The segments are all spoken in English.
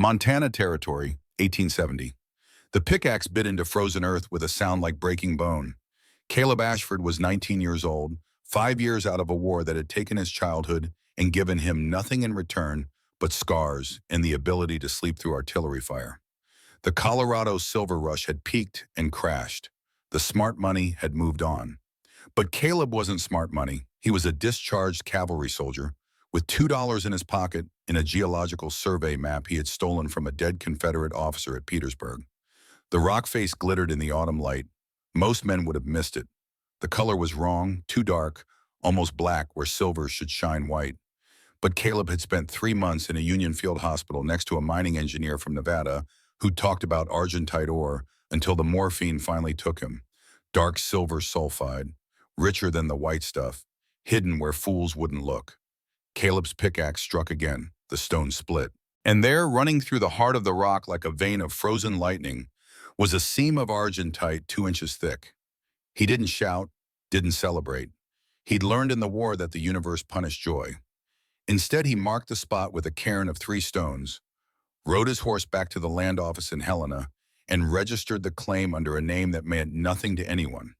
Montana Territory, 1870. The pickaxe bit into frozen earth with a sound like breaking bone. Caleb Ashford was 19 years old, 5 years out of a war that had taken his childhood and given him nothing in return but scars and the ability to sleep through artillery fire. The Colorado silver rush had peaked and crashed. The smart money had moved on. But Caleb wasn't smart money. He was a discharged cavalry soldier with $2 in his pocket in a geological survey map he had stolen from a dead Confederate officer at Petersburg. The rock face glittered in the autumn light. Most men would have missed it. The color was wrong, too dark, almost black where silver should shine white. But Caleb had spent 3 months in a Union Field hospital next to a mining engineer from Nevada who talked about argentite ore until the morphine finally took him. Dark silver sulfide, richer than the white stuff, hidden where fools wouldn't look. Caleb's pickaxe struck again. The stone split. And there, running through the heart of the rock like a vein of frozen lightning, was a seam of argentite 2 inches thick. He didn't shout, didn't celebrate. He'd learned in the war that the universe punished joy. Instead, he marked the spot with a cairn of 3 stones, rode his horse back to the land office in Helena, and registered the claim under a name that meant nothing to anyone.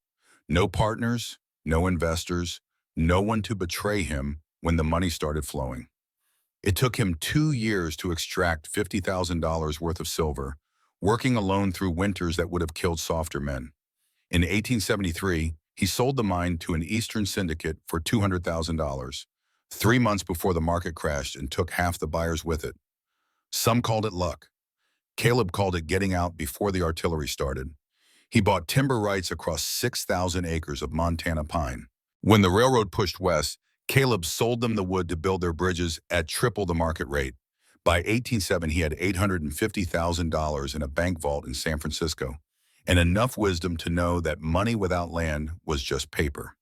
No partners, no investors, no one to betray him when the money started flowing. It took him 2 years to extract $50,000 worth of silver, working alone through winters that would have killed softer men. In 1873, he sold the mine to an Eastern syndicate for $200,000, 3 months before the market crashed, and took half the buyers with it. Some called it luck. Caleb called it getting out before the artillery started. He bought timber rights across 6,000 acres of Montana pine. When the railroad pushed west, Caleb sold them the wood to build their bridges at triple the market rate. By 1870, he had $850,000 in a bank vault in San Francisco, and enough wisdom to know that money without land was just paper.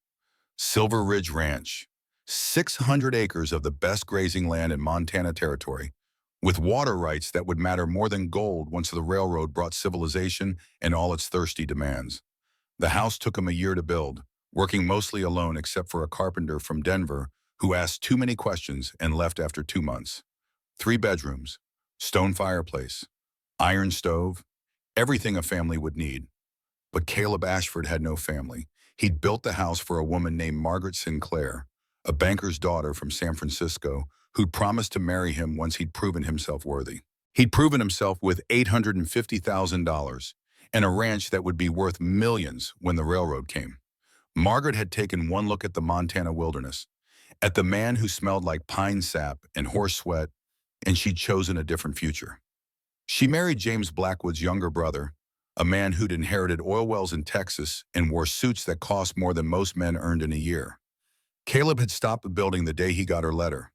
Silver Ridge Ranch, 600 acres of the best grazing land in Montana Territory, with water rights that would matter more than gold once the railroad brought civilization and all its thirsty demands. The house took him a year to build, working mostly alone except for a carpenter from Denver who asked too many questions and left after 2 months. 3 bedrooms, stone fireplace, iron stove, everything a family would need. But Caleb Ashford had no family. He'd built the house for a woman named Margaret Sinclair, a banker's daughter from San Francisco who'd promised to marry him once he'd proven himself worthy. He'd proven himself with $850,000 and a ranch that would be worth millions when the railroad came. Margaret had taken one look at the Montana wilderness, at the man who smelled like pine sap and horse sweat, and she'd chosen a different future. She married James Blackwood's younger brother, a man who'd inherited oil wells in Texas and wore suits that cost more than most men earned in a year. Caleb had stopped building the day he got her letter.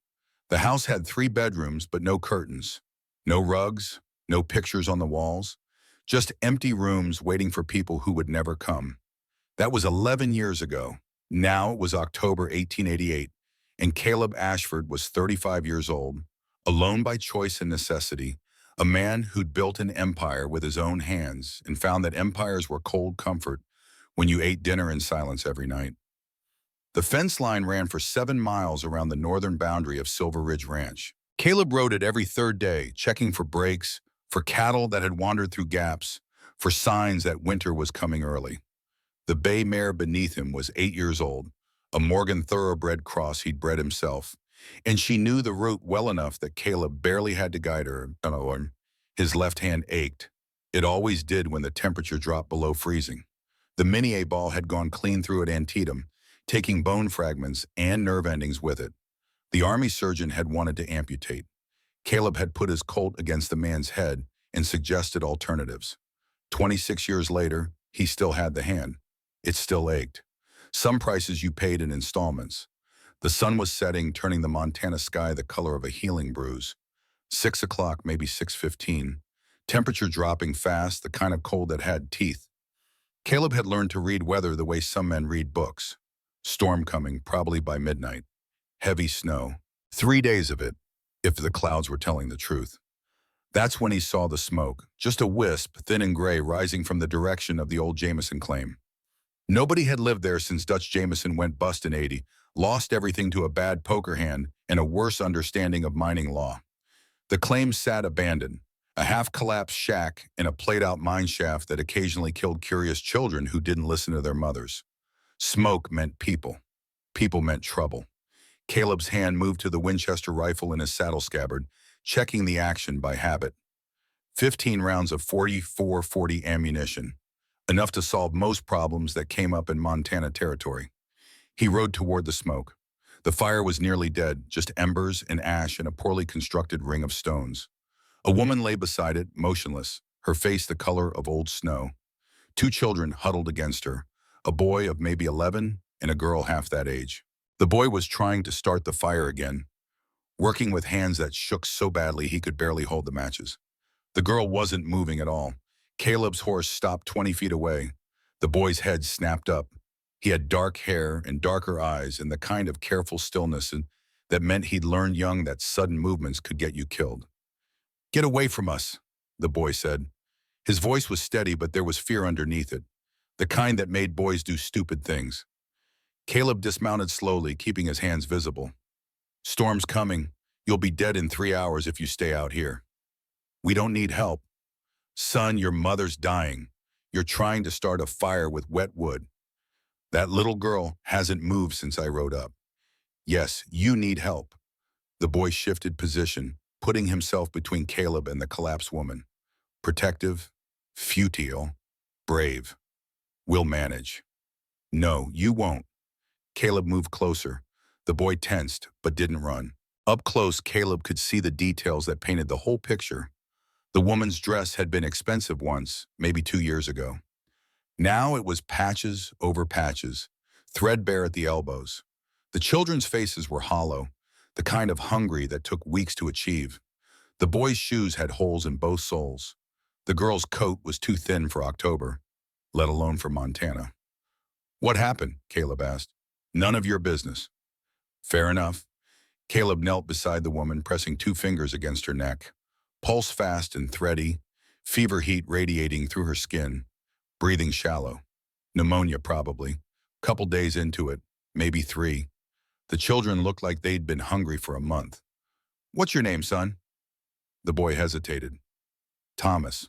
The house had 3 bedrooms, but no curtains, no rugs, no pictures on the walls, just empty rooms waiting for people who would never come. That was 11 years ago. Now it was October 1888, and Caleb Ashford was 35 years old, alone by choice and necessity, a man who'd built an empire with his own hands and found that empires were cold comfort when you ate dinner in silence every night. The fence line ran for 7 miles around the northern boundary of Silver Ridge Ranch. Caleb rode it every 3rd day, checking for breaks, for cattle that had wandered through gaps, for signs that winter was coming early. The bay mare beneath him was 8 years old, a Morgan thoroughbred cross he'd bred himself, and she knew the route well enough that Caleb barely had to guide her. His left hand ached. It always did when the temperature dropped below freezing. The mini-A ball had gone clean through at Antietam, taking bone fragments and nerve endings with it. The army surgeon had wanted to amputate. Caleb had put his Colt against the man's head and suggested alternatives. 26 years later, he still had the hand. It still ached. Some prices you paid in installments. The sun was setting, turning the Montana sky the color of a healing bruise. 6 o'clock, maybe 6:15. Temperature dropping fast, the kind of cold that had teeth. Caleb had learned to read weather the way some men read books. Storm coming, probably by midnight. Heavy snow. 3 days of it, if the clouds were telling the truth. That's when he saw the smoke, just a wisp, thin and gray, rising from the direction of the old Jameson claim. Nobody had lived there since Dutch Jameson went bust in '80, lost everything to a bad poker hand and a worse understanding of mining law. The claim sat abandoned, A half-collapsed shack and a played-out mine shaft that occasionally killed curious children who didn't listen to their mothers. Smoke meant people. People meant trouble. Caleb's hand moved to the Winchester rifle in his saddle scabbard, checking the action by habit. 15 rounds of 44-40 ammunition, enough to solve most problems that came up in Montana territory. He rode toward the smoke. The fire was nearly dead, just embers and ash in a poorly constructed ring of stones. A woman lay beside it, motionless, her face the color of old snow. Two children huddled against her, a boy of maybe 11 and a girl half that age. The boy was trying to start the fire again, working with hands that shook so badly he could barely hold the matches. The girl wasn't moving at all. Caleb's horse stopped 20 feet away. The boy's head snapped up. He had dark hair and darker eyes and the kind of careful stillness that meant he'd learned young that sudden movements could get you killed. "Get away from us," the boy said. His voice was steady, but there was fear underneath it, the kind that made boys do stupid things. Caleb dismounted slowly, keeping his hands visible. "Storm's coming. You'll be dead in 3 hours if you stay out here." "We don't need help." "Son, your mother's dying. You're trying to start a fire with wet wood. That little girl hasn't moved since I rode up." "Yes, you need help." The boy shifted position, putting himself between Caleb and the collapsed woman. "Protective, futile, brave. We'll manage." "No, you won't." Caleb moved closer. The boy tensed, but didn't run. Up close, Caleb could see the details that painted the whole picture. The woman's dress had been expensive once, maybe 2 years ago. Now it was patches over patches, threadbare at the elbows. The children's faces were hollow, the kind of hungry that took weeks to achieve. The boy's shoes had holes in both soles. The girl's coat was too thin for October, let alone for Montana. "What happened?" Caleb asked. "None of your business." "Fair enough." Caleb knelt beside the woman, pressing 2 fingers against her neck. Pulse fast and thready, fever heat radiating through her skin, breathing shallow. Pneumonia, probably. Couple days into it, maybe 3. The children looked like they'd been hungry for a month. "What's your name, son?" The boy hesitated. "Thomas."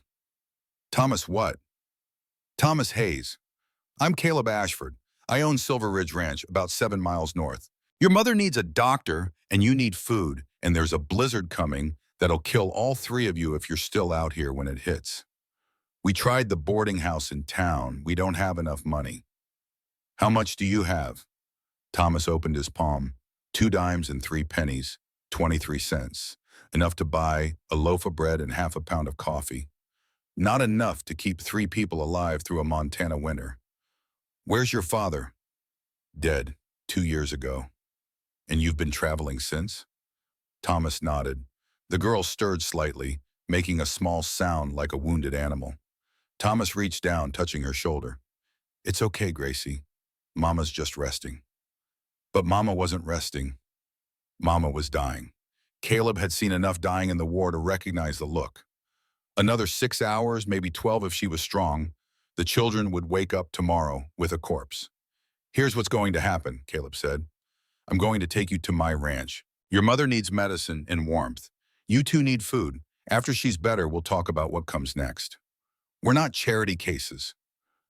"Thomas what?" "Thomas Hayes. I'm Caleb Ashford. I own Silver Ridge Ranch, about 7 miles north. Your mother needs a doctor, and you need food, and there's a blizzard coming that'll kill all 3 of you if you're still out here when it hits. We tried the boarding house in town. We don't have enough money." "How much do you have?" Thomas opened his palm. 2 dimes and 3 pennies, 23 cents. Enough to buy a loaf of bread and half a pound of coffee. Not enough to keep 3 people alive through a Montana winter. "Where's your father?" "Dead, 2 years ago." "And you've been traveling since?" Thomas nodded. The girl stirred slightly, making a small sound like a wounded animal. Thomas reached down, touching her shoulder. "It's okay, Gracie. Mama's just resting." But Mama wasn't resting. Mama was dying. Caleb had seen enough dying in the war to recognize the look. Another 6 hours, maybe 12 if she was strong, the children would wake up tomorrow with a corpse. "Here's what's going to happen," Caleb said. "I'm going to take you to my ranch. Your mother needs medicine and warmth. You 2 need food. After she's better, we'll talk about what comes next. We're not charity cases."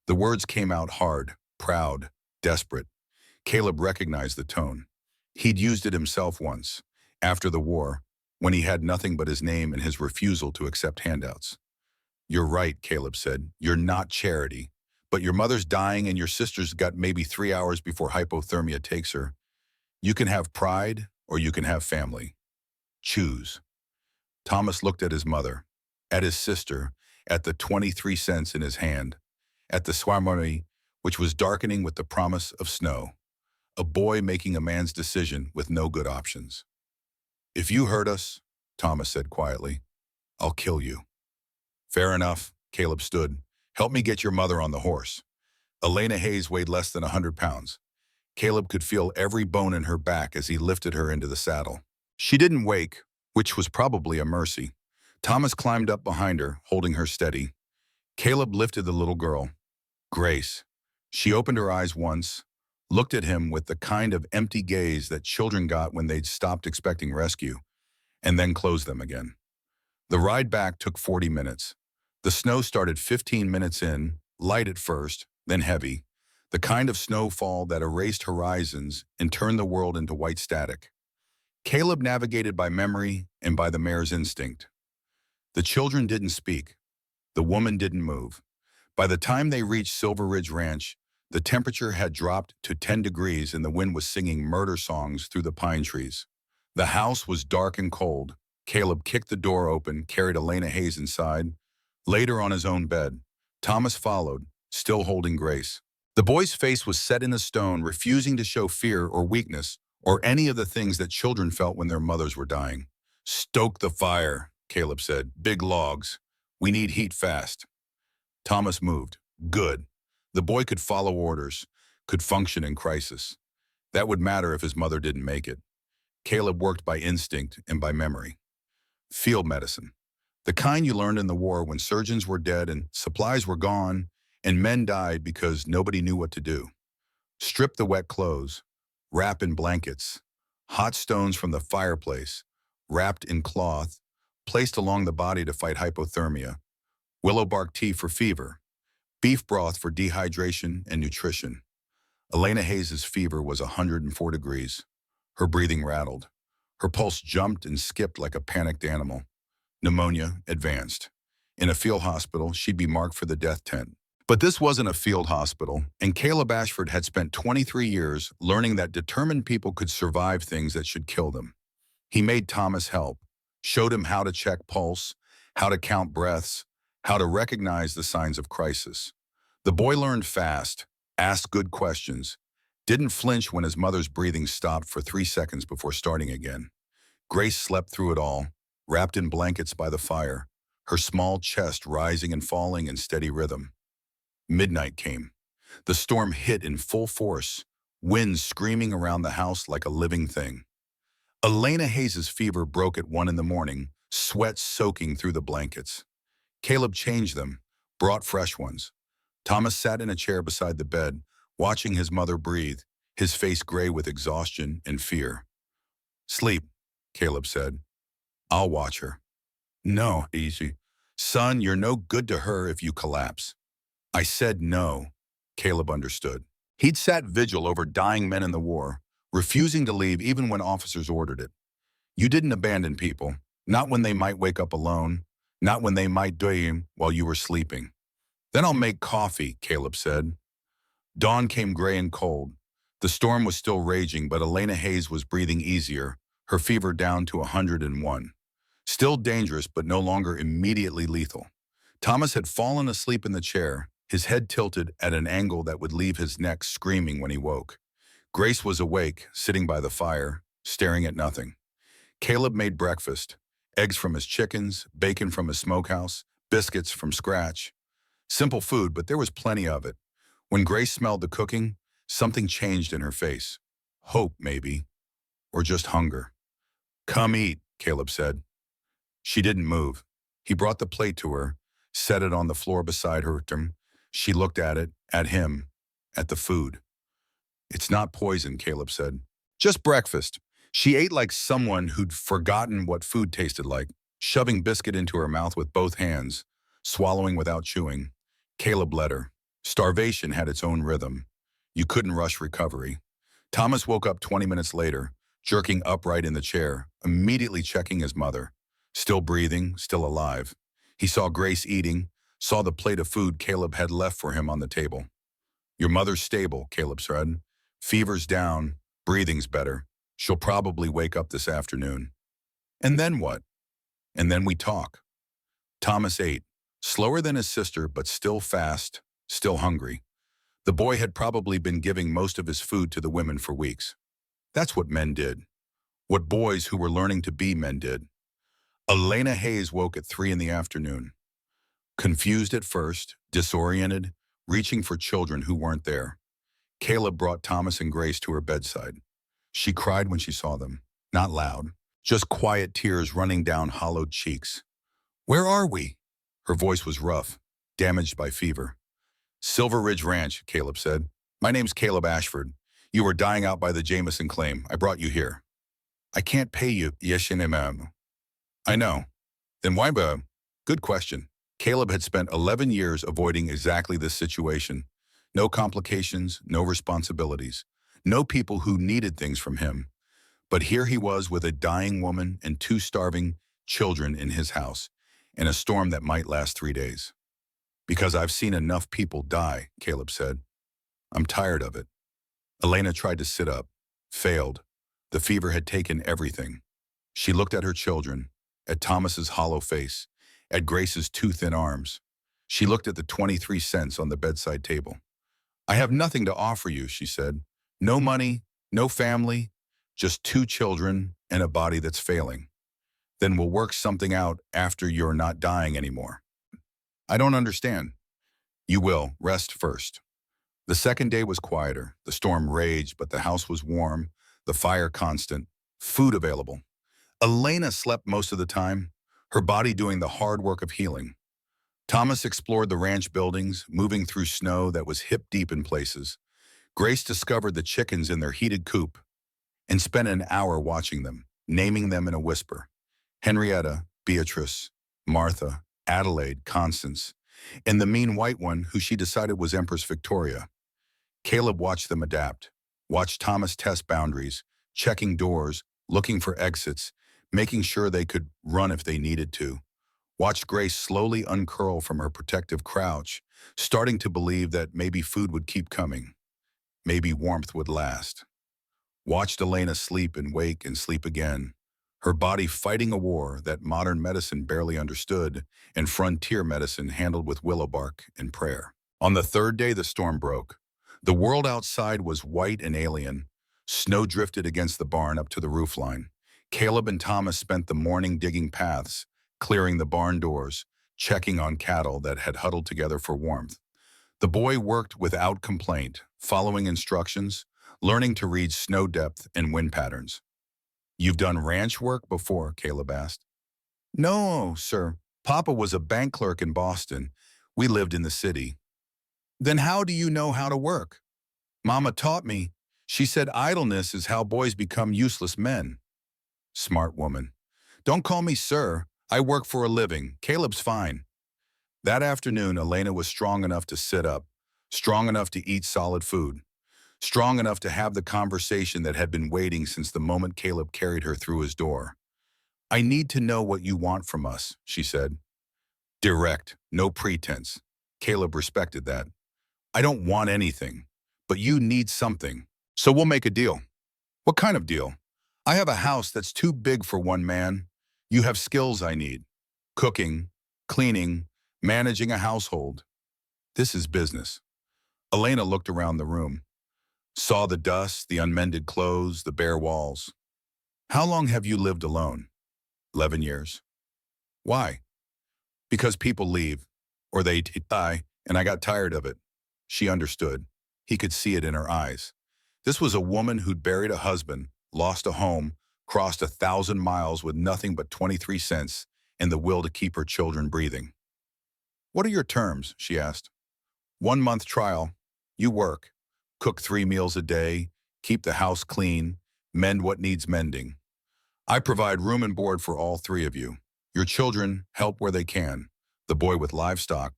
The words came out hard, proud, desperate. Caleb recognized the tone. He'd used it himself once, after the war, when he had nothing but his name and his refusal to accept handouts. "You're right," Caleb said. "You're not charity. But your mother's dying and your sister's got maybe 3 hours before hypothermia takes her. You can have pride or you can have family. Choose." Thomas looked at his mother, at his sister, at the 23 cents in his hand, at the soirée, which was darkening with the promise of snow. A boy making a man's decision with no good options. "If you hurt us," Thomas said quietly, "I'll kill you." "Fair enough." Caleb stood. "Help me get your mother on the horse." Elena Hayes weighed less than 100 pounds. Caleb could feel every bone in her back as he lifted her into the saddle. She didn't wake, which was probably a mercy. Thomas climbed up behind her, holding her steady. Caleb lifted the little girl. Grace. She opened her eyes once, looked at him with the kind of empty gaze that children got when they'd stopped expecting rescue, and then closed them again. The ride back took 40 minutes. The snow started 15 minutes in, light at first, then heavy, the kind of snowfall that erased horizons and turned the world into white static. Caleb navigated by memory and by the mare's instinct. The children didn't speak. The woman didn't move. By the time they reached Silver Ridge Ranch, the temperature had dropped to 10 degrees and the wind was singing murder songs through the pine trees. The house was dark and cold. Caleb kicked the door open, carried Elena Hayes inside. Laid her on his own bed. Thomas followed, still holding Grace. The boy's face was set in the stone, refusing to show fear or weakness, or any of the things that children felt when their mothers were dying. "Stoke the fire," Caleb said. "Big logs. We need heat fast." Thomas moved. Good. The boy could follow orders, could function in crisis. That would matter if his mother didn't make it. Caleb worked by instinct and by memory. Field medicine. The kind you learned in the war when surgeons were dead and supplies were gone and men died because nobody knew what to do. Strip the wet clothes, wrap in blankets, hot stones from the fireplace, wrapped in cloth, placed along the body to fight hypothermia, willow bark tea for fever, beef broth for dehydration and nutrition. Elena Hayes' fever was 104 degrees. Her breathing rattled. Her pulse jumped and skipped like a panicked animal. Pneumonia advanced. In a field hospital, she'd be marked for the death tent. But this wasn't a field hospital, and Caleb Ashford had spent 23 years learning that determined people could survive things that should kill them. He made Thomas help, showed him how to check pulse, how to count breaths, how to recognize the signs of crisis. The boy learned fast, asked good questions, didn't flinch when his mother's breathing stopped for 3 seconds before starting again. Grace slept through it all, wrapped in blankets by the fire, her small chest rising and falling in steady rhythm. Midnight came. The storm hit in full force, winds screaming around the house like a living thing. Elena Hayes' fever broke at 1 in the morning, sweat soaking through the blankets. Caleb changed them, brought fresh ones. Thomas sat in a chair beside the bed, watching his mother breathe, his face gray with exhaustion and fear. "Sleep," Caleb said. "I'll watch her." "No, easy. Son, you're no good to her if you collapse." "I said no." Caleb understood. He'd sat vigil over dying men in the war, refusing to leave even when officers ordered it. You didn't abandon people, not when they might wake up alone, not when they might die while you were sleeping. "Then I'll make coffee," Caleb said. Dawn came gray and cold. The storm was still raging, but Elena Hayes was breathing easier, her fever down to 101. Still dangerous, but no longer immediately lethal. Thomas had fallen asleep in the chair, his head tilted at an angle that would leave his neck screaming when he woke. Grace was awake, sitting by the fire, staring at nothing. Caleb made breakfast, eggs from his chickens, bacon from his smokehouse, biscuits from scratch. Simple food, but there was plenty of it. When Grace smelled the cooking, something changed in her face. Hope, maybe, or just hunger. "Come eat," Caleb said. She didn't move. He brought the plate to her, set it on the floor beside her. She looked at it, at him, at the food. "It's not poison," Caleb said. "Just breakfast." She ate like someone who'd forgotten what food tasted like, shoving biscuit into her mouth with both hands, swallowing without chewing. Caleb let her. Starvation had its own rhythm. You couldn't rush recovery. Thomas woke up 20 minutes later, jerking upright in the chair, immediately checking his mother. Still breathing, still alive. He saw Grace eating, saw the plate of food Caleb had left for him on the table. "Your mother's stable," Caleb said. "Fever's down, breathing's better. She'll probably wake up this afternoon." "And then what?" "And then we talk." Thomas ate, slower than his sister, but still fast, still hungry. The boy had probably been giving most of his food to the women for weeks. That's what men did. What boys who were learning to be men did. Elena Hayes woke at 3 in the afternoon. Confused at first, disoriented, reaching for children who weren't there. Caleb brought Thomas and Grace to her bedside. She cried when she saw them. Not loud, just quiet tears running down hollowed cheeks. "Where are we?" Her voice was rough, damaged by fever. "Silver Ridge Ranch," Caleb said. "My name's Caleb Ashford. You were dying out by the Jameson claim. I brought you here." "I can't pay you, Yeshinimam." "I know." Then why? Good question. Caleb had spent 11 years avoiding exactly this situation. No complications, no responsibilities, no people who needed things from him. But here he was with a dying woman and two starving children in his house, in a storm that might last 3 days. Because I've seen enough people die, Caleb said. I'm tired of it. Elena tried to sit up, failed. The fever had taken everything. She looked at her children, at Thomas's hollow face, at Grace's too thin arms. She looked at the 23 cents on the bedside table. I have nothing to offer you, she said. No money, no family, just two children and a body that's failing. Then we'll work something out after you're not dying anymore. I don't understand. You will. Rest first. The second day was quieter. The storm raged, but the house was warm, the fire constant, food available. Elena slept most of the time, her body doing the hard work of healing. Thomas explored the ranch buildings, moving through snow that was hip-deep in places. Grace discovered the chickens in their heated coop and spent an hour watching them, naming them in a whisper. Henrietta, Beatrice, Martha, Adelaide, Constance, and the mean white one who she decided was Empress Victoria. Caleb watched them adapt, watched Thomas test boundaries, checking doors, looking for exits, making sure they could run if they needed to. Watched Grace slowly uncurl from her protective crouch, starting to believe that maybe food would keep coming, maybe warmth would last. Watched Elena sleep and wake and sleep again, her body fighting a war that modern medicine barely understood and frontier medicine handled with willow bark and prayer. On the third day, the storm broke. The world outside was white and alien. Snow drifted against the barn up to the roofline. Caleb and Thomas spent the morning digging paths, clearing the barn doors, checking on cattle that had huddled together for warmth. The boy worked without complaint, following instructions, learning to read snow depth and wind patterns. You've done ranch work before? Caleb asked. No, sir. Papa was a bank clerk in Boston. We lived in the city. Then how do you know how to work? Mama taught me. She said idleness is how boys become useless men. Smart woman. Don't call me sir. I work for a living. Caleb's fine. That afternoon, Elena was strong enough to sit up, strong enough to eat solid food, strong enough to have the conversation that had been waiting since the moment Caleb carried her through his door. I need to know what you want from us, she said. Direct, no pretense. Caleb respected that. I don't want anything, but you need something, so we'll make a deal. What kind of deal? I have a house that's too big for one man. You have skills I need. Cooking, cleaning, managing a household. This is business. Elena looked around the room, saw the dust, the unmended clothes, the bare walls. How long have you lived alone? 11 years. Why? Because people leave, or they die, and I got tired of it. She understood. He could see it in her eyes. This was a woman who'd buried a husband, lost a home, crossed 1,000 miles with nothing but 23 cents and the will to keep her children breathing. What are your terms? She asked. 1-month trial. You work. Cook 3 meals a day, keep the house clean, mend what needs mending. I provide room and board for all 3 of you. Your children help where they can. The boy with livestock,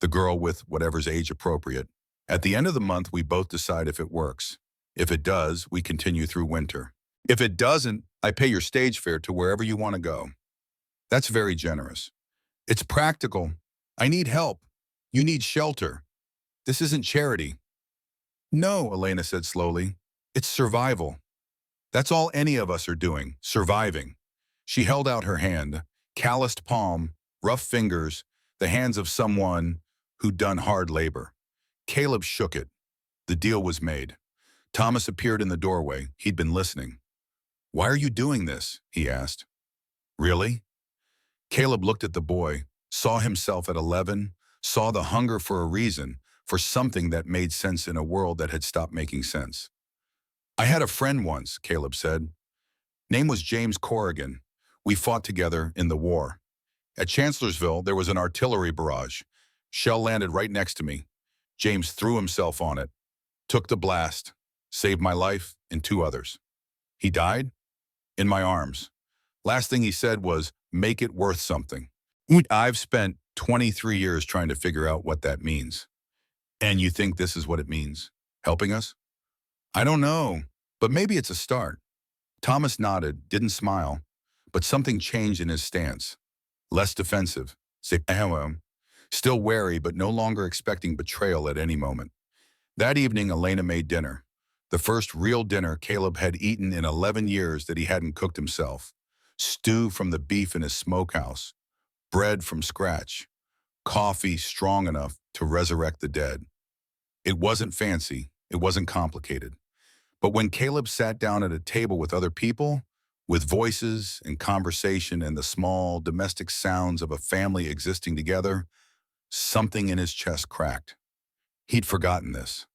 the girl with whatever's age appropriate. At the end of the month, we both decide if it works. If it does, we continue through winter. If it doesn't, I pay your stage fare to wherever you want to go. That's very generous. It's practical. I need help. You need shelter. This isn't charity. No, Elena said slowly. It's survival. That's all any of us are doing, surviving. She held out her hand, calloused palm, rough fingers, the hands of someone who'd done hard labor. Caleb shook it. The deal was made. Thomas appeared in the doorway. He'd been listening. Why are you doing this? He asked. Really? Caleb looked at the boy, saw himself at 11, saw the hunger for a reason, for something that made sense in a world that had stopped making sense. I had a friend once, Caleb said. Name was James Corrigan. We fought together in the war. At Chancellorsville, there was an artillery barrage. Shell landed right next to me. James threw himself on it, took the blast, saved my life and 2 others. He died? In my arms. Last thing he said was, make it worth something. I've spent 23 years trying to figure out what that means. And you think this is what it means? Helping us? I don't know, but maybe it's a start. Thomas nodded, didn't smile, but something changed in his stance. Less defensive. Still wary, but no longer expecting betrayal at any moment. That evening, Elena made dinner. The first real dinner Caleb had eaten in 11 years that he hadn't cooked himself. Stew from the beef in his smokehouse. Bread from scratch. Coffee strong enough to resurrect the dead. It wasn't fancy. It wasn't complicated. But when Caleb sat down at a table with other people, with voices and conversation and the small domestic sounds of a family existing together, something in his chest cracked. He'd forgotten this.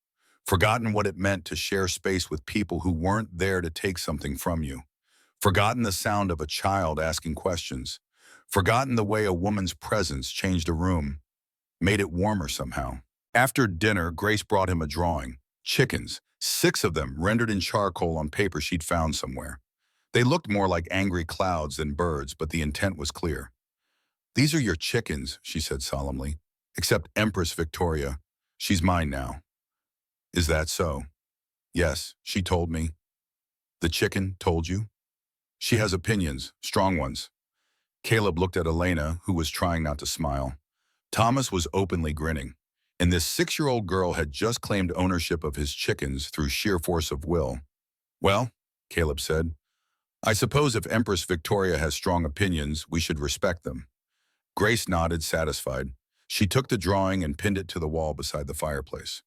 Forgotten what it meant to share space with people who weren't there to take something from you. Forgotten the sound of a child asking questions. Forgotten the way a woman's presence changed a room, made it warmer somehow. After dinner, Grace brought him a drawing. Chickens, 6 of them rendered in charcoal on paper she'd found somewhere. They looked more like angry clouds than birds, but the intent was clear. These are your chickens, she said solemnly. Except Empress Victoria. She's mine now. Is that so? Yes, she told me. The chicken told you? She has opinions, strong ones. Caleb looked at Elena, who was trying not to smile. Thomas was openly grinning, and this 6-year-old girl had just claimed ownership of his chickens through sheer force of will. Well, Caleb said, I suppose if Empress Victoria has strong opinions, we should respect them. Grace nodded, satisfied. She took the drawing and pinned it to the wall beside the fireplace.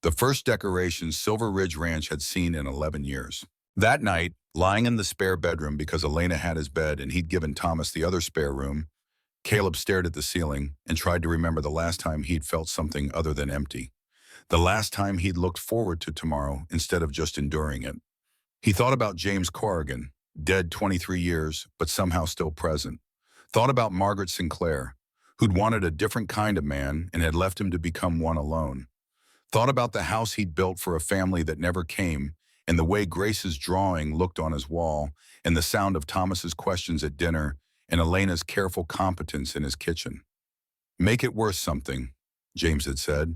The first decoration Silver Ridge Ranch had seen in 11 years. That night, lying in the spare bedroom because Elena had his bed and he'd given Thomas the other spare room, Caleb stared at the ceiling and tried to remember the last time he'd felt something other than empty. The last time he'd looked forward to tomorrow instead of just enduring it. He thought about James Corrigan, dead 23 years, but somehow still present. Thought about Margaret Sinclair, who'd wanted a different kind of man and had left him to become one alone. Thought about the house he'd built for a family that never came, and the way Grace's drawing looked on his wall, and the sound of Thomas's questions at dinner, and Elena's careful competence in his kitchen. Make it worth something, James had said.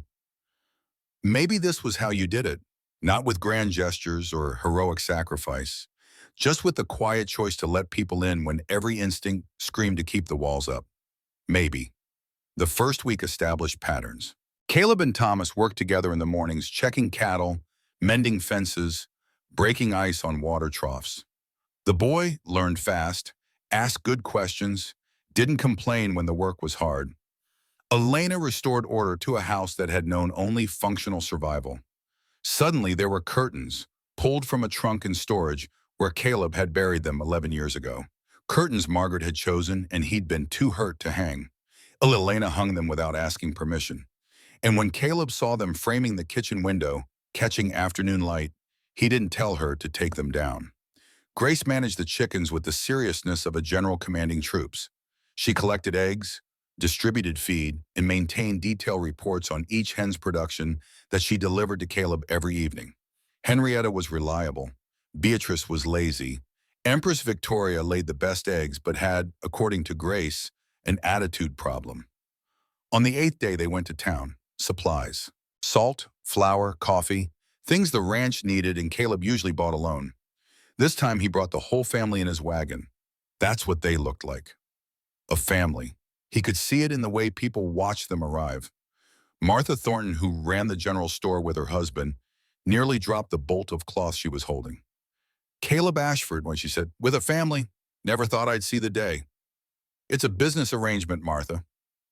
Maybe this was how you did it, not with grand gestures or heroic sacrifice, just with the quiet choice to let people in when every instinct screamed to keep the walls up. Maybe. The first week established patterns. Caleb and Thomas worked together in the mornings, checking cattle, mending fences, breaking ice on water troughs. The boy learned fast, asked good questions, didn't complain when the work was hard. Elena restored order to a house that had known only functional survival. Suddenly, there were curtains, pulled from a trunk in storage where Caleb had buried them 11 years ago. Curtains Margaret had chosen and he'd been too hurt to hang. Elena hung them without asking permission. And when Caleb saw them framing the kitchen window, catching afternoon light, he didn't tell her to take them down. Grace managed the chickens with the seriousness of a general commanding troops. She collected eggs, distributed feed, and maintained detailed reports on each hen's production that she delivered to Caleb every evening. Henrietta was reliable. Beatrice was lazy. Empress Victoria laid the best eggs but had, according to Grace, an attitude problem. On the 8th day, they went to town. Supplies. Salt, flour, coffee, things the ranch needed and Caleb usually bought alone. This time he brought the whole family in his wagon. That's what they looked like. A family. He could see it in the way people watched them arrive. Martha Thornton, who ran the general store with her husband, nearly dropped the bolt of cloth she was holding. Caleb Ashford, when she said, with a family, never thought I'd see the day. It's a business arrangement, Martha.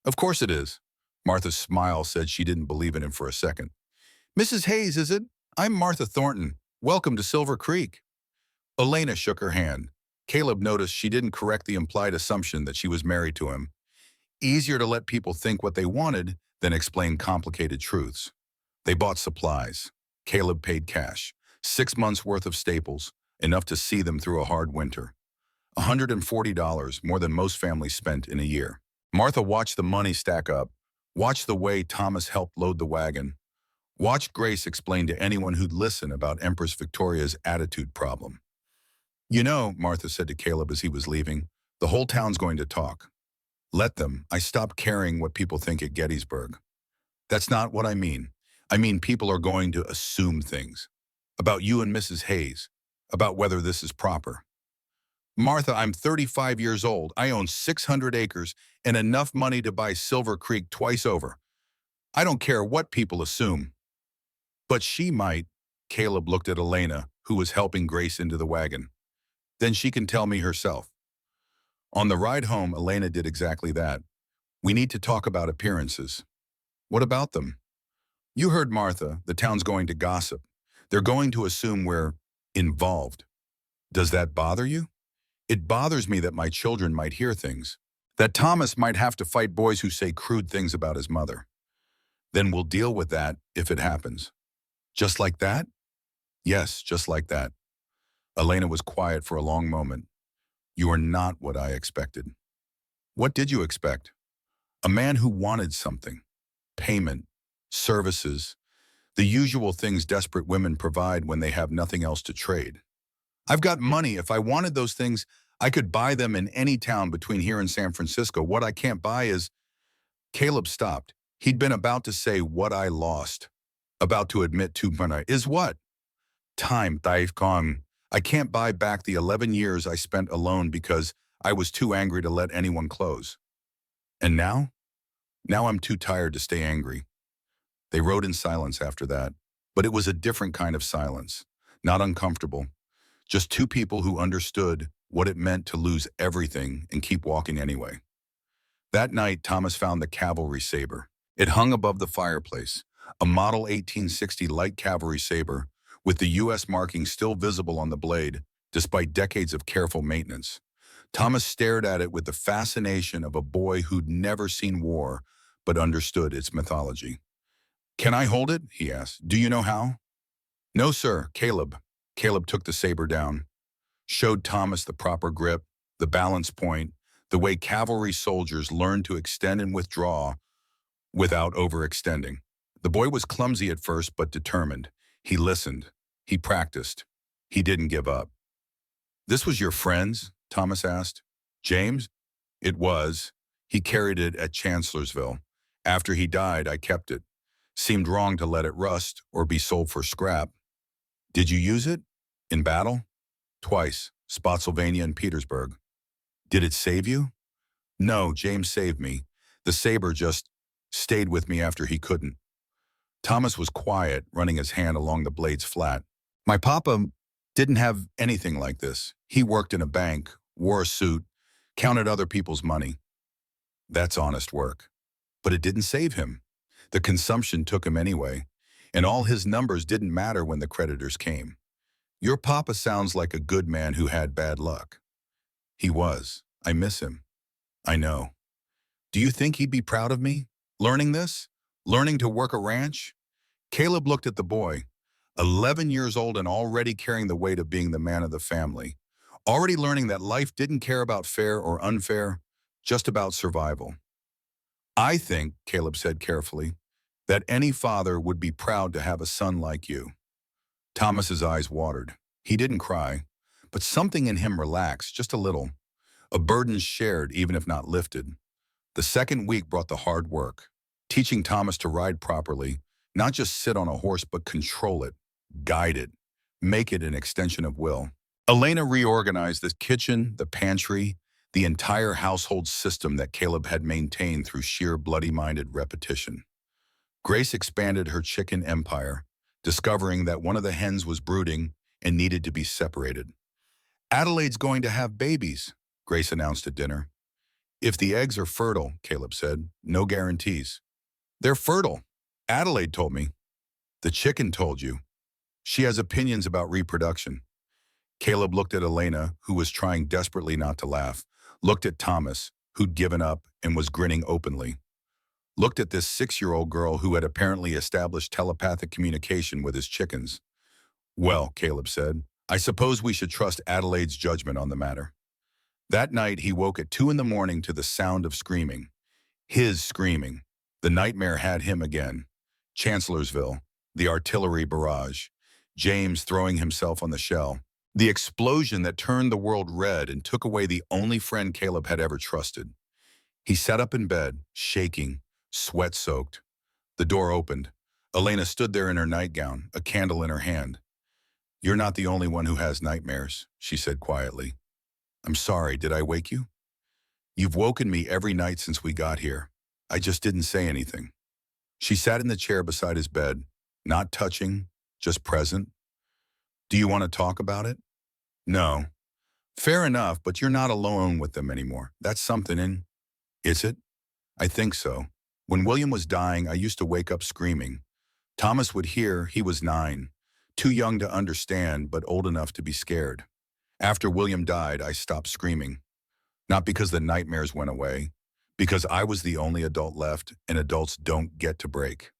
Of course it is. Martha's smile said she didn't believe in him for a second. Mrs. Hayes, is it? I'm Martha Thornton. Welcome to Silver Creek. Elena shook her hand. Caleb noticed she didn't correct the implied assumption that she was married to him. Easier to let people think what they wanted than explain complicated truths. They bought supplies. Caleb paid cash. 6 months' worth of staples, enough to see them through a hard winter. $140, more than most families spent in a year. Martha watched the money stack up, watched the way Thomas helped load the wagon, watched Grace explain to anyone who'd listen about Empress Victoria's attitude problem. You know, Martha said to Caleb as he was leaving, the whole town's going to talk. Let them. I stopped caring what people think at Gettysburg. That's not what I mean. I mean people are going to assume things. About you and Mrs. Hayes. About whether this is proper. Martha, I'm 35 years old. I own 600 acres and enough money to buy Silver Creek twice over. I don't care what people assume. But she might. Caleb looked at Elena, who was helping Grace into the wagon. Then she can tell me herself. On the ride home, Elena did exactly that. We need to talk about appearances. What about them? You heard Martha, the town's going to gossip. They're going to assume we're involved. Does that bother you? It bothers me that my children might hear things. That Thomas might have to fight boys who say crude things about his mother. Then we'll deal with that if it happens. Just like that? Yes, just like that. Elena was quiet for a long moment. You are not what I expected. What did you expect? A man who wanted something. Payment, services, the usual things desperate women provide when they have nothing else to trade. I've got money. If I wanted those things, I could buy them in any town between here and San Francisco. What I can't buy is... Caleb stopped. He'd been about to say what I lost. About to admit to money. Is what? Time, they've gone. I can't buy back the 11 years I spent alone because I was too angry to let anyone close. And now? Now I'm too tired to stay angry. They rode in silence after that, but it was a different kind of silence, not uncomfortable. Just two people who understood what it meant to lose everything and keep walking anyway. That night, Thomas found the cavalry saber. It hung above the fireplace, a Model 1860 light cavalry saber, with the U.S. marking still visible on the blade, despite decades of careful maintenance. Thomas stared at it with the fascination of a boy who'd never seen war, but understood its mythology. Can I hold it? He asked. Do you know how? No, sir, Caleb. Caleb took the saber down, showed Thomas the proper grip, the balance point, the way cavalry soldiers learn to extend and withdraw without overextending. The boy was clumsy at first, but determined. He listened. He practiced. He didn't give up. This was your friend's? Thomas asked. James? It was. He carried it at Chancellorsville. After he died, I kept it. Seemed wrong to let it rust or be sold for scrap. Did you use it? In battle? Twice, Spotsylvania and Petersburg. Did it save you? No, James saved me. The saber just stayed with me after he couldn't. Thomas was quiet, running his hand along the blade's flat. My papa didn't have anything like this. He worked in a bank, wore a suit, counted other people's money. That's honest work. But it didn't save him. The consumption took him anyway, and all his numbers didn't matter when the creditors came. Your papa sounds like a good man who had bad luck. He was. I miss him. I know. Do you think he'd be proud of me? Learning this? Learning to work a ranch? Caleb looked at the boy, 11 years old and already carrying the weight of being the man of the family. Already learning that life didn't care about fair or unfair, just about survival. I think, Caleb said carefully, that any father would be proud to have a son like you. Thomas's eyes watered. He didn't cry, but something in him relaxed just a little. A burden shared, even if not lifted. The second week brought the hard work, teaching Thomas to ride properly, not just sit on a horse, but control it, guide it, make it an extension of will. Elena reorganized the kitchen, the pantry, the entire household system that Caleb had maintained through sheer bloody-minded repetition. Grace expanded her chicken empire, discovering that one of the hens was brooding and needed to be separated. Adelaide's going to have babies, Grace announced at dinner. If the eggs are fertile, Caleb said, no guarantees. They're fertile. Adelaide told me. The chicken told you. She has opinions about reproduction. Caleb looked at Elena, who was trying desperately not to laugh, looked at Thomas, who'd given up and was grinning openly, looked at this 6-year-old girl who had apparently established telepathic communication with his chickens. Well, Caleb said, I suppose we should trust Adelaide's judgment on the matter. That night, he woke at 2 a.m. to the sound of screaming. His screaming. The nightmare had him again. Chancellorsville, the artillery barrage, James throwing himself on the shell. The explosion that turned the world red and took away the only friend Caleb had ever trusted. He sat up in bed, shaking, sweat-soaked. The door opened. Elena stood there in her nightgown, a candle in her hand. "You're not the only one who has nightmares," she said quietly. "I'm sorry, did I wake you?" "You've woken me every night since we got here. I just didn't say anything." She sat in the chair beside his bed, not touching, just present. "Do you want to talk about it?" "No." "Fair enough, but you're not alone with them anymore. That's something in. Is it?" "I think so. When William was dying, I used to wake up screaming. Thomas would hear. He was 9, too young to understand, but old enough to be scared. After William died, I stopped screaming. Not because the nightmares went away, because I was the only adult left, and adults don't get to break."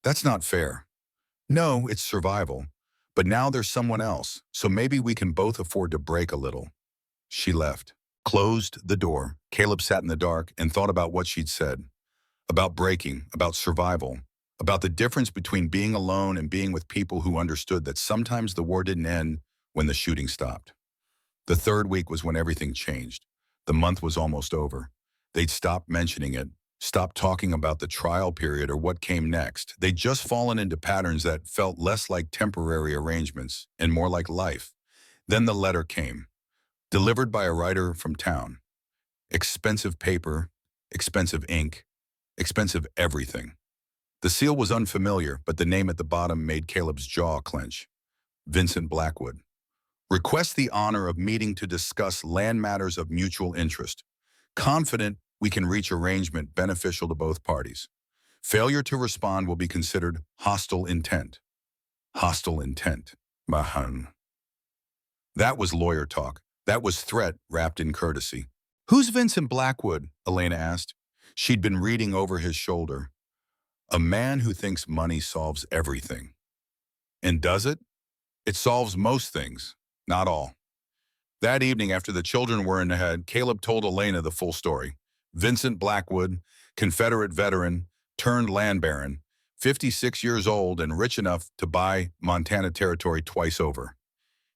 "That's not fair." "No, it's survival. But now there's someone else, so maybe we can both afford to break a little." She left, closed the door. Caleb sat in the dark and thought about what she'd said. About breaking, about survival, about the difference between being alone and being with people who understood that sometimes the war didn't end when the shooting stopped. The third week was when everything changed. The month was almost over. They'd stopped mentioning it, stopped talking about the trial period or what came next. They'd just fallen into patterns that felt less like temporary arrangements and more like life. Then the letter came, delivered by a writer from town. Expensive paper, expensive ink, expensive everything. The seal was unfamiliar, but the name at the bottom made Caleb's jaw clench. Vincent Blackwood. Request the honor of meeting to discuss land matters of mutual interest. Confident we can reach arrangement beneficial to both parties. Failure to respond will be considered hostile intent. Hostile intent. Mahan. That was lawyer talk. That was threat wrapped in courtesy. "Who's Vincent Blackwood?" Elena asked. She'd been reading over his shoulder. "A man who thinks money solves everything." "And does it?" "It solves most things, not all." That evening, after the children were in bed, Caleb told Elena the full story. Vincent Blackwood, Confederate veteran, turned land baron, 56 years old and rich enough to buy Montana territory twice over.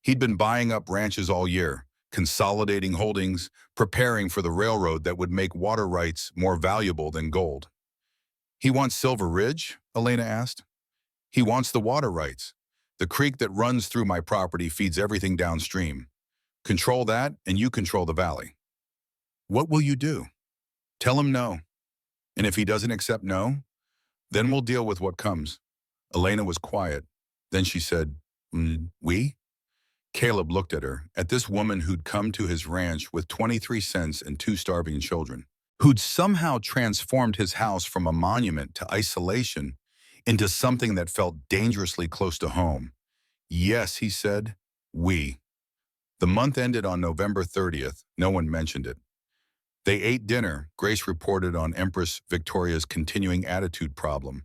He'd been buying up ranches all year, consolidating holdings, preparing for the railroad that would make water rights more valuable than gold. "He wants Silver Ridge?" Elena asked. "He wants the water rights. The creek that runs through my property feeds everything downstream. Control that, and you control the valley." "What will you do?" "Tell him no. And if he doesn't accept no, then we'll deal with what comes." Elena was quiet. Then she said, "We?" Caleb looked at her, at this woman who'd come to his ranch with 23 cents and 2 starving children, who'd somehow transformed his house from a monument to isolation into something that felt dangerously close to home. "Yes," he said, "we." The month ended on November 30th. No one mentioned it. They ate dinner. Grace reported on Empress Victoria's continuing attitude problem.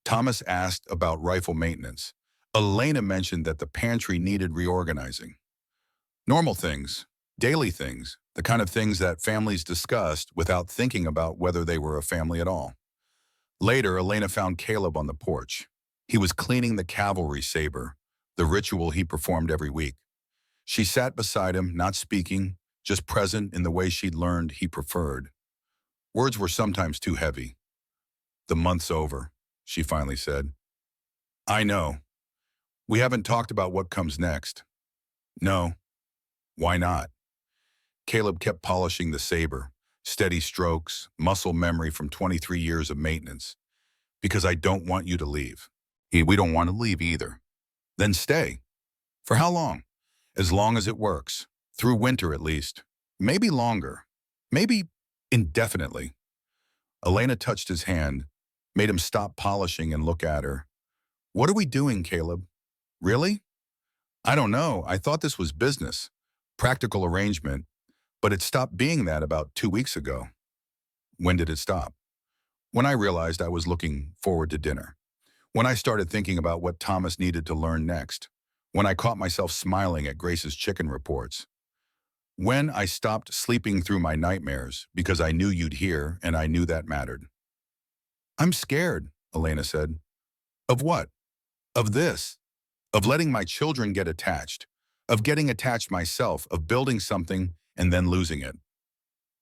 Thomas asked about rifle maintenance. Elena mentioned that the pantry needed reorganizing. Normal things, daily things, the kind of things that families discussed without thinking about whether they were a family at all. Later, Elena found Caleb on the porch. He was cleaning the cavalry saber, the ritual he performed every week. She sat beside him, not speaking, just present in the way she'd learned he preferred. Words were sometimes too heavy. "The month's over," she finally said. "I know. We haven't talked about what comes next." "No." "Why not?" Caleb kept polishing the saber, steady strokes, muscle memory from 23 years of maintenance. "Because I don't want you to leave." "We don't want to leave either." "Then stay." "For how long?" "As long as it works. Through winter, at least. Maybe longer. Maybe indefinitely." Elena touched his hand, made him stop polishing and look at her. "What are we doing, Caleb?" "Really?" "I don't know. I thought this was business. Practical arrangement. But it stopped being that about 2 weeks ago." "When did it stop?" "When I realized I was looking forward to dinner. When I started thinking about what Thomas needed to learn next. When I caught myself smiling at Grace's chicken reports. When I stopped sleeping through my nightmares because I knew you'd hear and I knew that mattered." "I'm scared," Elena said. "Of what?" "Of this. Of letting my children get attached. of getting attached myself, of building something and then losing it.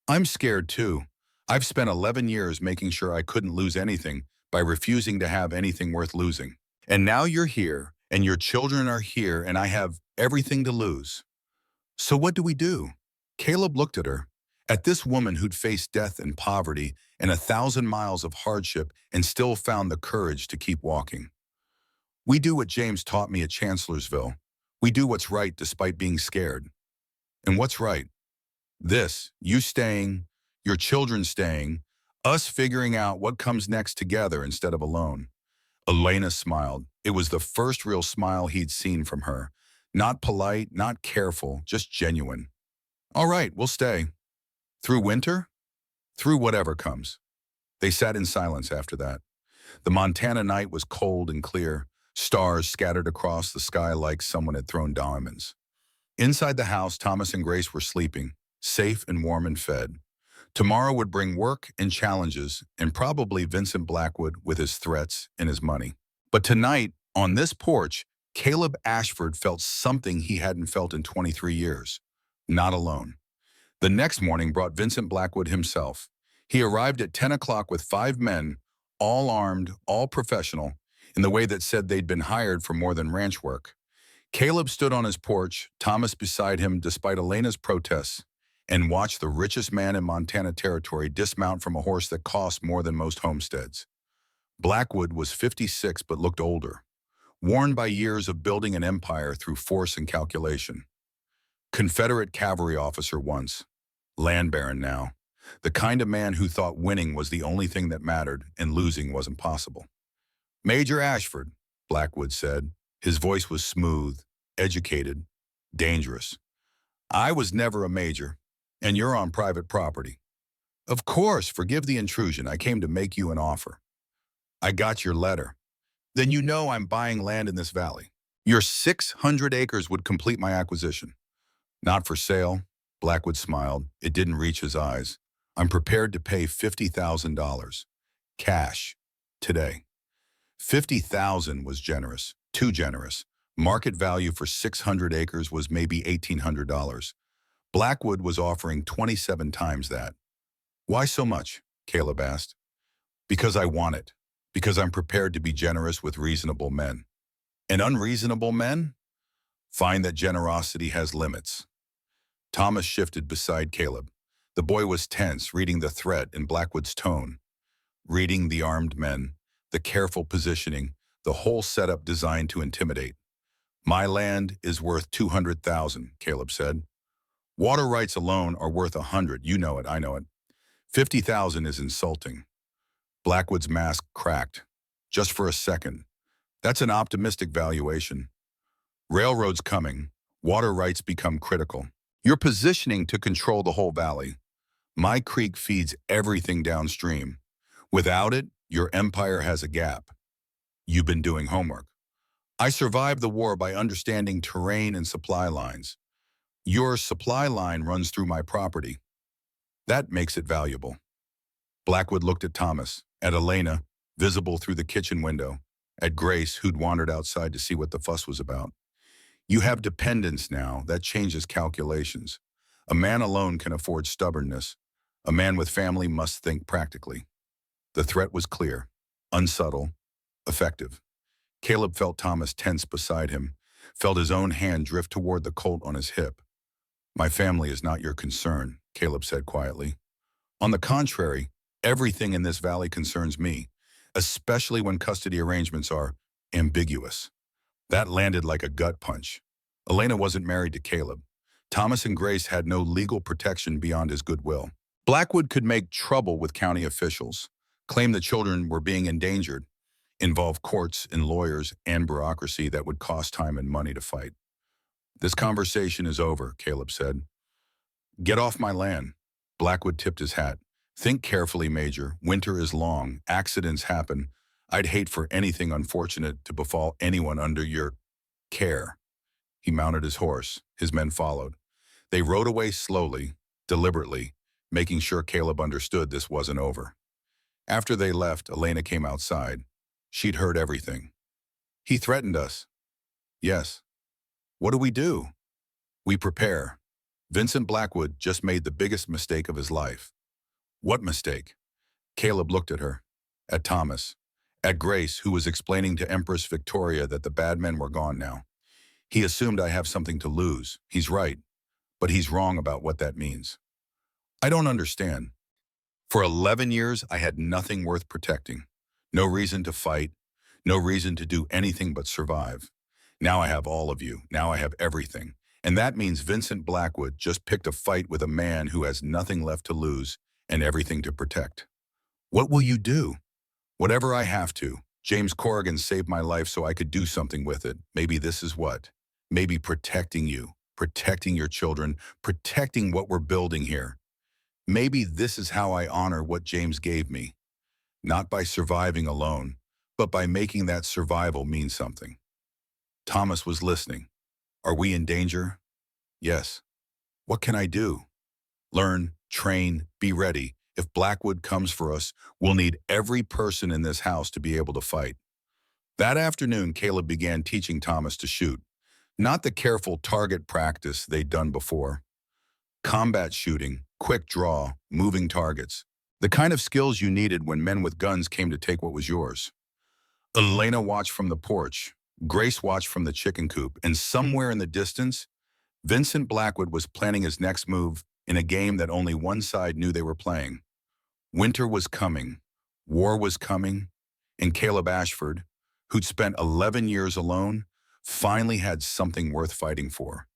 I'm scared too. I've spent 11 years making sure I couldn't lose anything by refusing to have anything worth losing. And now you're here, and your children are here, and I have everything to lose. So what do we do? Caleb looked at her, at this woman who'd faced death and poverty and 1,000 miles of hardship and still found the courage to keep walking. We do what James taught me at Chancellorsville. We do what's right despite being scared. And what's right? This, you staying, your children staying, us figuring out what comes next together instead of alone. Elena smiled. It was the first real smile he'd seen from her. Not polite, not careful, just genuine. All right, we'll stay. Through winter? Through whatever comes. They sat in silence after that. The Montana night was cold and clear, stars scattered across the sky like someone had thrown diamonds. Inside the house, Thomas and Grace were sleeping, safe and warm and fed. Tomorrow would bring work and challenges, and probably Vincent Blackwood with his threats and his money. But tonight, on this porch, Caleb Ashford felt something he hadn't felt in 23 years. Not alone. The next morning brought Vincent Blackwood himself. He arrived at 10 o'clock with 5 men, all armed, all professional, in the way that said they'd been hired for more than ranch work. Caleb stood on his porch, Thomas beside him despite Elena's protests, and watched the richest man in Montana territory dismount from a horse that cost more than most homesteads. Blackwood was 56 but looked older, worn by years of building an empire through force and calculation. Confederate cavalry officer once, land baron now, the kind of man who thought winning was the only thing that mattered and losing wasn't possible. Major Ashford, Blackwood said. His voice was smooth, educated, dangerous. I was never a major, and you're on private property. Of course, forgive the intrusion. I came to make you an offer. I got your letter. Then you know I'm buying land in this valley. Your 600 acres would complete my acquisition. Not for sale, Blackwood smiled. It didn't reach his eyes. I'm prepared to pay $50,000. Cash. Today. 50,000 was generous. Too generous. Market value for 600 acres was maybe $1,800. Blackwood was offering 27 times that. Why so much? Caleb asked. Because I want it. Because I'm prepared to be generous with reasonable men. And unreasonable men? Find that generosity has limits. Thomas shifted beside Caleb. The boy was tense, reading the threat in Blackwood's tone. Reading the armed men, the careful positioning, the whole setup designed to intimidate. My land is worth 200,000, Caleb said. Water rights alone are worth 100. You know it, I know it. 50,000 is insulting. Blackwood's mask cracked. Just for a second. That's an optimistic valuation. Railroads coming. Water rights become critical. You're positioning to control the whole valley. My creek feeds everything downstream. Without it, your empire has a gap. You've been doing homework. I survived the war by understanding terrain and supply lines. Your supply line runs through my property. That makes it valuable. Blackwood looked at Thomas, at Elena, visible through the kitchen window, at Grace, who'd wandered outside to see what the fuss was about. You have dependents now. That changes calculations. A man alone can afford stubbornness. A man with family must think practically. The threat was clear, unsubtle, effective. Caleb felt Thomas tense beside him, felt his own hand drift toward the Colt on his hip. My family is not your concern, Caleb said quietly. On the contrary, everything in this valley concerns me, especially when custody arrangements are ambiguous. That landed like a gut punch. Elena wasn't married to Caleb. Thomas and Grace had no legal protection beyond his goodwill. Blackwood could make trouble with county officials, claim the children were being endangered, involve courts and lawyers and bureaucracy that would cost time and money to fight. This conversation is over, Caleb said. Get off my land. Blackwood tipped his hat. Think carefully, Major. Winter is long. Accidents happen. I'd hate for anything unfortunate to befall anyone under your care. He mounted his horse. His men followed. They rode away slowly, deliberately, making sure Caleb understood this wasn't over. After they left, Elena came outside. She'd heard everything. He threatened us. Yes. What do we do? We prepare. Vincent Blackwood just made the biggest mistake of his life. What mistake? Caleb looked at her, at Thomas, at Grace, who was explaining to Empress Victoria that the bad men were gone now. He assumed I have something to lose. He's right, but he's wrong about what that means. I don't understand. For 11 years, I had nothing worth protecting. No reason to fight, no reason to do anything but survive. Now I have all of you. Now I have everything. And that means Vincent Blackwood just picked a fight with a man who has nothing left to lose and everything to protect. What will you do? Whatever I have to. James Corrigan saved my life so I could do something with it. Maybe this is what. Maybe protecting you, protecting your children, protecting what we're building here. Maybe this is how I honor what James gave me. Not by surviving alone, but by making that survival mean something. Thomas was listening. Are we in danger? Yes. What can I do? Learn, train, be ready. If Blackwood comes for us, we'll need every person in this house to be able to fight. That afternoon, Caleb began teaching Thomas to shoot. Not the careful target practice they'd done before. Combat shooting, quick draw, moving targets. The kind of skills you needed when men with guns came to take what was yours. Elena watched from the porch. Grace watched from the chicken coop. And somewhere in the distance, Vincent Blackwood was planning his next move in a game that only one side knew they were playing. Winter was coming. War was coming. And Caleb Ashford, who'd spent 11 years alone, finally had something worth fighting for.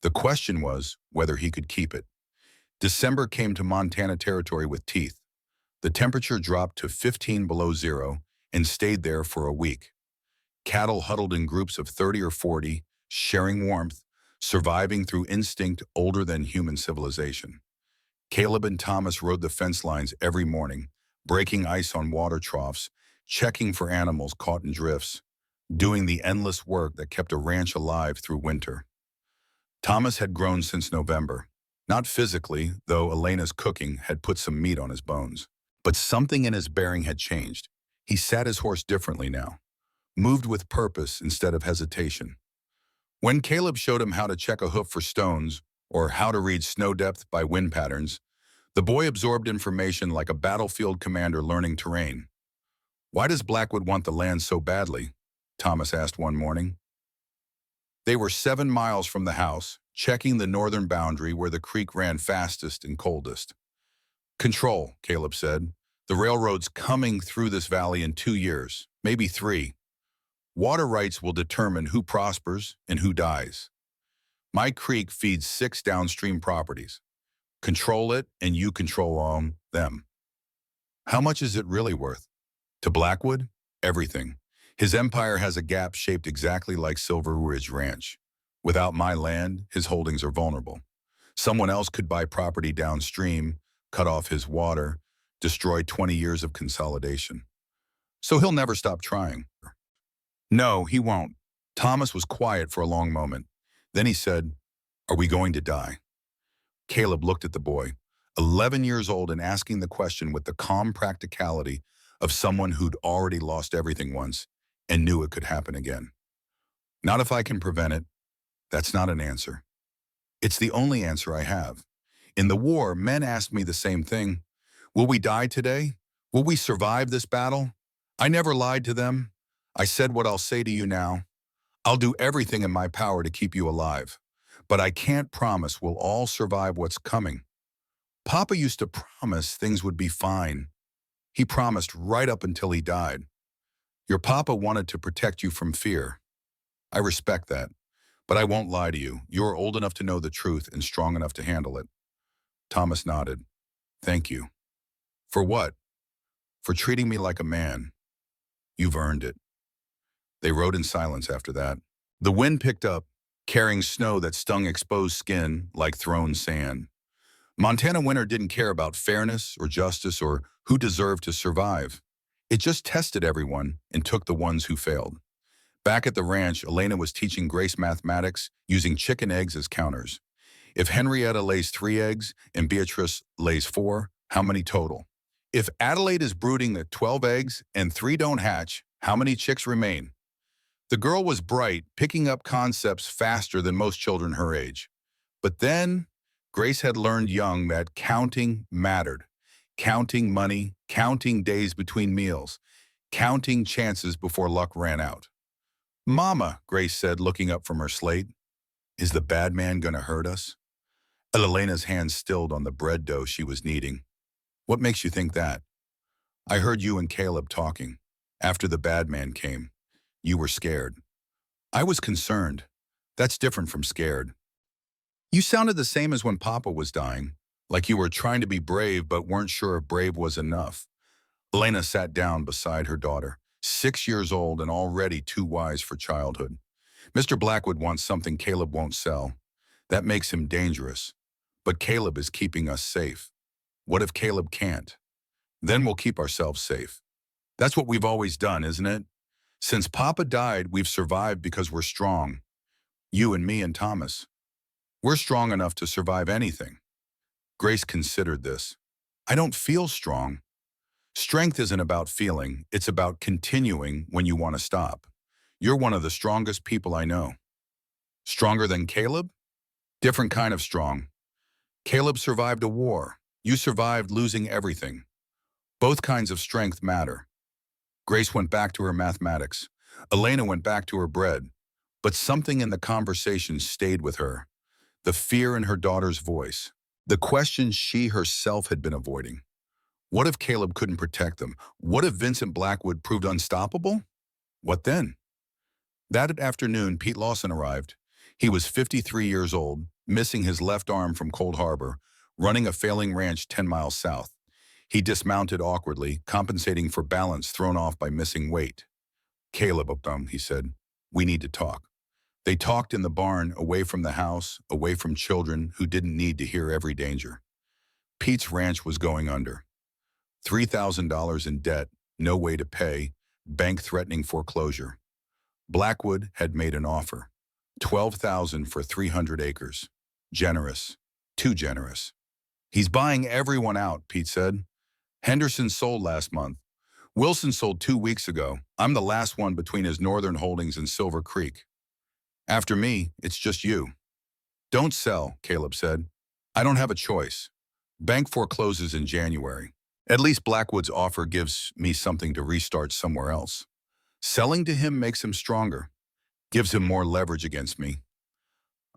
The question was whether he could keep it. December came to Montana territory with teeth. The temperature dropped to 15 below zero and stayed there for a week. Cattle huddled in groups of 30 or 40, sharing warmth, surviving through instinct older than human civilization. Caleb and Thomas rode the fence lines every morning, breaking ice on water troughs, checking for animals caught in drifts, doing the endless work that kept a ranch alive through winter. Thomas had grown since November. Not physically, though Elena's cooking had put some meat on his bones. But something in his bearing had changed. He sat his horse differently now, moved with purpose instead of hesitation. When Caleb showed him how to check a hoof for stones or how to read snow depth by wind patterns, the boy absorbed information like a battlefield commander learning terrain. Why does Blackwood want the land so badly? Thomas asked one morning. They were 7 miles from the house, checking the northern boundary where the creek ran fastest and coldest. Control, Caleb said. The railroad's coming through this valley in 2 years, maybe 3. Water rights will determine who prospers and who dies. My creek feeds 6 downstream properties. Control it and you control them. How much is it really worth? To Blackwood? Everything. His empire has a gap shaped exactly like Silver Ridge Ranch. Without my land, his holdings are vulnerable. Someone else could buy property downstream, cut off his water, destroy 20 years of consolidation. So he'll never stop trying. No, he won't. Thomas was quiet for a long moment. Then he said, "Are we going to die?" Caleb looked at the boy, 11 years old and asking the question with the calm practicality of someone who'd already lost everything once and knew it could happen again. Not if I can prevent it. That's not an answer. It's the only answer I have. In the war, men asked me the same thing. Will we die today? Will we survive this battle? I never lied to them. I said what I'll say to you now. I'll do everything in my power to keep you alive. But I can't promise we'll all survive what's coming. Papa used to promise things would be fine. He promised right up until he died. Your papa wanted to protect you from fear. I respect that. But I won't lie to you. You're old enough to know the truth and strong enough to handle it. Thomas nodded. Thank you. For what? For treating me like a man. You've earned it. They rode in silence after that. The wind picked up, carrying snow that stung exposed skin like thrown sand. Montana winter didn't care about fairness or justice or who deserved to survive. It just tested everyone and took the ones who failed. Back at the ranch, Elena was teaching Grace mathematics using chicken eggs as counters. If Henrietta lays 3 eggs and Beatrice lays 4, how many total? If Adelaide is brooding at 12 eggs and 3 don't hatch, how many chicks remain? The girl was bright, picking up concepts faster than most children her age. But then, Grace had learned young that counting mattered. Counting money, counting days between meals, counting chances before luck ran out. "Mama," Grace said, looking up from her slate, "is the bad man going to hurt us?" Elena's hand stilled on the bread dough she was kneading. "What makes you think that?" "I heard you and Caleb talking. After the bad man came, you were scared." "I was concerned. That's different from scared." "You sounded the same as when Papa was dying, like you were trying to be brave but weren't sure if brave was enough." Elena sat down beside her daughter, 6 years old and already too wise for childhood. "Mr. Blackwood wants something Caleb won't sell. That makes him dangerous. But Caleb is keeping us safe. What if Caleb can't? Then we'll keep ourselves safe. That's what we've always done, isn't it? Since Papa died, we've survived because we're strong. You and me and Thomas. We're strong enough to survive anything." Grace considered this. "I don't feel strong." "Strength isn't about feeling, it's about continuing when you want to stop. You're one of the strongest people I know." "Stronger than Caleb?" "Different kind of strong. Caleb survived a war. You survived losing everything. Both kinds of strength matter." Grace went back to her mathematics. Elena went back to her bread. But something in the conversation stayed with her. The fear in her daughter's voice. The questions she herself had been avoiding. What if Caleb couldn't protect them? What if Vincent Blackwood proved unstoppable? What then? That afternoon, Pete Lawson arrived. He was 53 years old, missing his left arm from Cold Harbor, running a failing ranch 10 miles south. He dismounted awkwardly, compensating for balance thrown off by missing weight. "Caleb, he said, "we need to talk." They talked in the barn, away from the house, away from children who didn't need to hear every danger. Pete's ranch was going under. $3,000 in debt, no way to pay, bank threatening foreclosure. Blackwood had made an offer. $12,000 for 300 acres. Generous. Too generous. "He's buying everyone out," Pete said. "Henderson sold last month. Wilson sold 2 weeks ago. I'm the last one between his northern holdings and Silver Creek. After me, it's just you." "Don't sell," Caleb said. "I don't have a choice. Bank forecloses in January. At least Blackwood's offer gives me something to restart somewhere else. Selling to him makes him stronger, gives him more leverage against me."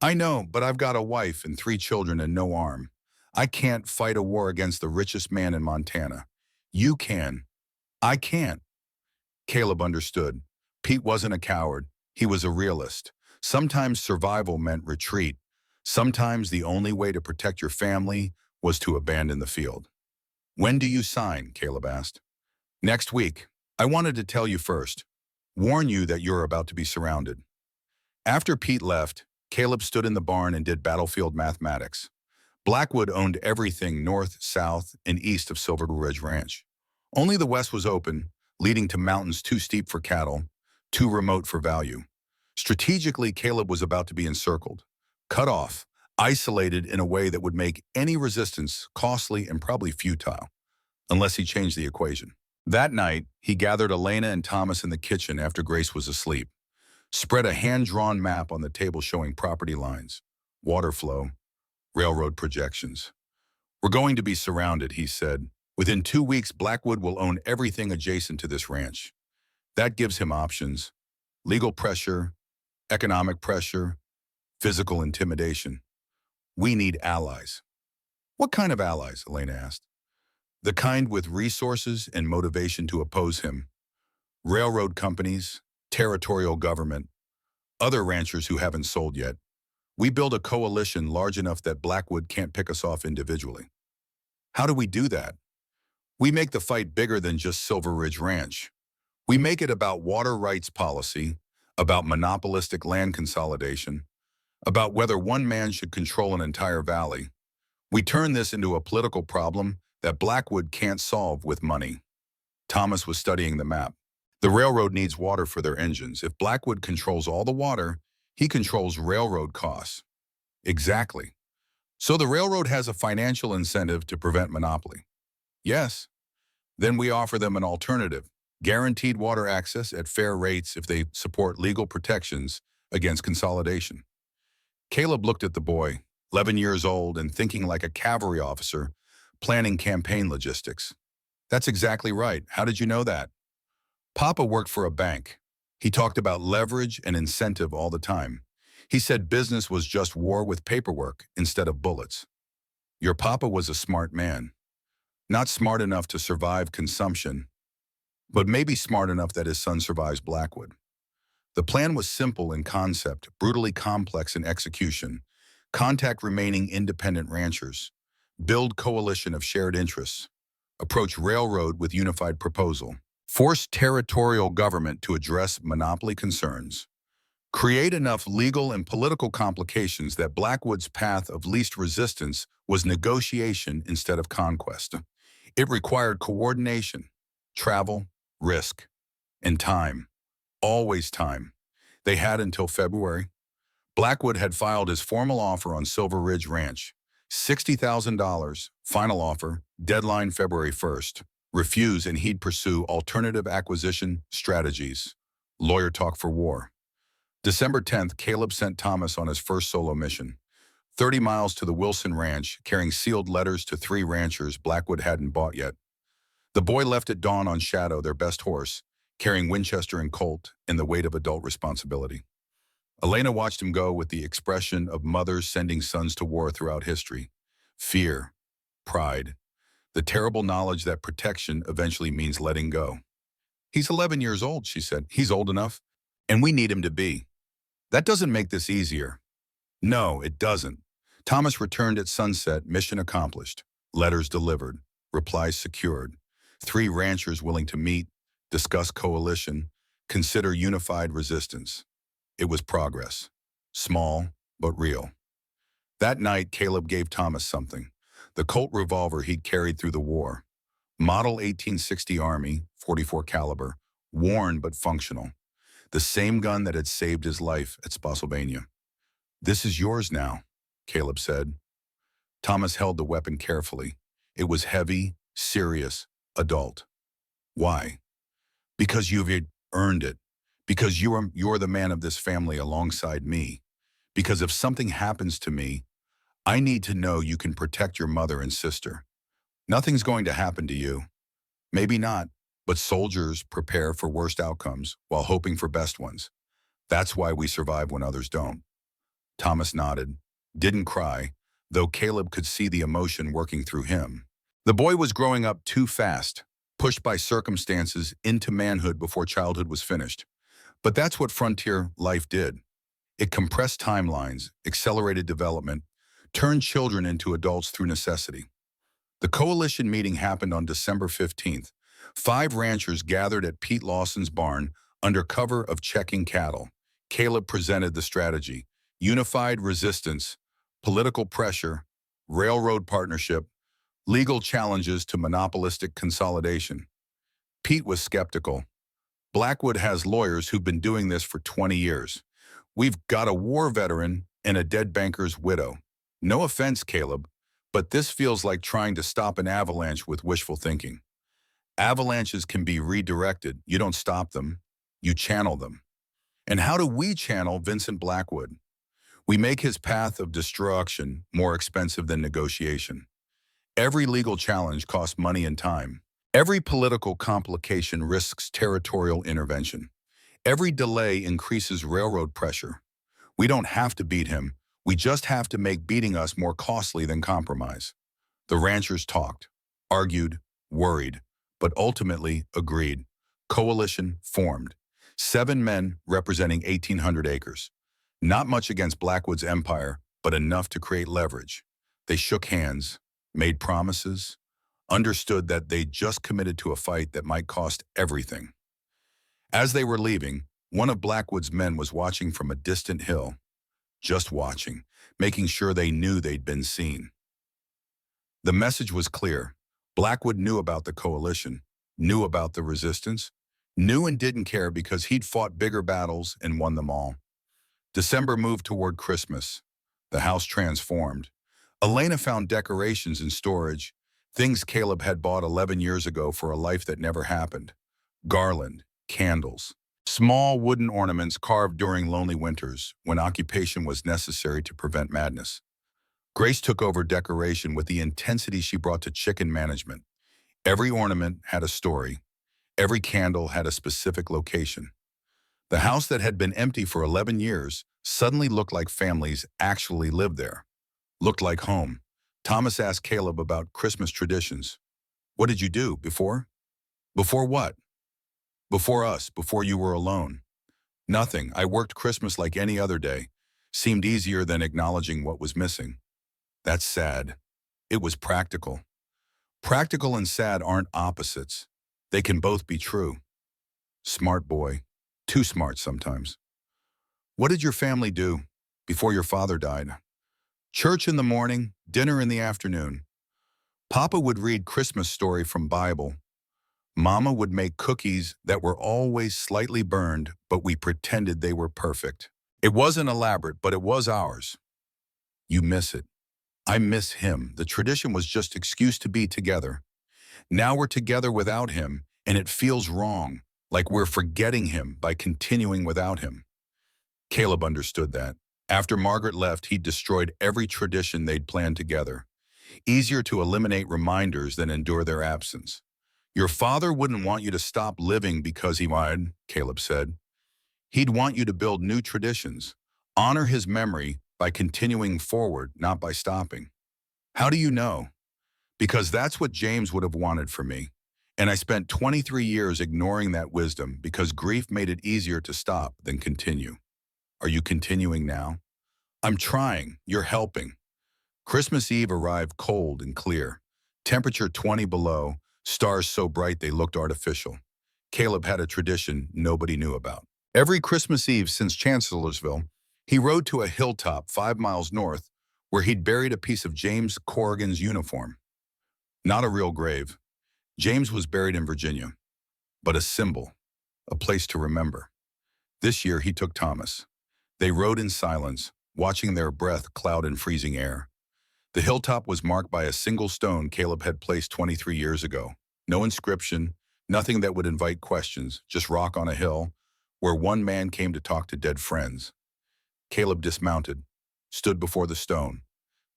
"I know, but I've got a wife and 3 children and no arm. I can't fight a war against the richest man in Montana. You can. I can't." Caleb understood. Pete wasn't a coward. He was a realist. Sometimes survival meant retreat. Sometimes the only way to protect your family was to abandon the field. "When do you sign?" Caleb asked. "Next week. I wanted to tell you first. Warn you that you're about to be surrounded." After Pete left, Caleb stood in the barn and did battlefield mathematics. Blackwood owned everything north, south, and east of Silver Ridge Ranch. Only the west was open, leading to mountains too steep for cattle, too remote for value. Strategically, Caleb was about to be encircled, cut off, isolated in a way that would make any resistance costly and probably futile, unless he changed the equation. That night, he gathered Elena and Thomas in the kitchen after Grace was asleep, spread a hand-drawn map on the table showing property lines, water flow, railroad projections. "We're going to be surrounded," he said. "Within 2 weeks, Blackwood will own everything adjacent to this ranch. That gives him options: legal pressure, economic pressure, physical intimidation. We need allies." "What kind of allies?" Elena asked. "The kind with resources and motivation to oppose him. Railroad companies, territorial government, other ranchers who haven't sold yet. We build a coalition large enough that Blackwood can't pick us off individually." "How do we do that?" "We make the fight bigger than just Silver Ridge Ranch. We make it about water rights policy, about monopolistic land consolidation, about whether one man should control an entire valley. We turn this into a political problem that Blackwood can't solve with money." Thomas was studying the map. "The railroad needs water for their engines. If Blackwood controls all the water, he controls railroad costs." "Exactly. So the railroad has a financial incentive to prevent monopoly." "Yes. Then we offer them an alternative: guaranteed water access at fair rates if they support legal protections against consolidation." Caleb looked at the boy, 11 years old and thinking like a cavalry officer, planning campaign logistics. That's exactly right. How did you know that? Papa worked for a bank. He talked about leverage and incentive all the time. He said business was just war with paperwork instead of bullets. Your papa was a smart man. Not smart enough to survive consumption, but maybe smart enough that his son survives Blackwood. The plan was simple in concept, brutally complex in execution. Contact remaining independent ranchers. Build coalition of shared interests. Approach railroad with unified proposal. Force territorial government to address monopoly concerns. Create enough legal and political complications that Blackwood's path of least resistance was negotiation instead of conquest. It required coordination, travel, risk, and time. Always time. They had until February. Blackwood had filed his formal offer on Silver Ridge Ranch. $60,000, final offer, deadline February 1st. Refuse and he'd pursue alternative acquisition strategies. Lawyer talk for war. December 10th, Caleb sent Thomas on his first solo mission. 30 miles to the Wilson Ranch, carrying sealed letters to 3 ranchers Blackwood hadn't bought yet. The boy left at dawn on Shadow, their best horse, carrying Winchester and Colt in the weight of adult responsibility. Elena watched him go with the expression of mothers sending sons to war throughout history. Fear, pride, the terrible knowledge that protection eventually means letting go. He's 11 years old, she said. He's old enough, and we need him to be. That doesn't make this easier. No, it doesn't. Thomas returned at sunset, mission accomplished. Letters delivered, replies secured. 3 ranchers willing to meet, discuss coalition, consider unified resistance. It was progress. Small, but real. That night, Caleb gave Thomas something. The Colt revolver he'd carried through the war. Model 1860 Army, 44 caliber, worn but functional. The same gun that had saved his life at Spotsylvania. This is yours now, Caleb said. Thomas held the weapon carefully. It was heavy, serious, adult. Why? Because you've earned it. Because you're the man of this family alongside me. Because if something happens to me, I need to know you can protect your mother and sister. Nothing's going to happen to you. Maybe not, but soldiers prepare for worst outcomes while hoping for best ones. That's why we survive when others don't. Thomas nodded, didn't cry, though Caleb could see the emotion working through him. The boy was growing up too fast, pushed by circumstances into manhood before childhood was finished. But that's what frontier life did. It compressed timelines, accelerated development, turned children into adults through necessity. The coalition meeting happened on December 15th. 5 ranchers gathered at Pete Lawson's barn under cover of checking cattle. Caleb presented the strategy: unified resistance, political pressure, railroad partnership, legal challenges to monopolistic consolidation. Pete was skeptical. Blackwood has lawyers who've been doing this for 20 years. We've got a war veteran and a dead banker's widow. No offense, Caleb, but this feels like trying to stop an avalanche with wishful thinking. Avalanches can be redirected. You don't stop them, you channel them. And how do we channel Vincent Blackwood? We make his path of destruction more expensive than negotiation. Every legal challenge costs money and time. Every political complication risks territorial intervention. Every delay increases railroad pressure. We don't have to beat him. We just have to make beating us more costly than compromise. The ranchers talked, argued, worried, but ultimately agreed. Coalition formed. 7 men representing 1,800 acres. Not much against Blackwood's empire, but enough to create leverage. They shook hands, made promises, understood that they'd just committed to a fight that might cost everything. As they were leaving, one of Blackwood's men was watching from a distant hill. Just watching, making sure they knew they'd been seen. The message was clear. Blackwood knew about the coalition, knew about the resistance, knew and didn't care because he'd fought bigger battles and won them all. December moved toward Christmas. The house transformed. Elena found decorations in storage, things Caleb had bought 11 years ago for a life that never happened. Garland, candles, small wooden ornaments carved during lonely winters when occupation was necessary to prevent madness. Grace took over decoration with the intensity she brought to chicken management. Every ornament had a story. Every candle had a specific location. The house that had been empty for 11 years suddenly looked like families actually lived there. Looked like home. Thomas asked Caleb about Christmas traditions. What did you do before? Before what? Before us, before you were alone. Nothing. I worked Christmas like any other day. Seemed easier than acknowledging what was missing. That's sad. It was practical. Practical and sad aren't opposites. They can both be true. Smart boy. Too smart sometimes. What did your family do before your father died? Church in the morning, dinner in the afternoon. Papa would read Christmas story from Bible. Mama would make cookies that were always slightly burned, but we pretended they were perfect. It wasn't elaborate, but it was ours. You miss it. I miss him. The tradition was just excuse to be together. Now we're together without him, and it feels wrong, like we're forgetting him by continuing without him. Caleb understood that. After Margaret left, he'd destroyed every tradition they'd planned together. Easier to eliminate reminders than endure their absence. Your father wouldn't want you to stop living because he might, Caleb said. He'd want you to build new traditions. Honor his memory by continuing forward, not by stopping. How do you know? Because that's what James would have wanted for me. And I spent 23 years ignoring that wisdom because grief made it easier to stop than continue. Are you continuing now? I'm trying. You're helping. Christmas Eve arrived cold and clear. Temperature 20 below, stars so bright they looked artificial. Caleb had a tradition nobody knew about. Every Christmas Eve since Chancellorsville, he rode to a hilltop 5 miles north where he'd buried a piece of James Corrigan's uniform. Not a real grave. James was buried in Virginia, but a symbol, a place to remember. This year he took Thomas. They rode in silence, watching their breath cloud in freezing air. The hilltop was marked by a single stone Caleb had placed 23 years ago. No inscription, nothing that would invite questions, just rock on a hill where one man came to talk to dead friends. Caleb dismounted, stood before the stone.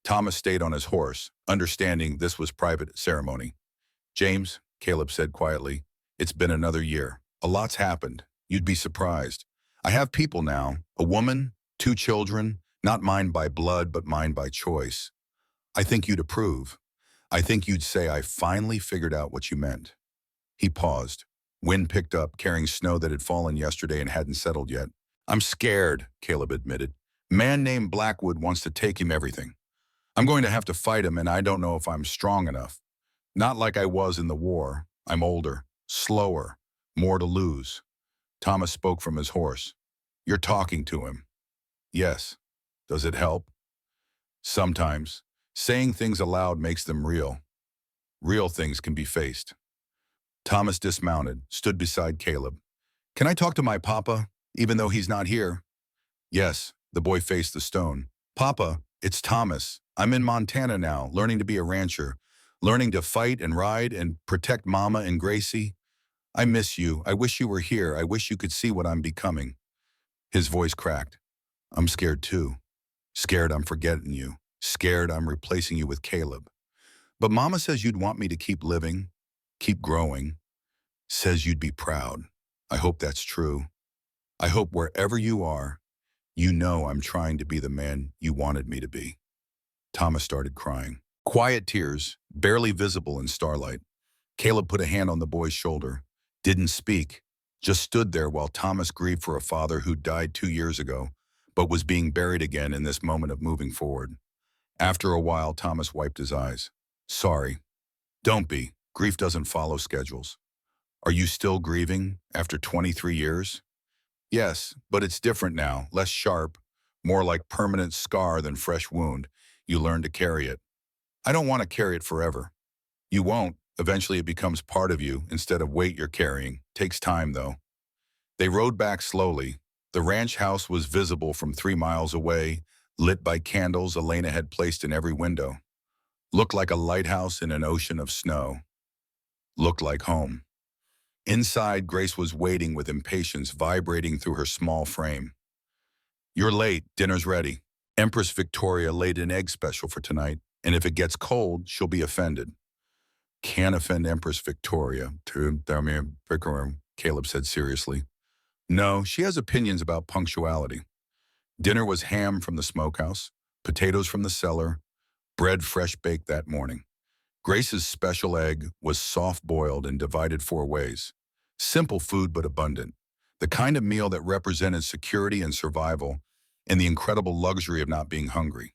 Thomas stayed on his horse, understanding this was private ceremony. James, Caleb said quietly, it's been another year. A lot's happened. You'd be surprised. I have people now, a woman, 2 children, not mine by blood, but mine by choice. I think you'd approve. I think you'd say I finally figured out what you meant. He paused. Wind picked up, carrying snow that had fallen yesterday and hadn't settled yet. I'm scared, Caleb admitted. Man named Blackwood wants to take him everything. I'm going to have to fight him, and I don't know if I'm strong enough. Not like I was in the war. I'm older, slower, more to lose. Thomas spoke from his horse. You're talking to him. Yes. Does it help? Sometimes. Saying things aloud makes them real. Real things can be faced. Thomas dismounted, stood beside Caleb. Can I talk to my papa, even though he's not here? Yes, the boy faced the stone. Papa, it's Thomas. I'm in Montana now, learning to be a rancher, learning to fight and ride and protect Mama and Gracie. I miss you. I wish you were here. I wish you could see what I'm becoming. His voice cracked. I'm scared too. Scared I'm forgetting you. Scared I'm replacing you with Caleb. But Mama says you'd want me to keep living, keep growing. Says you'd be proud. I hope that's true. I hope wherever you are, you know I'm trying to be the man you wanted me to be. Thomas started crying. Quiet tears, barely visible in starlight. Caleb put a hand on the boy's shoulder. Didn't speak. Just stood there while Thomas grieved for a father who died 2 years ago, but was being buried again in this moment of moving forward. After a while, Thomas wiped his eyes. Sorry. Don't be. Grief doesn't follow schedules. Are you still grieving after 23 years? Yes, but it's different now, less sharp, more like permanent scar than fresh wound. You learn to carry it. I don't want to carry it forever. You won't. Eventually it becomes part of you instead of weight you're carrying. Takes time, though. They rode back slowly. The ranch house was visible from 3 miles away, lit by candles Elena had placed in every window. Looked like a lighthouse in an ocean of snow. Looked like home. Inside, Grace was waiting with impatience vibrating through her small frame. You're late. Dinner's ready. Empress Victoria laid an egg special for tonight, and if it gets cold, she'll be offended. Can't offend Empress Victoria, Caleb said seriously. No, she has opinions about punctuality. Dinner was ham from the smokehouse, potatoes from the cellar, bread fresh baked that morning. Grace's special egg was soft-boiled and divided 4 ways. Simple food but abundant. The kind of meal that represented security and survival and the incredible luxury of not being hungry.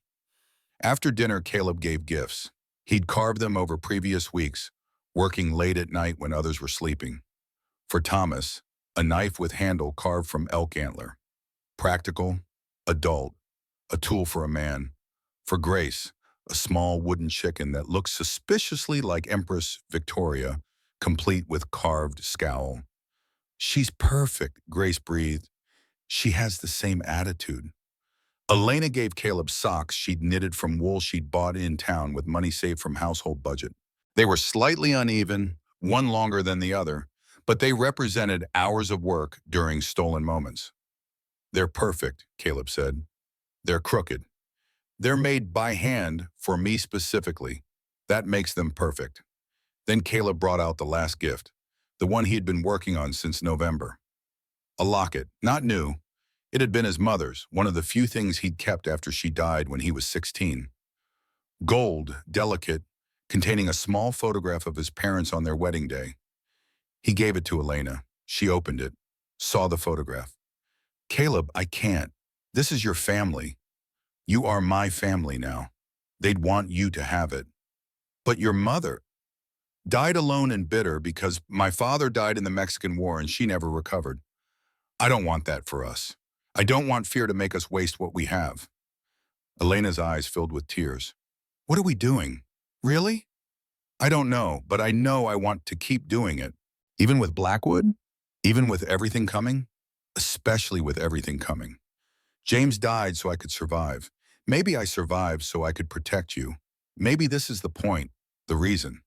After dinner, Caleb gave gifts. He'd carved them over previous weeks, working late at night when others were sleeping. For Thomas, a knife with handle carved from elk antler. Practical, adult, a tool for a man. For Grace, a small wooden chicken that looked suspiciously like Empress Victoria, complete with carved scowl. She's perfect, Grace breathed. She has the same attitude. Elena gave Caleb socks she'd knitted from wool she'd bought in town with money saved from household budget. They were slightly uneven, one longer than the other, but they represented hours of work during stolen moments. They're perfect, Caleb said. They're crooked. They're made by hand for me specifically. That makes them perfect. Then Caleb brought out the last gift, the one he had been working on since November. A locket, not new. It had been his mother's, one of the few things he'd kept after she died when he was 16. Gold, delicate, containing a small photograph of his parents on their wedding day. He gave it to Elena. She opened it, saw the photograph. Caleb, I can't. This is your family. You are my family now. They'd want you to have it. But your mother died alone and bitter because my father died in the Mexican War and she never recovered. I don't want that for us. I don't want fear to make us waste what we have. Elena's eyes filled with tears. What are we doing? Really? I don't know, but I know I want to keep doing it. Even with Blackwood? Even with everything coming? Especially with everything coming. James died so I could survive. Maybe I survived so I could protect you. Maybe this is the point, the reason.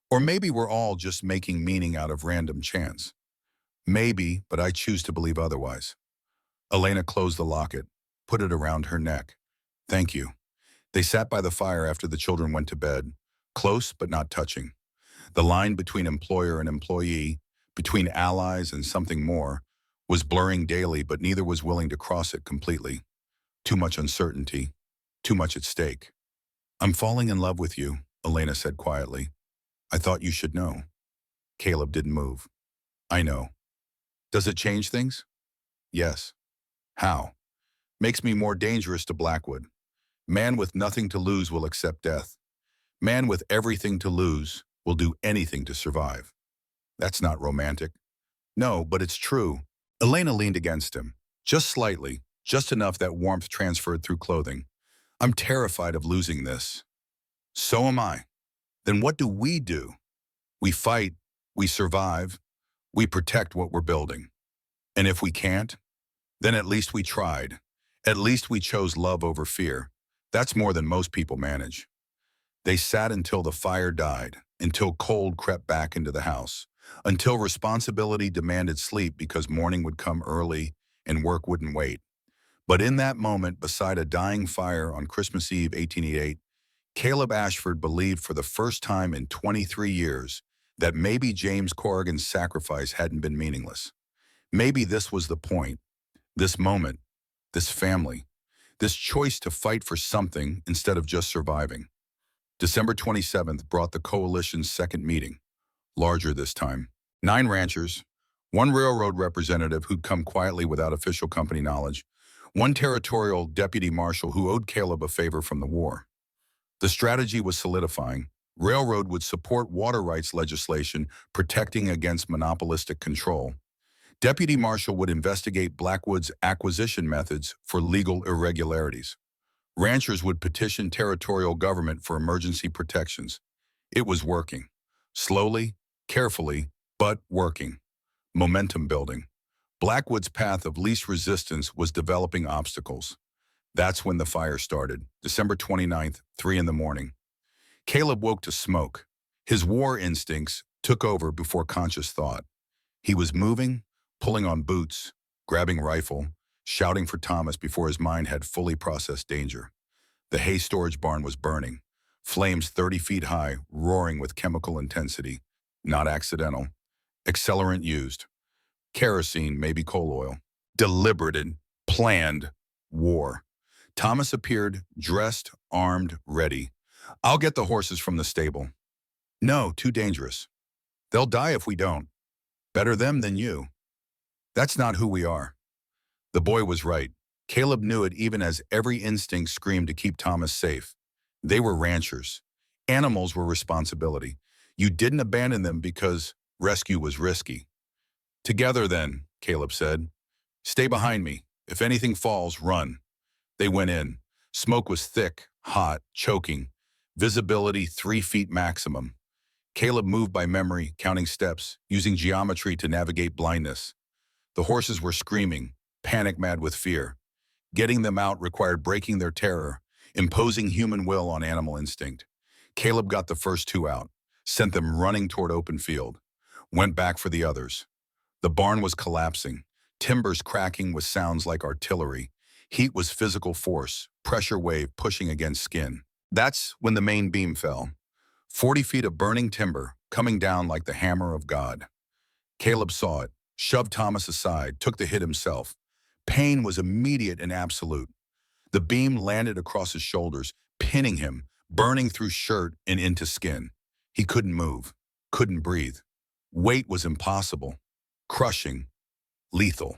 Or maybe we're all just making meaning out of random chance. Maybe, but I choose to believe otherwise. Elena closed the locket, put it around her neck. Thank you. They sat by the fire after the children went to bed, close but not touching. The line between employer and employee, between allies and something more, was blurring daily, but neither was willing to cross it completely. Too much uncertainty, too much at stake. I'm falling in love with you, Elena said quietly. I thought you should know. Caleb didn't move. I know. Does it change things? Yes. How? Makes me more dangerous to Blackwood. Man with nothing to lose will accept death. Man with everything to lose will do anything to survive. That's not romantic. No, but it's true. Elena leaned against him, just slightly, just enough that warmth transferred through clothing. I'm terrified of losing this. So am I. Then what do? We fight, we survive, we protect what we're building. And if we can't, then at least we tried. At least we chose love over fear. That's more than most people manage. They sat until the fire died, until cold crept back into the house, until responsibility demanded sleep because morning would come early and work wouldn't wait. But in that moment, beside a dying fire on Christmas Eve 1888, Caleb Ashford believed for the first time in 23 years that maybe James Corrigan's sacrifice hadn't been meaningless. Maybe this was the point, this moment, this family, this choice to fight for something instead of just surviving. December 27th brought the coalition's second meeting, larger this time. 9 ranchers, 1 railroad representative who'd come quietly without official company knowledge, 1 territorial deputy marshal who owed Caleb a favor from the war. The strategy was solidifying. Railroad would support water rights legislation protecting against monopolistic control. Deputy Marshal would investigate Blackwood's acquisition methods for legal irregularities. Ranchers would petition territorial government for emergency protections. It was working. Slowly, carefully, but working. Momentum building. Blackwood's path of least resistance was developing obstacles. That's when the fire started, December 29th, 3 in the morning. Caleb woke to smoke. His war instincts took over before conscious thought. He was moving, pulling on boots, grabbing rifle, shouting for Thomas before his mind had fully processed danger. The hay storage barn was burning, flames 30 feet high, roaring with chemical intensity. Not accidental. Accelerant used. Kerosene, maybe coal oil. Deliberated, planned war. Thomas appeared, dressed, armed, ready. I'll get the horses from the stable. No, too dangerous. They'll die if we don't. Better them than you. That's not who we are. The boy was right. Caleb knew it even as every instinct screamed to keep Thomas safe. They were ranchers. Animals were responsibility. You didn't abandon them because rescue was risky. Together then, Caleb said. Stay behind me. If anything falls, run. They went in. Smoke was thick, hot, choking. Visibility 3 feet maximum. Caleb moved by memory, counting steps, using geometry to navigate blindness. The horses were screaming, panic-mad with fear. Getting them out required breaking their terror, imposing human will on animal instinct. Caleb got the first 2 out, sent them running toward open field, went back for the others. The barn was collapsing, timbers cracking with sounds like artillery. Heat was physical force, pressure wave pushing against skin. That's when the main beam fell. 40 feet of burning timber, coming down like the hammer of God. Caleb saw it, shoved Thomas aside, took the hit himself. Pain was immediate and absolute. The beam landed across his shoulders, pinning him, burning through shirt and into skin. He couldn't move, couldn't breathe. Weight was impossible, crushing, lethal.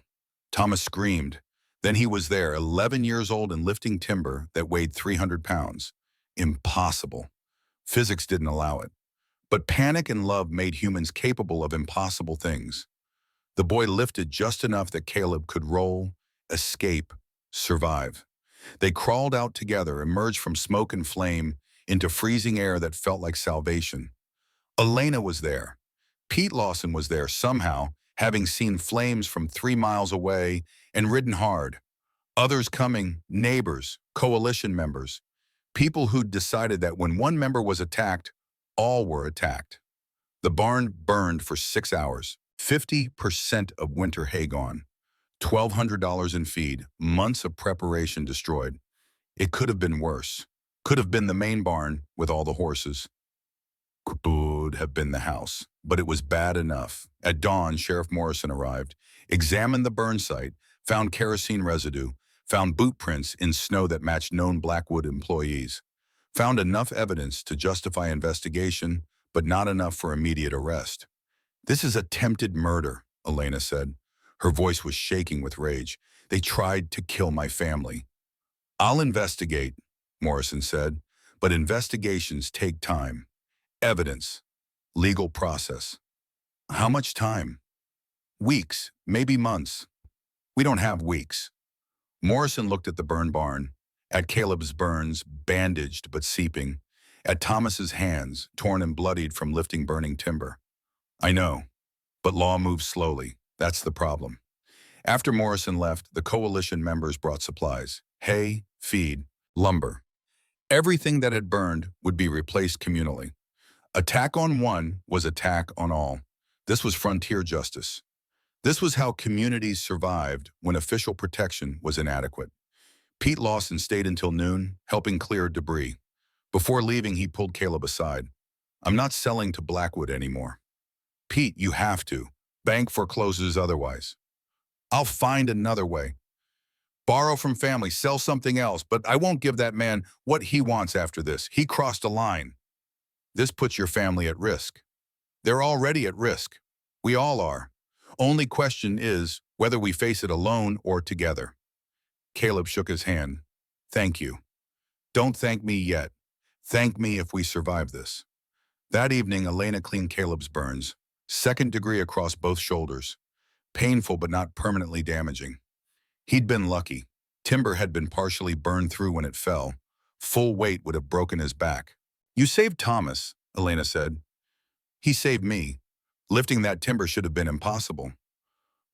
Thomas screamed. Then he was there, 11 years old and lifting timber that weighed 300 pounds. Impossible. Physics didn't allow it. But panic and love made humans capable of impossible things. The boy lifted just enough that Caleb could roll, escape, survive. They crawled out together, emerged from smoke and flame into freezing air that felt like salvation. Elena was there. Pete Lawson was there somehow, having seen flames from 3 miles away and ridden hard. Others coming, neighbors, coalition members, people who'd decided that when one member was attacked, all were attacked. The barn burned for 6 hours, 50% of winter hay gone, $1,200 in feed, months of preparation destroyed. It could have been worse. Could have been the main barn with all the horses. Could have been the house, but it was bad enough. At dawn, Sheriff Morrison arrived, examined the burn site, found kerosene residue, found boot prints in snow that matched known Blackwood employees, found enough evidence to justify investigation, but not enough for immediate arrest. This is attempted murder, Elena said. Her voice was shaking with rage. They tried to kill my family. I'll investigate, Morrison said, but investigations take time. Evidence, legal process. How much time? Weeks, maybe months. We don't have weeks. Morrison looked at the burned barn, at Caleb's burns, bandaged but seeping, at Thomas's hands, torn and bloodied from lifting burning timber. I know, but law moves slowly. That's the problem. After Morrison left, the coalition members brought supplies: hay, feed, lumber. Everything that had burned would be replaced communally. Attack on one was attack on all. This was frontier justice. This was how communities survived when official protection was inadequate. Pete Lawson stayed until noon, helping clear debris. Before leaving, he pulled Caleb aside. I'm not selling to Blackwood anymore. Pete, you have to. Bank forecloses otherwise. I'll find another way. Borrow from family, sell something else, but I won't give that man what he wants after this. He crossed a line. This puts your family at risk. They're already at risk. We all are. Only question is whether we face it alone or together. Caleb shook his hand. Thank you. Don't thank me yet. Thank me if we survive this. That evening, Elena cleaned Caleb's burns, 2nd degree across both shoulders. Painful but not permanently damaging. He'd been lucky. Timber had been partially burned through when it fell. Full weight would have broken his back. You saved Thomas, Elena said. He saved me. Lifting that timber should have been impossible.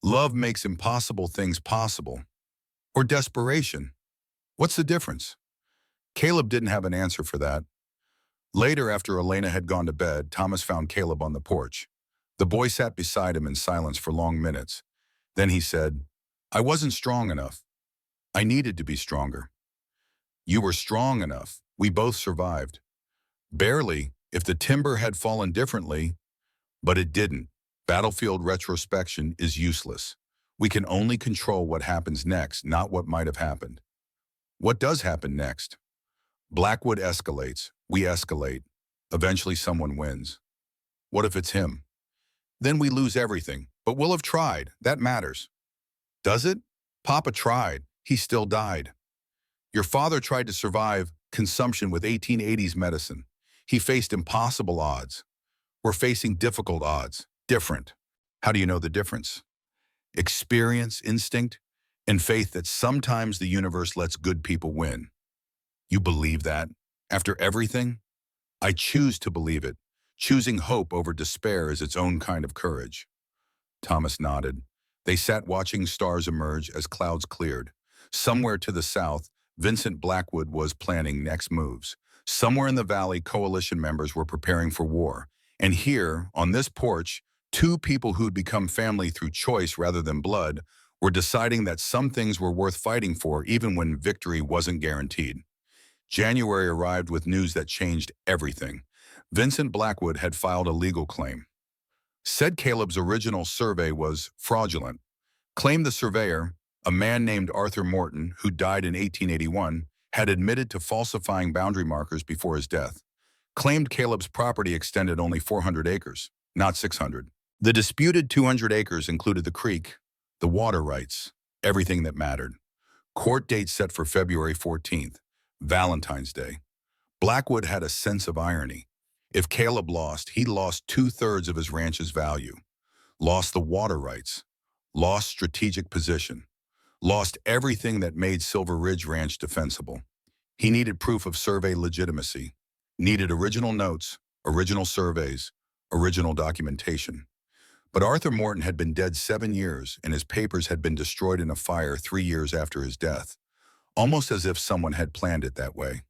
Love makes impossible things possible. Or desperation. What's the difference? Caleb didn't have an answer for that. Later, after Elena had gone to bed, Thomas found Caleb on the porch. The boy sat beside him in silence for long minutes. Then he said, I wasn't strong enough. I needed to be stronger. You were strong enough. We both survived. Barely, if the timber had fallen differently, but it didn't. Battlefield retrospection is useless. We can only control what happens next, not what might have happened. What does happen next? Blackwood escalates. We escalate. Eventually someone wins. What if it's him? Then we lose everything, but we'll have tried. That matters. Does it? Papa tried. He still died. Your father tried to survive consumption with 1880s medicine. He faced impossible odds. We're facing difficult odds. Different. How do you know the difference? Experience, instinct, and faith that sometimes the universe lets good people win. You believe that? After everything? I choose to believe it. Choosing hope over despair is its own kind of courage. Thomas nodded. They sat watching stars emerge as clouds cleared. Somewhere to the south, Vincent Blackwood was planning next moves. Somewhere in the valley, coalition members were preparing for war. And here, on this porch, two people who'd become family through choice rather than blood were deciding that some things were worth fighting for even when victory wasn't guaranteed. January arrived with news that changed everything. Vincent Blackwood had filed a legal claim. Said Caleb's original survey was fraudulent. Claimed the surveyor, a man named Arthur Morton, who died in 1881, had admitted to falsifying boundary markers before his death. Claimed Caleb's property extended only 400 acres, not 600. The disputed 200 acres included the creek, the water rights, everything that mattered. Court date set for February 14th, Valentine's Day. Blackwood had a sense of irony. If Caleb lost, he lost 2/3 of his ranch's value, lost the water rights, lost strategic position, lost everything that made Silver Ridge Ranch defensible. He needed proof of survey legitimacy, needed original notes, original surveys, original documentation. But Arthur Morton had been dead 7 years, and his papers had been destroyed in a fire 3 years after his death, almost as if someone had planned it that way.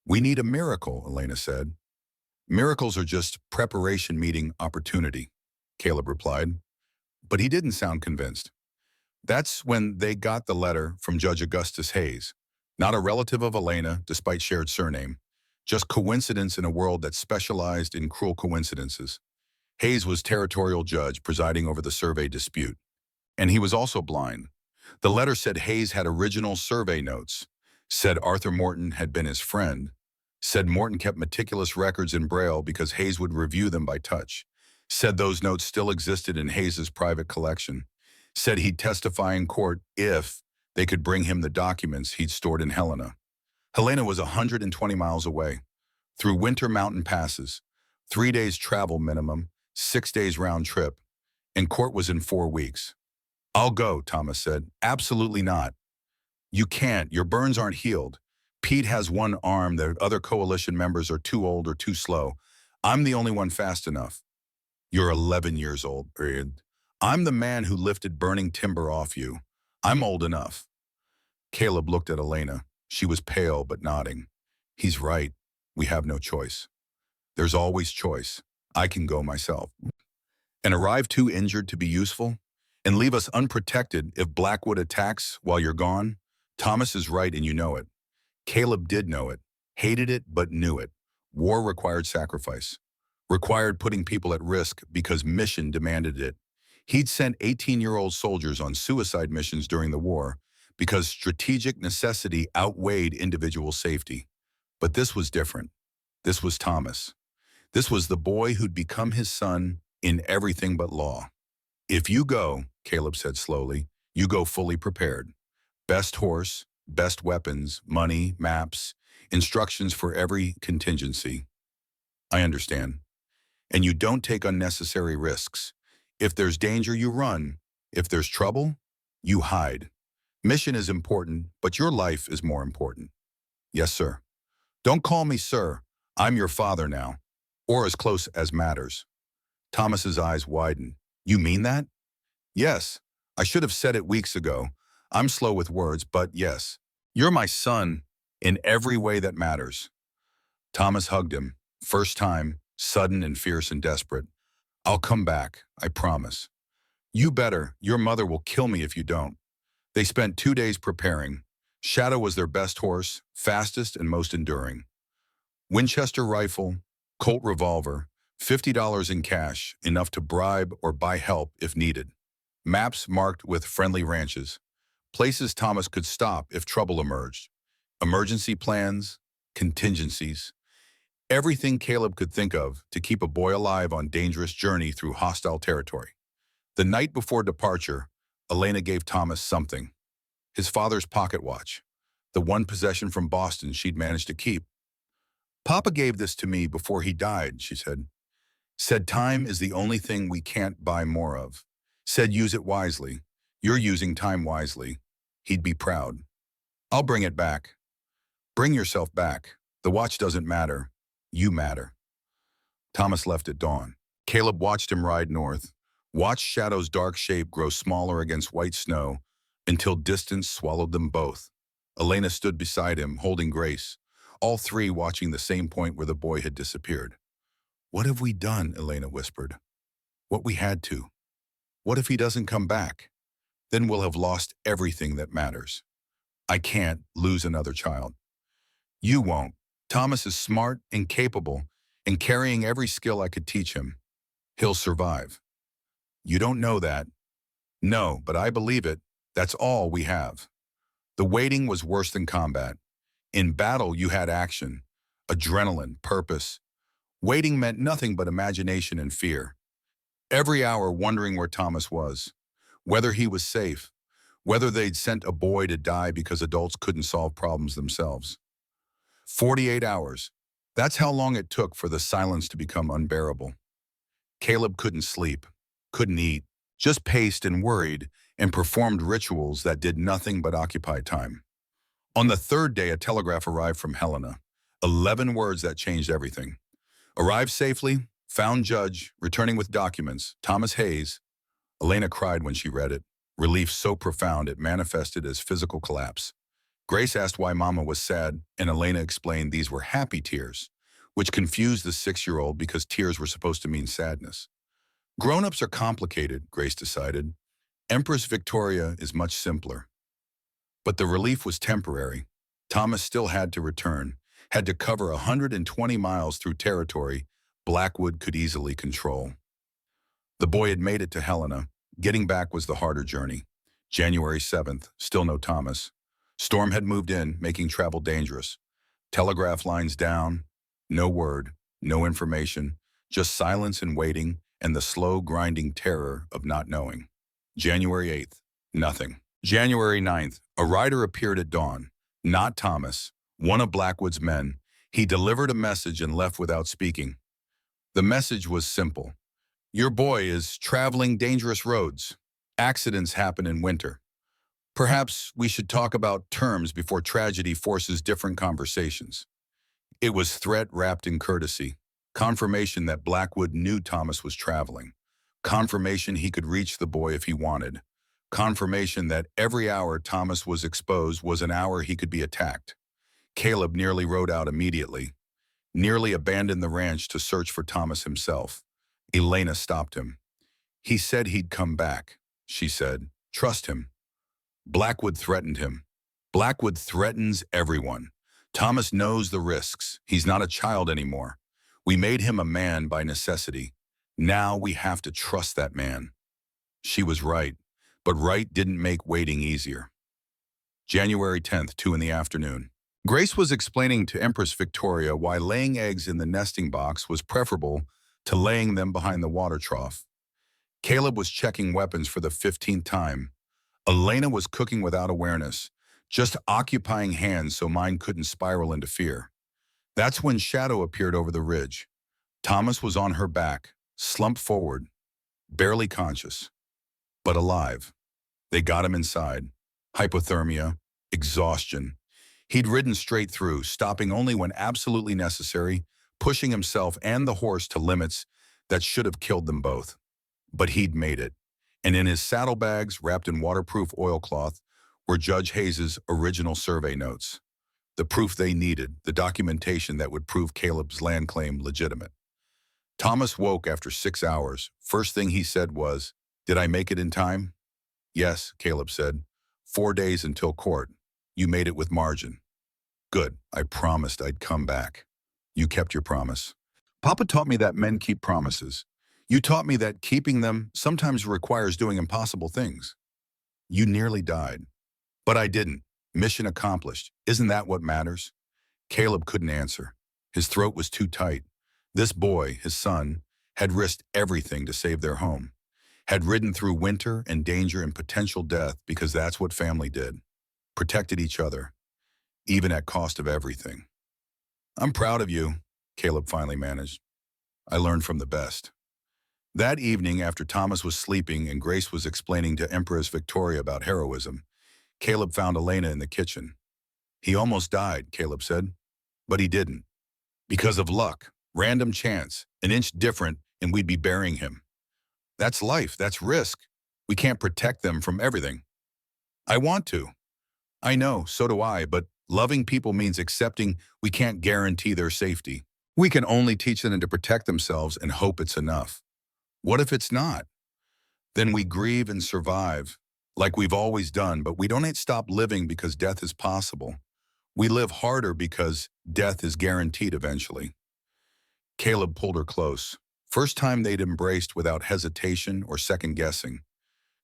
We need a miracle, Elena said. Miracles are just preparation meeting opportunity, Caleb replied. But he didn't sound convinced. That's when they got the letter from Judge Augustus Hayes, not a relative of Elena, despite shared surname, just coincidence in a world that specialized in cruel coincidences. Hayes was territorial judge presiding over the survey dispute, and he was also blind. The letter said Hayes had original survey notes, said Arthur Morton had been his friend, said Morton kept meticulous records in Braille because Hayes would review them by touch, said those notes still existed in Hayes's private collection, said he'd testify in court if they could bring him the documents he'd stored in Helena. Helena was 120 miles away, through winter mountain passes, 3 days travel minimum, 6 days round trip, and court was in 4 weeks. I'll go, Thomas said. Absolutely not. You can't. Your burns aren't healed. Pete has one arm. The other coalition members are too old or too slow. I'm the only one fast enough. You're 11 years old, period. I'm the man who lifted burning timber off you. I'm old enough. Caleb looked at Elena. She was pale but nodding. He's right. We have no choice. There's always choice. I can go myself. And arrive too injured to be useful? And leave us unprotected if Blackwood attacks while you're gone? Thomas is right and you know it. Caleb did know it, hated it but knew it. War required sacrifice, required putting people at risk because mission demanded it. He'd sent 18-year-old soldiers on suicide missions during the war because strategic necessity outweighed individual safety. But this was different. This was Thomas. This was the boy who'd become his son in everything but law. If you go, Caleb said slowly, you go fully prepared. Best horse, best weapons, money, maps, instructions for every contingency. I understand. And you don't take unnecessary risks. If there's danger, you run. If there's trouble, you hide. Mission is important, but your life is more important. Yes, sir. Don't call me sir. I'm your father now, or as close as matters. Thomas's eyes widened. You mean that? Yes. I should have said it weeks ago. I'm slow with words, but yes. You're my son in every way that matters. Thomas hugged him. First time, sudden and fierce and desperate. I'll come back, I promise. You better. Your mother will kill me if you don't. They spent 2 days preparing. Shadow was their best horse, fastest and most enduring. Winchester rifle, Colt revolver, $50 in cash, enough to bribe or buy help if needed. Maps marked with friendly ranches, places Thomas could stop if trouble emerged. Emergency plans, contingencies, everything Caleb could think of to keep a boy alive on dangerous journey through hostile territory. The night before departure, Elena gave Thomas something. His father's pocket watch, the one possession from Boston she'd managed to keep. "Papa gave this to me before he died," she said. "Said time is the only thing we can't buy more of. Said use it wisely. You're using time wisely. He'd be proud. I'll bring it back. Bring yourself back. The watch doesn't matter. You matter." Thomas left at dawn. Caleb watched him ride north, watched Shadow's dark shape grow smaller against white snow until distance swallowed them both. Elena stood beside him, holding Grace, all three watching the same point where the boy had disappeared. "What have we done?" Elena whispered. "What we had to. What if he doesn't come back? Then we'll have lost everything that matters. I can't lose another child." "You won't. Thomas is smart and capable and carrying every skill I could teach him. He'll survive." "You don't know that." "No, but I believe it. That's all we have." The waiting was worse than combat. In battle, you had action, adrenaline, purpose. Waiting meant nothing but imagination and fear. Every hour wondering where Thomas was, whether he was safe, whether they'd sent a boy to die because adults couldn't solve problems themselves. 48 hours. That's how long it took for the silence to become unbearable. Caleb couldn't sleep, couldn't eat, just paced and worried and performed rituals that did nothing but occupy time. On the third day, a telegraph arrived from Helena. 11 words that changed everything. "Arrived safely, found judge, returning with documents, Thomas Hayes." Elena cried when she read it, relief so profound it manifested as physical collapse. Grace asked why Mama was sad, and Elena explained these were happy tears, which confused the 6-year-old because tears were supposed to mean sadness. Grown-ups are complicated, Grace decided. Empress Victoria is much simpler. But the relief was temporary. Thomas still had to return, had to cover 120 miles through territory Blackwood could easily control. The boy had made it to Helena. Getting back was the harder journey. January 7th, still no Thomas. Storm had moved in, making travel dangerous. Telegraph lines down, no word, no information, just silence and waiting and the slow grinding terror of not knowing. January 8th, nothing. January 9th, a rider appeared at dawn. Not Thomas, one of Blackwood's men. He delivered a message and left without speaking. The message was simple. "Your boy is traveling dangerous roads. Accidents happen in winter. Perhaps we should talk about terms before tragedy forces different conversations." It was threat wrapped in courtesy. Confirmation that Blackwood knew Thomas was traveling. Confirmation he could reach the boy if he wanted. Confirmation that every hour Thomas was exposed was an hour he could be attacked. Caleb nearly rode out immediately. Nearly abandoned the ranch to search for Thomas himself. Elena stopped him. "He said he'd come back," she said. "Trust him." Blackwood threatened him. Blackwood threatens everyone. Thomas knows the risks. He's not a child anymore. We made him a man by necessity. Now we have to trust that man. She was right, but right didn't make waiting easier. January 10th, 2 in the afternoon. Grace was explaining to Empress Victoria why laying eggs in the nesting box was preferable to laying them behind the water trough. Caleb was checking weapons for the 15th time. Elena was cooking without awareness, just occupying hands so mine couldn't spiral into fear. That's when Shadow appeared over the ridge. Thomas was on her back, slumped forward, barely conscious, but alive. They got him inside. Hypothermia, exhaustion. He'd ridden straight through, stopping only when absolutely necessary, pushing himself and the horse to limits that should have killed them both. But he'd made it. And in his saddlebags, wrapped in waterproof oilcloth, were Judge Hayes's original survey notes. The proof they needed, the documentation that would prove Caleb's land claim legitimate. Thomas woke after 6 hours. First thing he said was, "Did I make it in time?" "Yes," Caleb said. 4 days until court. You made it with margin. Good. I promised I'd come back. You kept your promise. Papa taught me that men keep promises. You taught me that keeping them sometimes requires doing impossible things. You nearly died. But I didn't. Mission accomplished. Isn't that what matters? Caleb couldn't answer. His throat was too tight. This boy, his son, had risked everything to save their home, had ridden through winter and danger and potential death because that's what family did. Protected each other, even at cost of everything. I'm proud of you, Caleb finally managed. I learned from the best. That evening, after Thomas was sleeping and Grace was explaining to Empress Victoria about heroism, Caleb found Elena in the kitchen. He almost died, Caleb said, but he didn't. Because of luck, random chance, an inch different, and we'd be burying him. That's life, that's risk. We can't protect them from everything. I want to. I know, so do I, but loving people means accepting we can't guarantee their safety. We can only teach them to protect themselves and hope it's enough. What if it's not? Then we grieve and survive, like we've always done, but we don't stop living because death is possible. We live harder because death is guaranteed eventually. Caleb pulled her close. First time they'd embraced without hesitation or second guessing.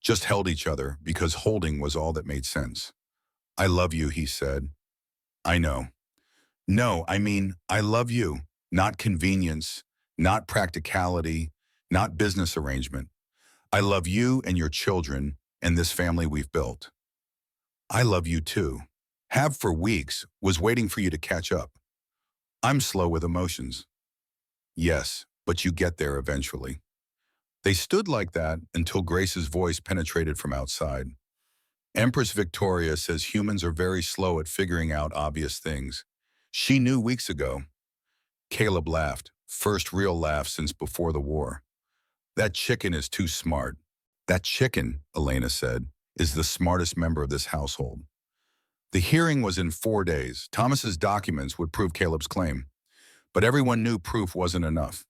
Just held each other because holding was all that made sense. I love you, he said. I know. No, I mean, I love you. Not convenience, not practicality, not business arrangement. I love you and your children and this family we've built. I love you too. Have for weeks, was waiting for you to catch up. I'm slow with emotions. Yes, but you get there eventually. They stood like that until Grace's voice penetrated from outside. Empress Victoria says humans are very slow at figuring out obvious things. She knew weeks ago. Caleb laughed, first real laugh since before the war. That chicken is too smart. That chicken, Elena said, is the smartest member of this household. The hearing was in 4 days. Thomas's documents would prove Caleb's claim. But everyone knew proof wasn't enough.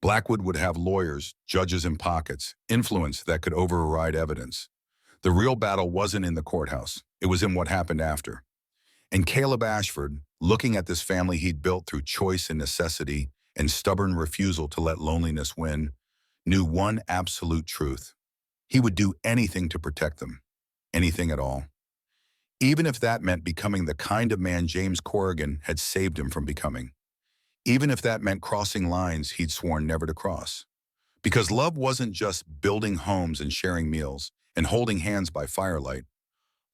Blackwood would have lawyers, judges in pockets, influence that could override evidence. The real battle wasn't in the courthouse. It was in what happened after. And Caleb Ashford, looking at this family he'd built through choice and necessity and stubborn refusal to let loneliness win, knew one absolute truth. He would do anything to protect them. Anything at all. Even if that meant becoming the kind of man James Corrigan had saved him from becoming. Even if that meant crossing lines he'd sworn never to cross. Because love wasn't just building homes and sharing meals and holding hands by firelight.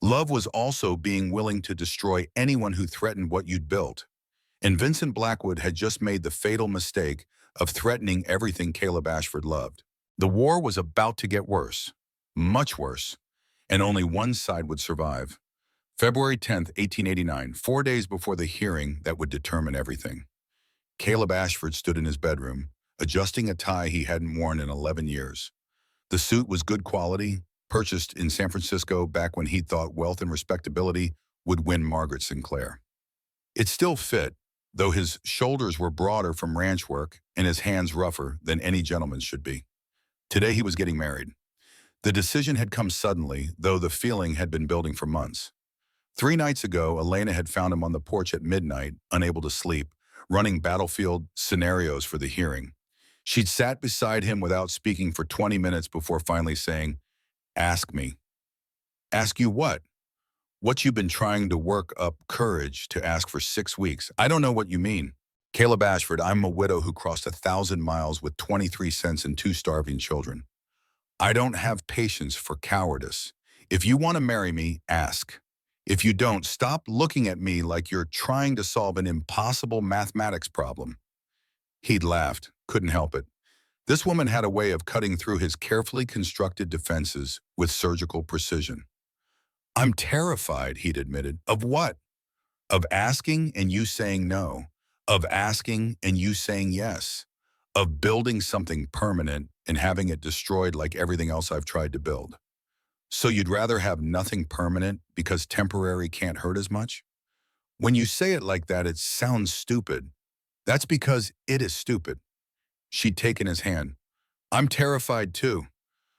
Love was also being willing to destroy anyone who threatened what you'd built. And Vincent Blackwood had just made the fatal mistake of threatening everything Caleb Ashford loved. The war was about to get worse, much worse, and only one side would survive. February 10th, 1889, 4 days before the hearing that would determine everything. Caleb Ashford stood in his bedroom, adjusting a tie he hadn't worn in 11 years. The suit was good quality, purchased in San Francisco back when he'd thought wealth and respectability would win Margaret Sinclair. It still fit, though his shoulders were broader from ranch work and his hands rougher than any gentleman's should be. Today he was getting married. The decision had come suddenly, though the feeling had been building for months. 3 nights ago, Elena had found him on the porch at midnight, unable to sleep, running battlefield scenarios for the hearing. She'd sat beside him without speaking for 20 minutes before finally saying, "Ask me." "Ask you what?" "What you've been trying to work up courage to ask for 6 weeks. I don't know what you mean." "Caleb Ashford, I'm a widow who crossed 1,000 miles with 23 cents and 2 starving children. I don't have patience for cowardice. If you want to marry me, ask. If you don't, stop looking at me like you're trying to solve an impossible mathematics problem." He'd laughed, couldn't help it. This woman had a way of cutting through his carefully constructed defenses with surgical precision. "I'm terrified," he'd admitted. "Of what?" "Of asking and you saying no. Of asking and you saying yes. Of building something permanent and having it destroyed like everything else I've tried to build. So you'd rather have nothing permanent because temporary can't hurt as much?" When you say it like that, it sounds stupid. That's because it is stupid. She'd taken his hand. "I'm terrified too.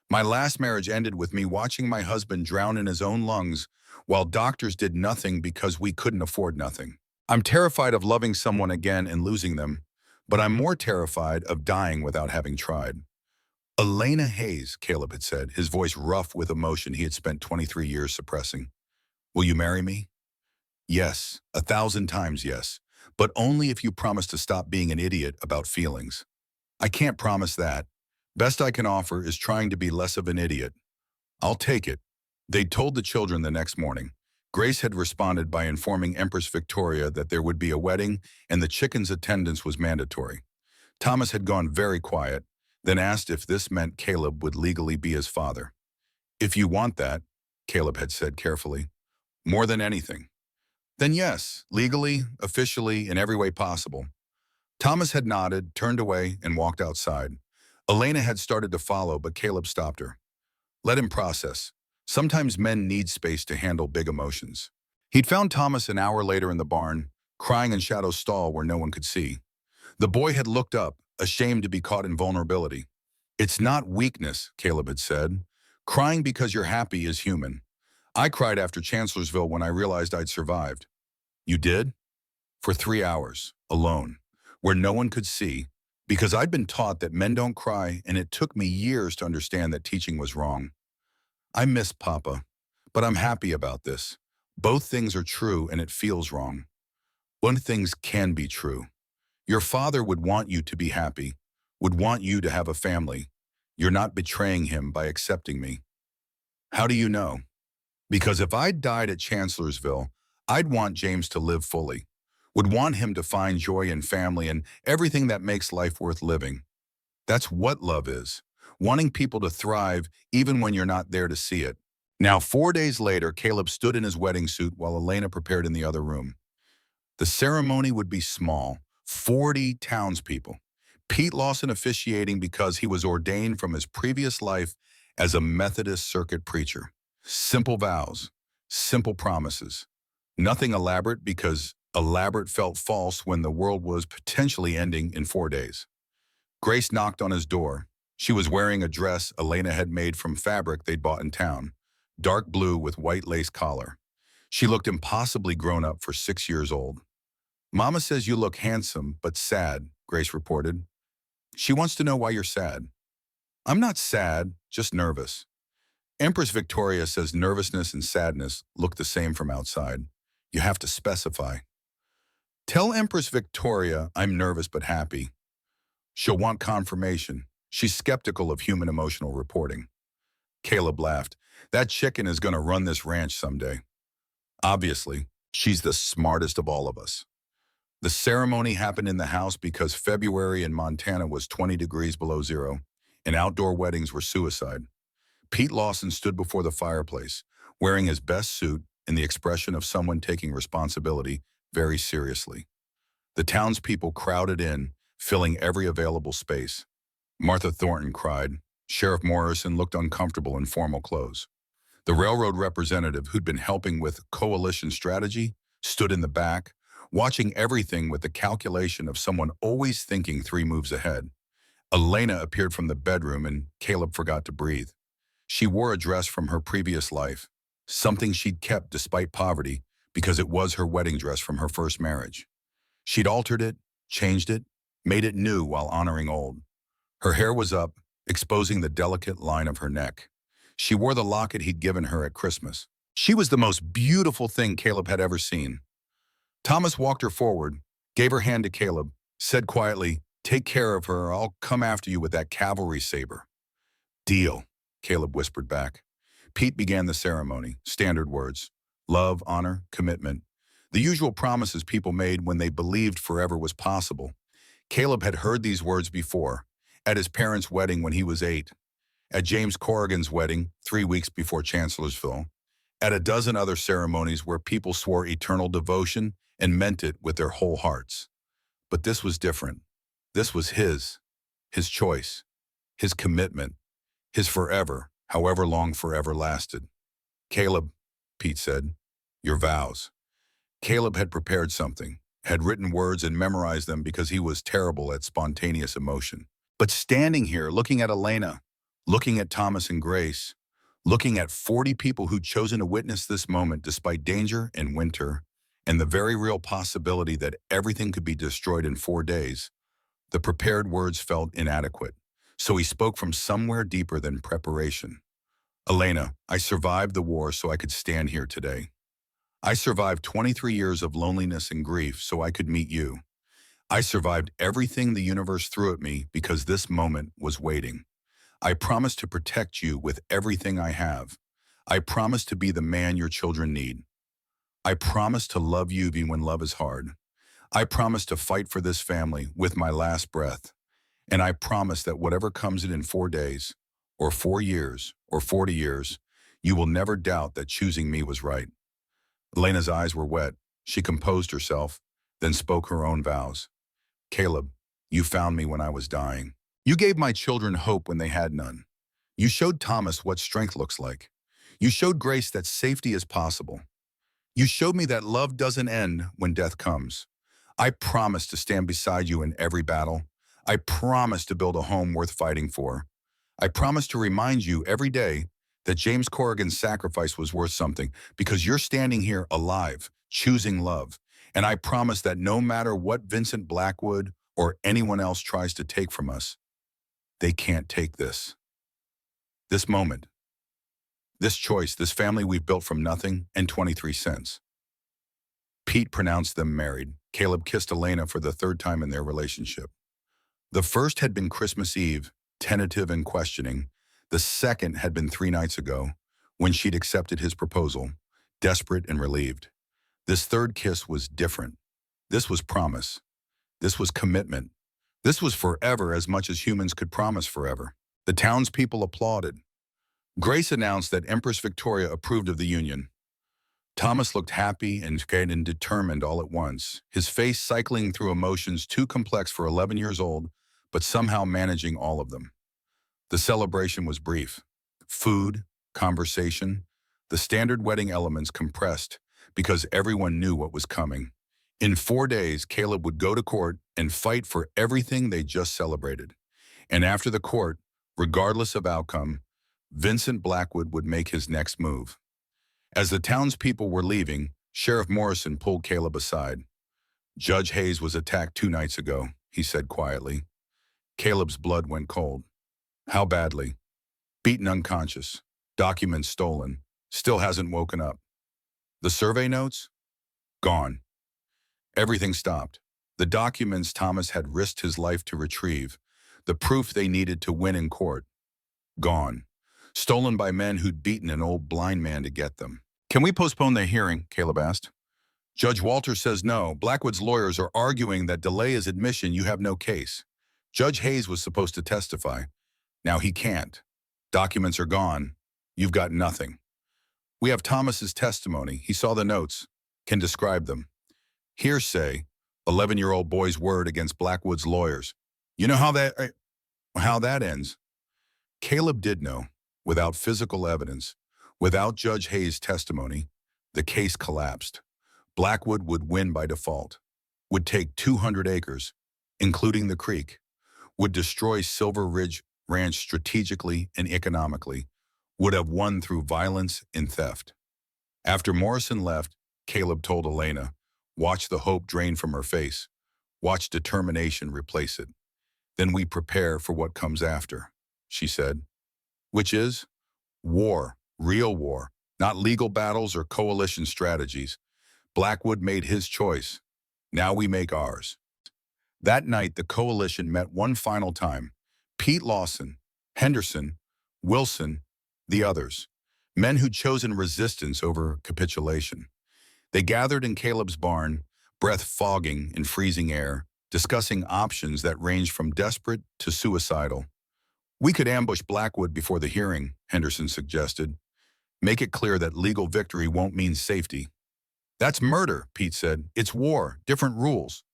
My last marriage ended with me watching my husband drown in his own lungs while doctors did nothing because we couldn't afford nothing. I'm terrified of loving someone again and losing them, but I'm more terrified of dying without having tried. Elena Hayes, Caleb had said, his voice rough with emotion he had spent 23 years suppressing. Will you marry me? Yes, 1,000 times yes, but only if you promise to stop being an idiot about feelings. I can't promise that. Best I can offer is trying to be less of an idiot. I'll take it. They'd told the children the next morning. Grace had responded by informing Empress Victoria that there would be a wedding and the chicken's attendance was mandatory. Thomas had gone very quiet, then asked if this meant Caleb would legally be his father. If you want that, Caleb had said carefully, more than anything. Then yes, legally, officially, in every way possible. Thomas had nodded, turned away, and walked outside. Elena had started to follow, but Caleb stopped her. Let him process. Sometimes men need space to handle big emotions. He'd found Thomas an hour later in the barn, crying in Shadow's stall where no one could see. The boy had looked up, ashamed to be caught in vulnerability. It's not weakness, Caleb had said. Crying because you're happy is human. I cried after Chancellorsville when I realized I'd survived. You did? For 3 hours, alone, where no one could see, because I'd been taught that men don't cry, and it took me years to understand that teaching was wrong. I miss Papa, but I'm happy about this. Both things are true, and it feels wrong. One things can be true. Your father would want you to be happy, would want you to have a family. You're not betraying him by accepting me. How do you know? Because if I'd died at Chancellorsville, I'd want James to live fully, would want him to find joy in family and everything that makes life worth living. That's what love is, wanting people to thrive even when you're not there to see it. Now, 4 days later, Caleb stood in his wedding suit while Elena prepared in the other room. The ceremony would be small, 40 townspeople. Pete Lawson officiating because he was ordained from his previous life as a Methodist circuit preacher. Simple vows, simple promises. Nothing elaborate because elaborate felt false when the world was potentially ending in 4 days. Grace knocked on his door. She was wearing a dress Elena had made from fabric they'd bought in town, dark blue with white lace collar. She looked impossibly grown up for 6 years old. Mama says you look handsome, but sad, Grace reported. She wants to know why you're sad. I'm not sad, just nervous. Empress Victoria says nervousness and sadness look the same from outside. You have to specify. Tell Empress Victoria I'm nervous but happy. She'll want confirmation. She's skeptical of human emotional reporting. Caleb laughed. That chicken is going to run this ranch someday. Obviously, she's the smartest of all of us. The ceremony happened in the house because February in Montana was 20 degrees below zero, and outdoor weddings were suicide. Pete Lawson stood before the fireplace, wearing his best suit and the expression of someone taking responsibility very seriously. The townspeople crowded in, filling every available space. Martha Thornton cried. Sheriff Morrison looked uncomfortable in formal clothes. The railroad representative who'd been helping with coalition strategy stood in the back, watching everything with the calculation of someone always thinking 3 moves ahead. Elena appeared from the bedroom and Caleb forgot to breathe. She wore a dress from her previous life, something she'd kept despite poverty because it was her wedding dress from her first marriage. She'd altered it, changed it, made it new while honoring old. Her hair was up, exposing the delicate line of her neck. She wore the locket he'd given her at Christmas. She was the most beautiful thing Caleb had ever seen. Thomas walked her forward, gave her hand to Caleb, said quietly, "Take care of her, I'll come after you with that cavalry saber." "Deal," Caleb whispered back. Pete began the ceremony, standard words. Love, honor, commitment. The usual promises people made when they believed forever was possible. Caleb had heard these words before, at his parents' wedding when he was 8, at James Corrigan's wedding 3 weeks before Chancellorsville, at a dozen other ceremonies where people swore eternal devotion and meant it with their whole hearts. But this was different. This was his choice, his commitment, his forever, however long forever lasted. "Caleb," Pete said, "your vows." Caleb had prepared something, had written words and memorized them because he was terrible at spontaneous emotion. But standing here, looking at Elena, looking at Thomas and Grace, looking at 40 people who'd chosen to witness this moment despite danger and winter, and the very real possibility that everything could be destroyed in 4 days, the prepared words felt inadequate. So he spoke from somewhere deeper than preparation. Elena, I survived the war so I could stand here today. I survived 23 years of loneliness and grief so I could meet you. I survived everything the universe threw at me because this moment was waiting. I promise to protect you with everything I have. I promise to be the man your children need. I promise to love you even when love is hard. I promise to fight for this family with my last breath. And I promise that whatever comes in 4 days, or 4 years, or 40 years, you will never doubt that choosing me was right. Elena's eyes were wet. She composed herself, then spoke her own vows. Caleb, you found me when I was dying. You gave my children hope when they had none. You showed Thomas what strength looks like. You showed Grace that safety is possible. You showed me that love doesn't end when death comes. I promise to stand beside you in every battle. I promise to build a home worth fighting for. I promise to remind you every day that James Corrigan's sacrifice was worth something because you're standing here alive, choosing love. And I promise that no matter what Vincent Blackwood or anyone else tries to take from us, they can't take this. This moment, this choice, this family we've built from nothing and 23 cents. Pete pronounced them married. Caleb kissed Elena for the third time in their relationship. The first had been Christmas Eve, tentative and questioning. The second had been 3 nights ago, when she'd accepted his proposal, desperate and relieved. This third kiss was different. This was promise. This was commitment. This was forever as much as humans could promise forever. The townspeople applauded. Grace announced that Empress Victoria approved of the union. Thomas looked happy and determined all at once, his face cycling through emotions too complex for 11 years old, but somehow managing all of them. The celebration was brief. Food, conversation, the standard wedding elements compressed because everyone knew what was coming. In 4 days, Caleb would go to court and fight for everything they just celebrated. And after the court, regardless of outcome, Vincent Blackwood would make his next move. As the townspeople were leaving, Sheriff Morrison pulled Caleb aside. Judge Hayes was attacked 2 nights ago, he said quietly. Caleb's blood went cold. How badly? Beaten unconscious. Documents stolen. Still hasn't woken up. The survey notes? Gone. Everything stopped. The documents Thomas had risked his life to retrieve. The proof they needed to win in court. Gone. Stolen by men who'd beaten an old blind man to get them. Can we postpone the hearing? Caleb asked. Judge Walter says no. Blackwood's lawyers are arguing that delay is admission you have no case. Judge Hayes was supposed to testify. Now he can't. Documents are gone. You've got nothing. We have Thomas's testimony. He saw the notes. Can describe them. Hearsay. 11-year-old boy's word against Blackwood's lawyers. You know how that ends? Caleb did know. Without physical evidence, without Judge Hayes' testimony, the case collapsed. Blackwood would win by default, would take 200 acres, including the creek, would destroy Silver Ridge Ranch strategically and economically, would have won through violence and theft. After Morrison left, Caleb told Elena, watch the hope drain from her face, watch determination replace it. Then we prepare for what comes after, she said. Which is war, real war, not legal battles or coalition strategies. Blackwood made his choice. Now we make ours. That night, the coalition met one final time. Pete Lawson, Henderson, Wilson, the others. Men who'd chosen resistance over capitulation. They gathered in Caleb's barn, breath fogging in freezing air, discussing options that ranged from desperate to suicidal. We could ambush Blackwood before the hearing, Henderson suggested. Make it clear that legal victory won't mean safety. That's murder, Pete said. It's war, different rules.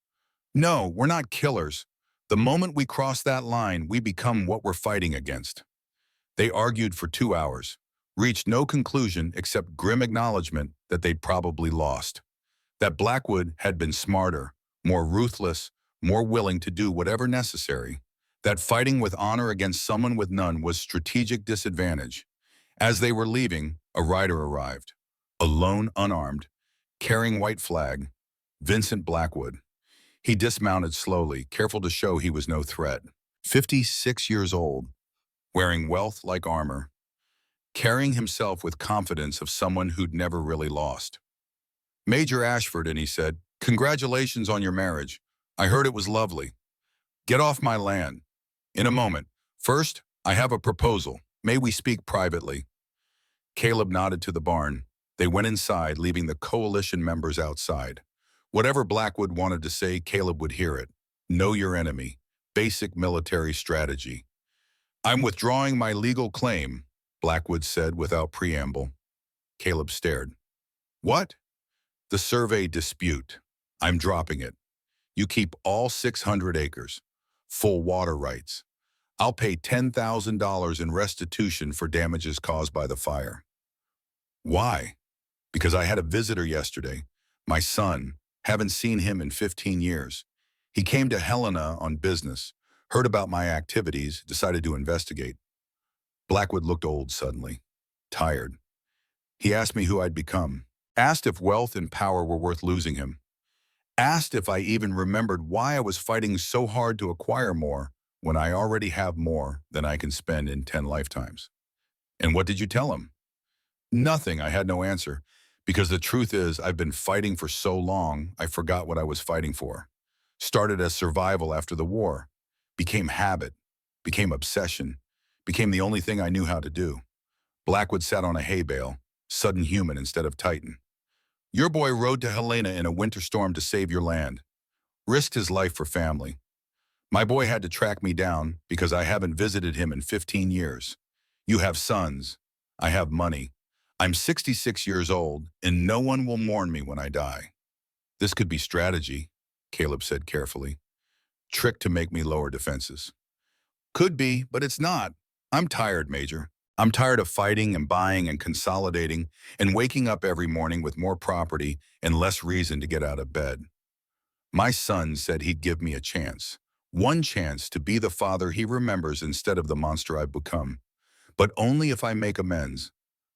No, we're not killers. The moment we cross that line, we become what we're fighting against. They argued for 2 hours, reached no conclusion except grim acknowledgement that they'd probably lost. That Blackwood had been smarter, more ruthless, more willing to do whatever necessary. that fighting with honor against someone with none was strategic disadvantage. As they were leaving, a rider arrived. Alone, unarmed, carrying white flag, Vincent Blackwood. He dismounted slowly, careful to show he was no threat. 56 years old, wearing wealth like armor, carrying himself with confidence of someone who'd never really lost. Major Ashford, and he said, "Congratulations on your marriage. I heard it was lovely. Get off my land. In a moment. First, I have a proposal. May we speak privately?" Caleb nodded to the barn. They went inside, leaving the coalition members outside. Whatever Blackwood wanted to say, Caleb would hear it. Know your enemy. Basic military strategy. "I'm withdrawing my legal claim," Blackwood said without preamble. Caleb stared. "What?" "The survey dispute. I'm dropping it. You keep all 600 acres. Full water rights. I'll pay $10,000 in restitution for damages caused by the fire." "Why?" "Because I had a visitor yesterday. My son. Haven't seen him in 15 years. He came to Helena on business, heard about my activities, decided to investigate." Blackwood looked old suddenly, tired. He asked me who I'd become, asked if wealth and power were worth losing him, asked if I even remembered why I was fighting so hard to acquire more when I already have more than I can spend in 10 lifetimes. "And what did you tell him?" "Nothing." I had no answer, because the truth is I've been fighting for so long I forgot what I was fighting for. Started as survival after the war, became habit, became obsession, became the only thing I knew how to do. Blackwood sat on a hay bale, sudden human instead of Titan. "Your boy rode to Helena in a winter storm to save your land. Risked his life for family. My boy had to track me down because I haven't visited him in 15 years. You have sons. I have money. I'm 66 years old, and no one will mourn me when I die." "This could be strategy," Caleb said carefully. "Trick to make me lower defenses." "Could be, but it's not. I'm tired, Major. I'm tired of fighting and buying and consolidating and waking up every morning with more property and less reason to get out of bed. My son said he'd give me a chance. One chance to be the father he remembers instead of the monster I've become. But only if I make amends.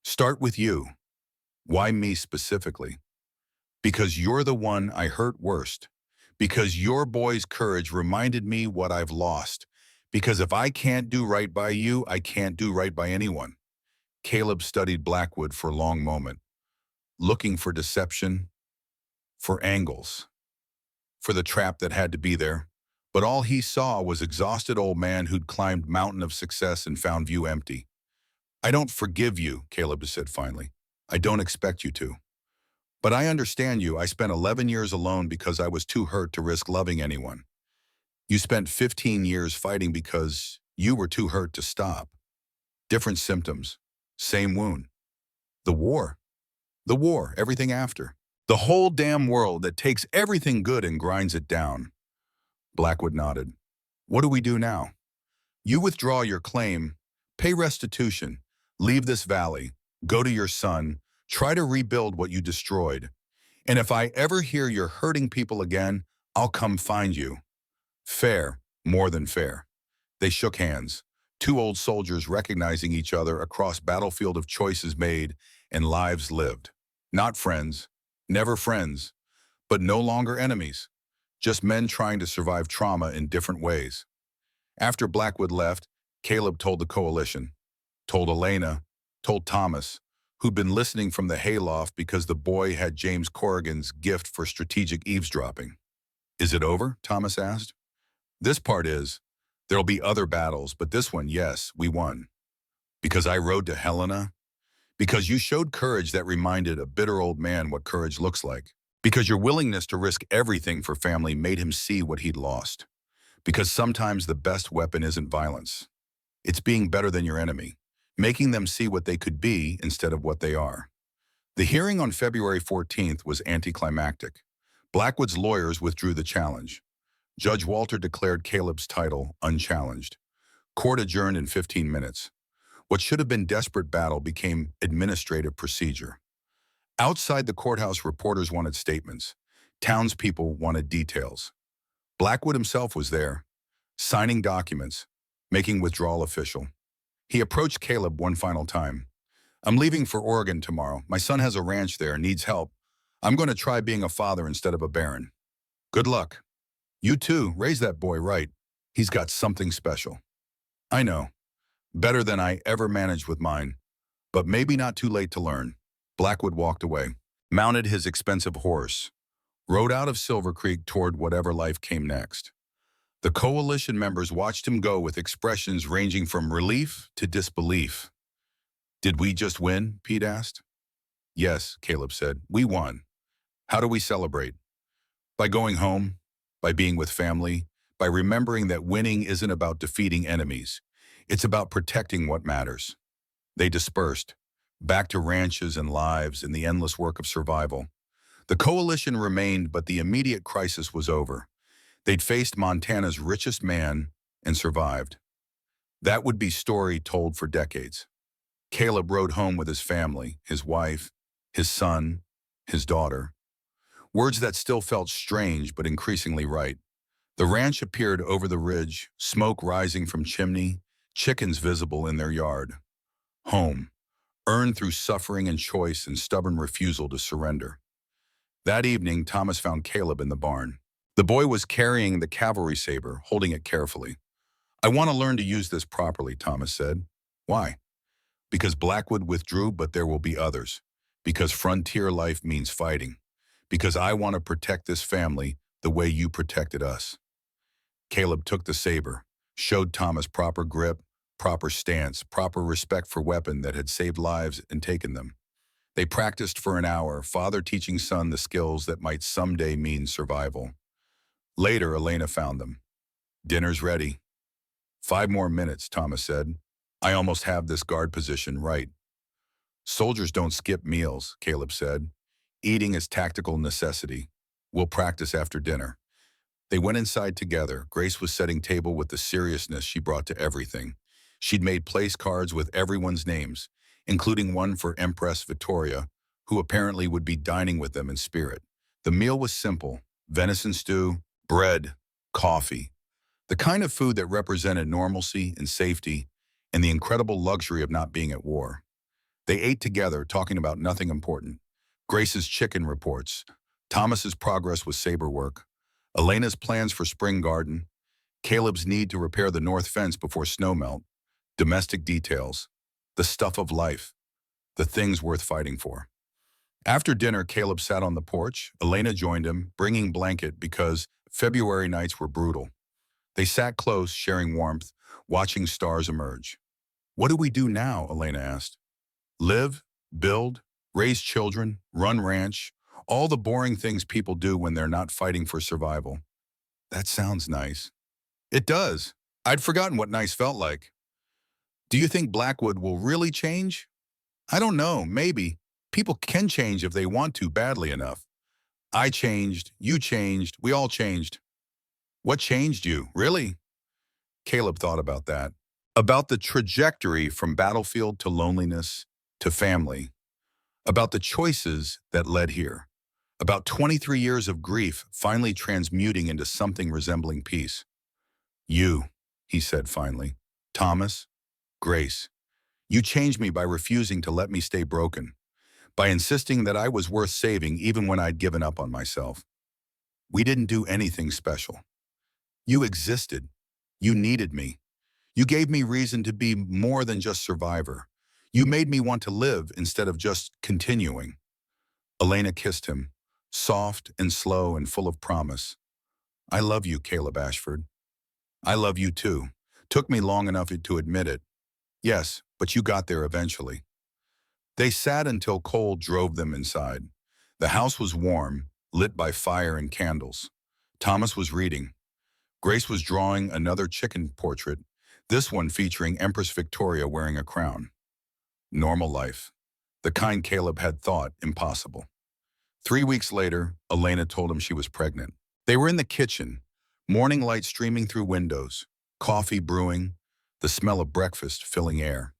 Start with you." "Why me specifically?" "Because you're the one I hurt worst. Because your boy's courage reminded me what I've lost. Because if I can't do right by you, I can't do right by anyone." Caleb studied Blackwood for a long moment, looking for deception, for angles, for the trap that had to be there. But all he saw was exhausted old man who'd climbed mountain of success and found view empty. "I don't forgive you," Caleb said finally. "I don't expect you to. But I understand you. I spent 11 years alone because I was too hurt to risk loving anyone. You spent 15 years fighting because you were too hurt to stop. Different symptoms. Same wound. The war. The war, everything after. The whole damn world that takes everything good and grinds it down." Blackwood nodded. "What do we do now?" "You withdraw your claim, pay restitution, leave this valley, go to your son, try to rebuild what you destroyed. And if I ever hear you're hurting people again, I'll come find you." Fair, more than fair. They shook hands, two old soldiers recognizing each other across battlefield of choices made and lives lived. Not friends, never friends, but no longer enemies. Just men trying to survive trauma in different ways. After Blackwood left, Caleb told the coalition, told Elena, told Thomas, who'd been listening from the hayloft because the boy had James Corrigan's gift for strategic eavesdropping. "Is it over?" Thomas asked. "This part is. There'll be other battles, but this one, yes, we won. Because I rode to Helena. Because you showed courage that reminded a bitter old man what courage looks like. Because your willingness to risk everything for family made him see what he'd lost. Because sometimes the best weapon isn't violence. It's being better than your enemy, making them see what they could be instead of what they are." The hearing on February 14th was anticlimactic. Blackwood's lawyers withdrew the challenge. Judge Walter declared Caleb's title unchallenged. Court adjourned in 15 minutes. What should have been desperate battle became administrative procedure. Outside the courthouse, reporters wanted statements. Townspeople wanted details. Blackwood himself was there. signing documents, making withdrawal official. He approached Caleb one final time. I'm leaving for Oregon tomorrow. My son has a ranch there, needs help. I'm going to try being a father instead of a baron. Good luck. You too, raise that boy right. He's got something special. I know. Better than I ever managed with mine. But maybe not too late to learn. Blackwood walked away, mounted his expensive horse, rode out of Silver Creek toward whatever life came next. The coalition members watched him go with expressions ranging from relief to disbelief. Did we just win? Pete asked. Yes, Caleb said. We won. How do we celebrate? By going home, by being with family, by remembering that winning isn't about defeating enemies. It's about protecting what matters. They dispersed, back to ranches and lives and the endless work of survival. The coalition remained, but the immediate crisis was over. They'd faced Montana's richest man and survived. That would be story told for decades. Caleb rode home with his family, his wife, his son, his daughter. Words that still felt strange but increasingly right. The ranch appeared over the ridge, smoke rising from chimney, chickens visible in their yard. Home, earned through suffering and choice and stubborn refusal to surrender. That evening, Thomas found Caleb in the barn. The boy was carrying the cavalry saber, holding it carefully. I want to learn to use this properly, Thomas said. Why? Because Blackwood withdrew, but there will be others. Because frontier life means fighting. Because I want to protect this family the way you protected us. Caleb took the saber, showed Thomas proper grip, proper stance, proper respect for weapon that had saved lives and taken them. They practiced for an hour, father teaching son the skills that might someday mean survival. Later, Elena found them. Dinner's ready. 5 more minutes, Thomas said. I almost have this guard position right. Soldiers don't skip meals, Caleb said. Eating is tactical necessity. We'll practice after dinner. They went inside together. Grace was setting table with the seriousness she brought to everything. She'd made place cards with everyone's names, including one for Empress Victoria, who apparently would be dining with them in spirit. The meal was simple: venison stew, bread, coffee. The kind of food that represented normalcy and safety and the incredible luxury of not being at war. They ate together, talking about nothing important. Grace's chicken reports, Thomas's progress with saber work, Elena's plans for spring garden, Caleb's need to repair the north fence before snowmelt, domestic details, the stuff of life, the things worth fighting for. After dinner, Caleb sat on the porch. Elena joined him, bringing blanket because February nights were brutal. They sat close, sharing warmth, watching stars emerge. What do we do now? Elena asked. Live, build, raise children, run ranch, all the boring things people do when they're not fighting for survival. That sounds nice. It does. I'd forgotten what nice felt like. Do you think Blackwood will really change? I don't know, maybe. People can change if they want to badly enough. I changed, you changed, we all changed. What changed you, really? Caleb thought about that. About the trajectory from battlefield to loneliness to family. About the choices that led here. About 23 years of grief finally transmuting into something resembling peace. You, he said finally. Thomas, Grace, you changed me by refusing to let me stay broken, by insisting that I was worth saving even when I'd given up on myself. We didn't do anything special. You existed. You needed me. You gave me reason to be more than just survivor. You made me want to live instead of just continuing. Elena kissed him, soft and slow and full of promise. I love you, Caleb Ashford. I love you too. Took me long enough to admit it. Yes, but you got there eventually. They sat until cold drove them inside. The house was warm, lit by fire and candles. Thomas was reading. Grace was drawing another chicken portrait, this one featuring Empress Victoria wearing a crown. Normal life. The kind Caleb had thought impossible. 3 weeks later, Elena told him she was pregnant. They were in the kitchen, morning light streaming through windows, coffee brewing, the smell of breakfast filling air.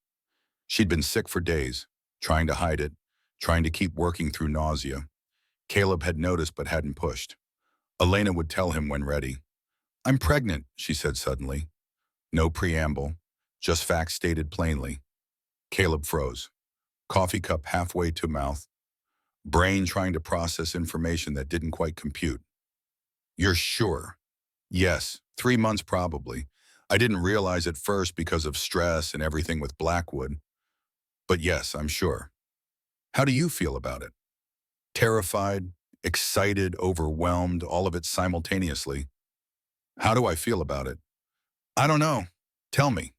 She'd been sick for days, trying to hide it, trying to keep working through nausea. Caleb had noticed but hadn't pushed. Elena would tell him when ready. I'm pregnant, she said suddenly. No preamble, just facts stated plainly. Caleb froze, coffee cup halfway to mouth, brain trying to process information that didn't quite compute. You're sure? Yes, 3 months probably. I didn't realize at first because of stress and everything with Blackwood. But yes, I'm sure. How do you feel about it? Terrified, excited, overwhelmed, all of it simultaneously. How do I feel about it? I don't know. Tell me.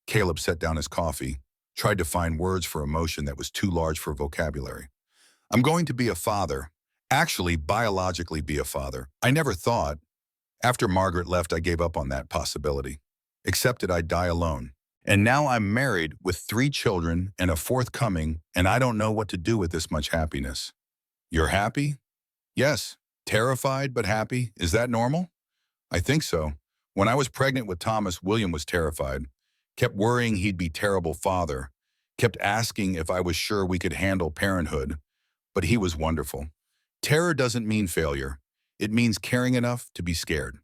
Caleb set down his coffee, tried to find words for emotion that was too large for vocabulary. I'm going to be a father. Actually, biologically be a father. I never thought. After Margaret left, I gave up on that possibility. Accepted I'd die alone. And now I'm married with 3 children and a 4th coming, and I don't know what to do with this much happiness. You're happy? Yes. Terrified but happy. Is that normal? I think so. When I was pregnant with Thomas, William was terrified. Kept worrying he'd be terrible father. Kept asking if I was sure we could handle parenthood. But he was wonderful. Terror doesn't mean failure. It means caring enough to be scared.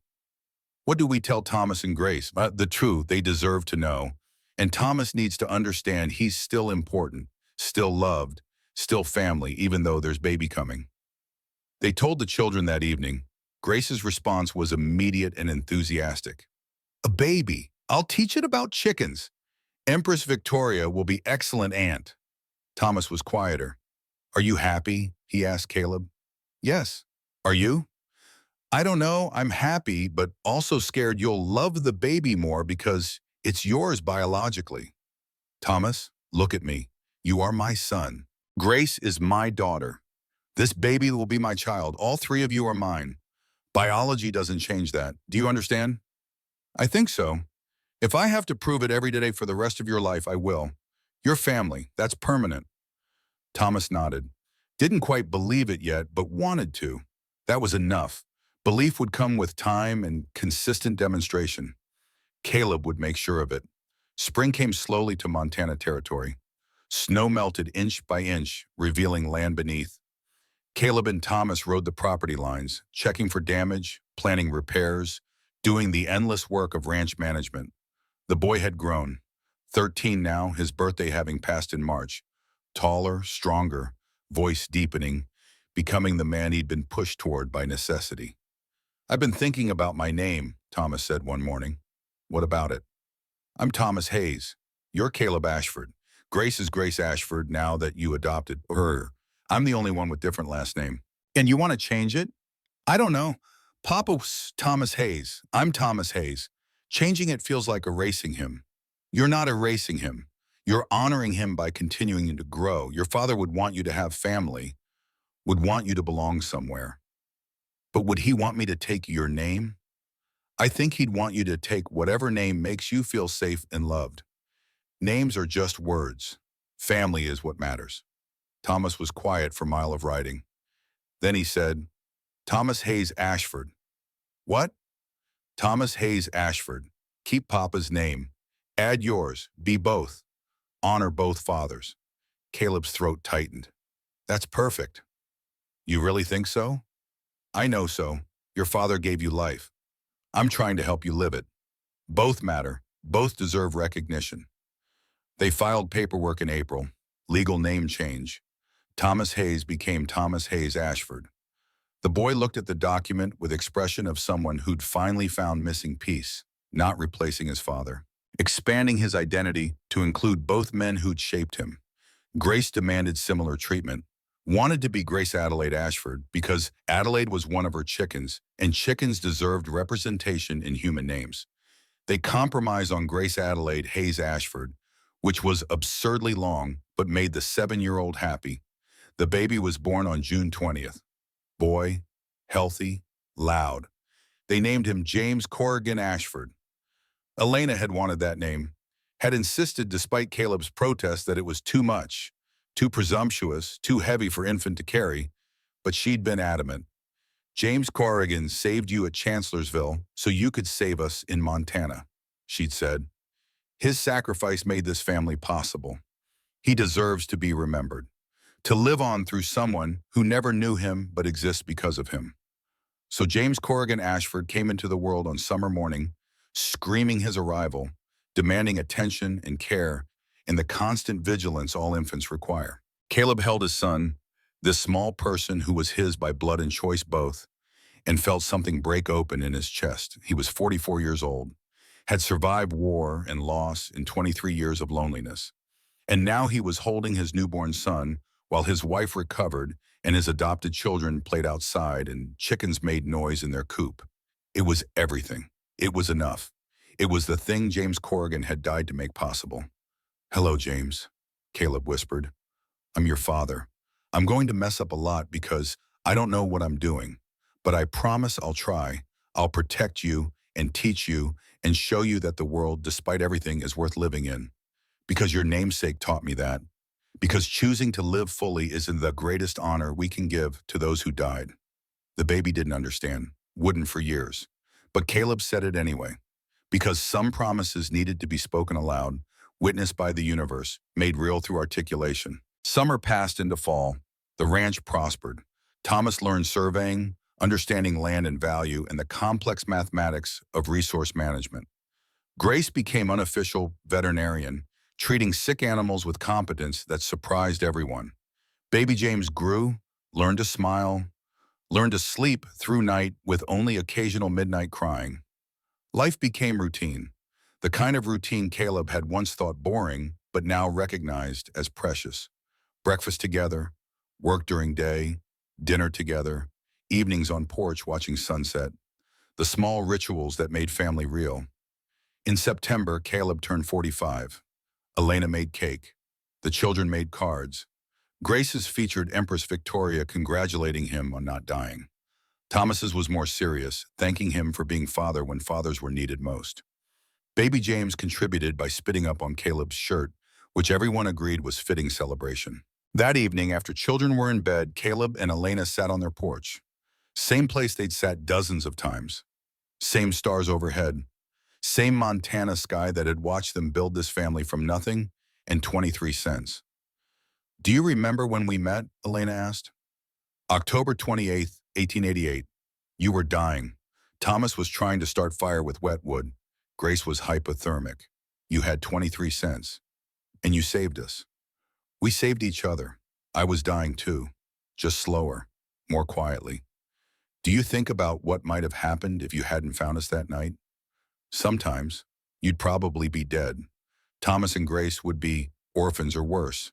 What do we tell Thomas and Grace? The truth they deserve to know. And Thomas needs to understand he's still important, still loved, still family, even though there's baby coming. They told the children that evening. Grace's response was immediate and enthusiastic. A baby. I'll teach it about chickens. Empress Victoria will be excellent aunt. Thomas was quieter. Are you happy? He asked Caleb. Yes. Are you? I don't know. I'm happy, but also scared you'll love the baby more because it's yours biologically. Thomas, look at me. You are my son. Grace is my daughter. This baby will be my child. All 3 of you are mine. Biology doesn't change that. Do you understand? I think so. If I have to prove it every day for the rest of your life, I will. Your family, that's permanent. Thomas nodded. Didn't quite believe it yet, but wanted to. That was enough. Belief would come with time and consistent demonstration. Caleb would make sure of it. Spring came slowly to Montana territory. Snow melted inch by inch, revealing land beneath. Caleb and Thomas rode the property lines, checking for damage, planning repairs, doing the endless work of ranch management. The boy had grown. 13 now, his birthday having passed in March. Taller, stronger, voice deepening, becoming the man he'd been pushed toward by necessity. I've been thinking about my name, Thomas said one morning. What about it? I'm Thomas Hayes. You're Caleb Ashford. Grace is Grace Ashford now that you adopted her. I'm the only one with different last name. And you want to change it? I don't know. Papa's Thomas Hayes. I'm Thomas Hayes. Changing it feels like erasing him. You're not erasing him. You're honoring him by continuing to grow. Your father would want you to have family, would want you to belong somewhere. But would he want me to take your name? I think he'd want you to take whatever name makes you feel safe and loved. Names are just words. Family is what matters. Thomas was quiet for a mile of riding. Then he said, Thomas Hayes Ashford. What? Thomas Hayes Ashford. Keep Papa's name. Add yours. Be both. Honor both fathers. Caleb's throat tightened. That's perfect. You really think so? I know so. Your father gave you life. I'm trying to help you live it. Both matter. Both deserve recognition. They filed paperwork in April. Legal name change. Thomas Hayes became Thomas Hayes Ashford. The boy looked at the document with expression of someone who'd finally found missing piece, not replacing his father, expanding his identity to include both men who'd shaped him. Grace demanded similar treatment, wanted to be Grace Adelaide Ashford because Adelaide was one of her chickens, and chickens deserved representation in human names. They compromised on Grace Adelaide Hayes Ashford, which was absurdly long, but made the 7-year-old happy. The baby was born on June 20th. Boy, healthy, loud. They named him James Corrigan Ashford. Elena had wanted that name, had insisted despite Caleb's protest that it was too much, too presumptuous, too heavy for infant to carry, but she'd been adamant. James Corrigan saved you at Chancellorsville so you could save us in Montana, she'd said. His sacrifice made this family possible. He deserves to be remembered, to live on through someone who never knew him but exists because of him. So James Corrigan Ashford came into the world on summer morning, screaming his arrival, demanding attention and care and the constant vigilance all infants require. Caleb held his son, this small person who was his by blood and choice both, and felt something break open in his chest. He was 44 years old, had survived war and loss in 23 years of loneliness. And now he was holding his newborn son while his wife recovered and his adopted children played outside and chickens made noise in their coop. It was everything. It was enough. It was the thing James Corrigan had died to make possible. "Hello, James," Caleb whispered. "I'm your father. I'm going to mess up a lot because I don't know what I'm doing, but I promise I'll try. I'll protect you and teach you and show you that the world, despite everything, is worth living in. Because your namesake taught me that. Because choosing to live fully is the greatest honor we can give to those who died." The baby didn't understand, wouldn't for years. But Caleb said it anyway. Because some promises needed to be spoken aloud, witnessed by the universe, made real through articulation. Summer passed into fall. The ranch prospered. Thomas learned surveying, understanding land and value, and the complex mathematics of resource management. Grace became unofficial veterinarian, treating sick animals with competence that surprised everyone. Baby James grew, learned to smile, learned to sleep through night with only occasional midnight crying. Life became routine, the kind of routine Caleb had once thought boring, but now recognized as precious. Breakfast together, work during day, dinner together, evenings on porch watching sunset, the small rituals that made family real. In September, Caleb turned 45. Elena made cake. The children made cards. Grace's featured Empress Victoria congratulating him on not dying. Thomas's was more serious, thanking him for being father when fathers were needed most. Baby James contributed by spitting up on Caleb's shirt, which everyone agreed was fitting celebration. That evening, after children were in bed, Caleb and Elena sat on their porch. Same place they'd sat dozens of times. Same stars overhead. Same Montana sky that had watched them build this family from nothing and 23 cents. "Do you remember when we met?" Elena asked. "October 28th, 1888. You were dying. Thomas was trying to start fire with wet wood. Grace was hypothermic. You had 23 cents. And you saved us. We saved each other. I was dying too. Just slower, more quietly. Do you think about what might have happened if you hadn't found us that night? Sometimes, you'd probably be dead. Thomas and Grace would be orphans or worse.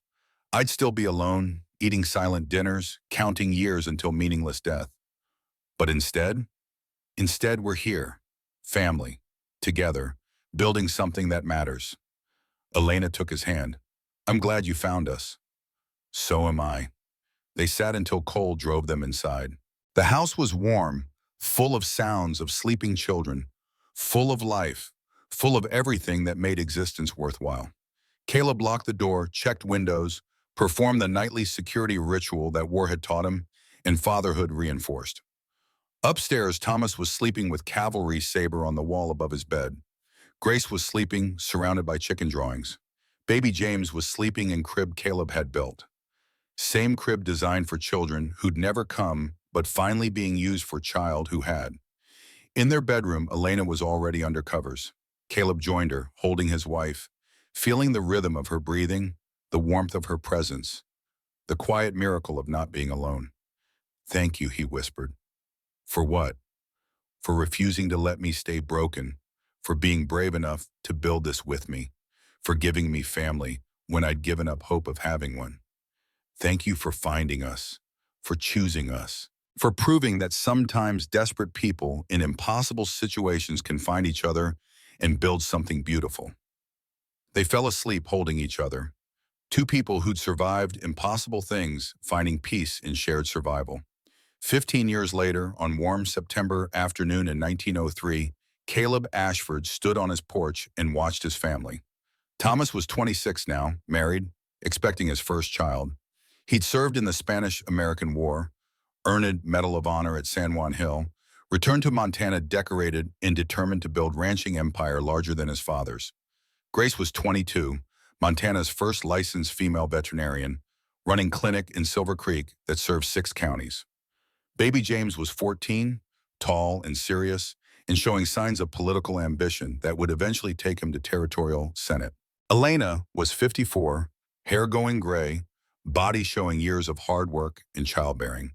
I'd still be alone, eating silent dinners, counting years until meaningless death. But instead we're here, family, together, building something that matters." Elena took his hand. "I'm glad you found us." "So am I." They sat until cold drove them inside. The house was warm, full of sounds of sleeping children, full of life, full of everything that made existence worthwhile. Caleb locked the door, checked windows, performed the nightly security ritual that war had taught him, and fatherhood reinforced. Upstairs, Thomas was sleeping with cavalry saber on the wall above his bed. Grace was sleeping, surrounded by chicken drawings. Baby James was sleeping in crib Caleb had built. Same crib designed for children who'd never come, but finally being used for child who had. In their bedroom, Elena was already under covers. Caleb joined her, holding his wife, feeling the rhythm of her breathing, the warmth of her presence, the quiet miracle of not being alone. "Thank you," he whispered. "For what?" "For refusing to let me stay broken, for being brave enough to build this with me, for giving me family when I'd given up hope of having one. Thank you for finding us, for choosing us, for proving that sometimes desperate people in impossible situations can find each other and build something beautiful." They fell asleep holding each other. Two people who'd survived impossible things, finding peace in shared survival. 15 years later, on warm September afternoon in 1903, Caleb Ashford stood on his porch and watched his family. Thomas was 26 now, married, expecting his first child. He'd served in the Spanish-American War, earned Medal of Honor at San Juan Hill, returned to Montana decorated and determined to build ranching empire larger than his father's. Grace was 22, Montana's first licensed female veterinarian, running clinic in Silver Creek that served 6 counties. Baby James was 14, tall and serious, and showing signs of political ambition that would eventually take him to territorial senate. Elena was 54, hair going gray, body showing years of hard work and childbearing.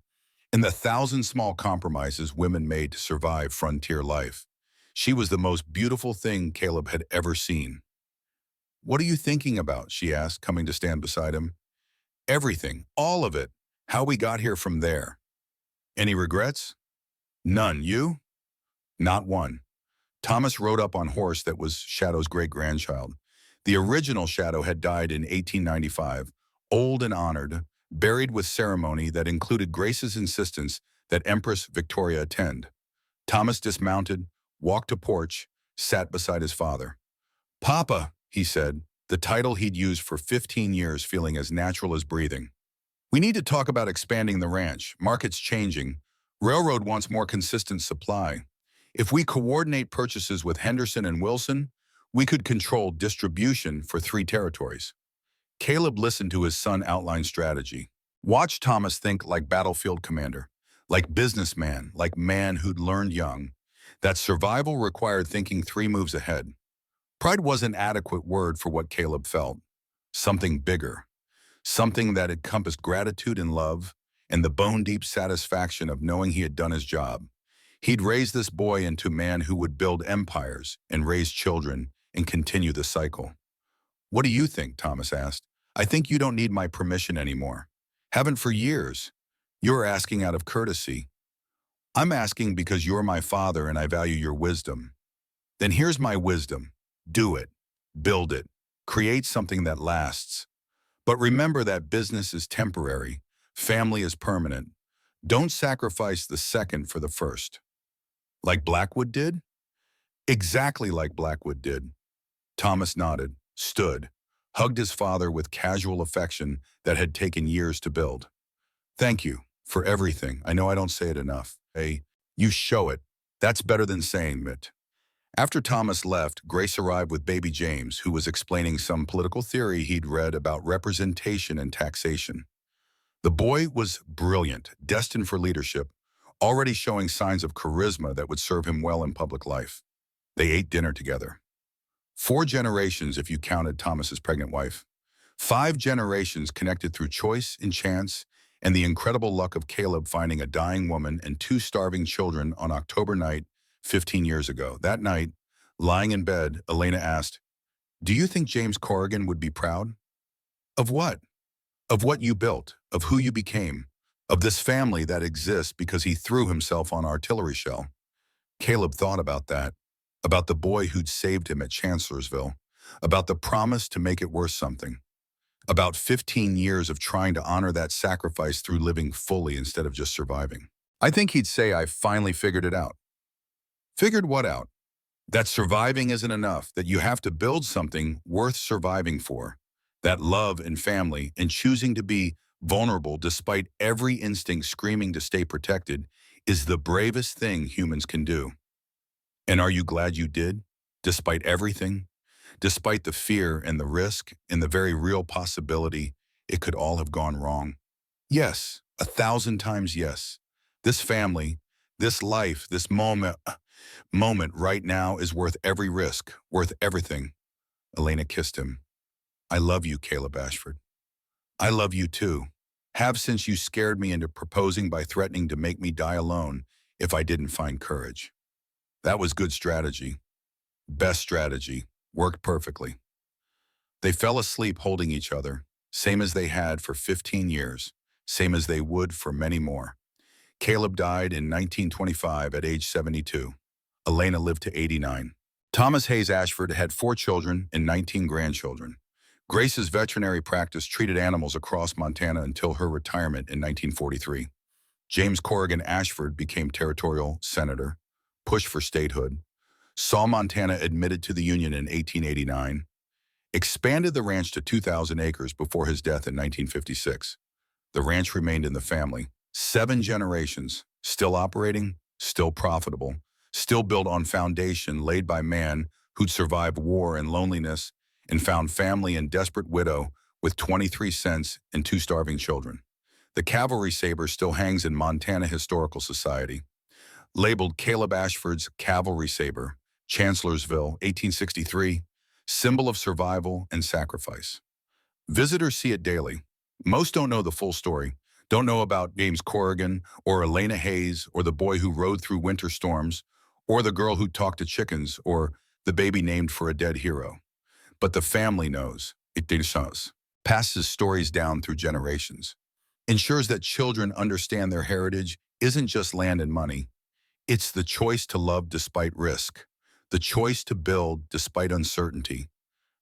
In the thousand small compromises women made to survive frontier life, she was the most beautiful thing Caleb had ever seen. "What are you thinking about?" she asked, coming to stand beside him. "Everything, all of it. How we got here from there." "Any regrets?" "None. You?" "Not one." Thomas rode up on horse that was Shadow's great-grandchild. The original Shadow had died in 1895, old and honored, buried with ceremony that included Grace's insistence that Empress Victoria attend. Thomas dismounted, walked to porch, sat beside his father. "Papa," he said, the title he'd used for 15 years feeling as natural as breathing. "We need to talk about expanding the ranch. Market's changing. Railroad wants more consistent supply. If we coordinate purchases with Henderson and Wilson, we could control distribution for 3 territories." Caleb listened to his son outline strategy. Watch Thomas think like battlefield commander, like businessman, like man who'd learned young, that survival required thinking 3 moves ahead. Pride was an adequate word for what Caleb felt. Something bigger. Something that encompassed gratitude and love, and the bone-deep satisfaction of knowing he had done his job. He'd raised this boy into a man who would build empires and raise children and continue the cycle. "What do you think?" Thomas asked. "I think you don't need my permission anymore. Haven't for years. You're asking out of courtesy. I'm asking because you're my father and I value your wisdom." "Then here's my wisdom. Do it. Build it. Create something that lasts. But remember that business is temporary. Family is permanent. Don't sacrifice the second for the first." "Like Blackwood did?" "Exactly like Blackwood did." Thomas nodded, stood, hugged his father with casual affection that had taken years to build. "Thank you for everything. I know I don't say it enough. Hey, you show it. That's better than saying it." After Thomas left, Grace arrived with baby James, who was explaining some political theory he'd read about representation and taxation. The boy was brilliant, destined for leadership, already showing signs of charisma that would serve him well in public life. They ate dinner together. 4 generations if you counted Thomas's pregnant wife. 5 generations connected through choice and chance, and the incredible luck of Caleb finding a dying woman and 2 starving children on October night 15 years ago. That night, lying in bed, Elena asked, "Do you think James Corrigan would be proud?" "Of what?" "Of what you built, of who you became, of this family that exists because he threw himself on artillery shell." Caleb thought about that, about the boy who'd saved him at Chancellorsville, about the promise to make it worth something, about 15 years of trying to honor that sacrifice through living fully instead of just surviving. "I think he'd say I finally figured it out." "Figured what out?" "That surviving isn't enough, that you have to build something worth surviving for. That love and family and choosing to be vulnerable despite every instinct screaming to stay protected is the bravest thing humans can do." "And are you glad you did, despite everything? Despite the fear and the risk and the very real possibility it could all have gone wrong?" "Yes, 1,000 times yes. This family, this life, this moment right now is worth every risk, worth everything." Elena kissed him. "I love you, Caleb Ashford. I love you too. Have since you scared me into proposing by threatening to make me die alone if I didn't find courage." That was good strategy. Best strategy. Worked perfectly. They fell asleep holding each other, same as they had for 15 years, same as they would for many more. Caleb died in 1925 at age 72. Elena lived to 89. Thomas Hayes Ashford had 4 children and 19 grandchildren. Grace's veterinary practice treated animals across Montana until her retirement in 1943. James Corrigan Ashford became territorial senator, pushed for statehood, saw Montana admitted to the Union in 1889, expanded the ranch to 2,000 acres before his death in 1956. The ranch remained in the family. 7 generations, still operating, still profitable, still built on foundation laid by man who'd survived war and loneliness and found family in desperate widow with 23 cents and 2 starving children. The cavalry saber still hangs in Montana Historical Society. Labeled Caleb Ashford's cavalry saber, Chancellorsville, 1863, symbol of survival and sacrifice. Visitors see it daily. Most don't know the full story, don't know about James Corrigan or Elena Hayes or the boy who rode through winter storms or the girl who talked to chickens or the baby named for a dead hero. But the family knows. It does. Passes stories down through generations. Ensures that children understand their heritage isn't just land and money. It's the choice to love despite risk, the choice to build despite uncertainty,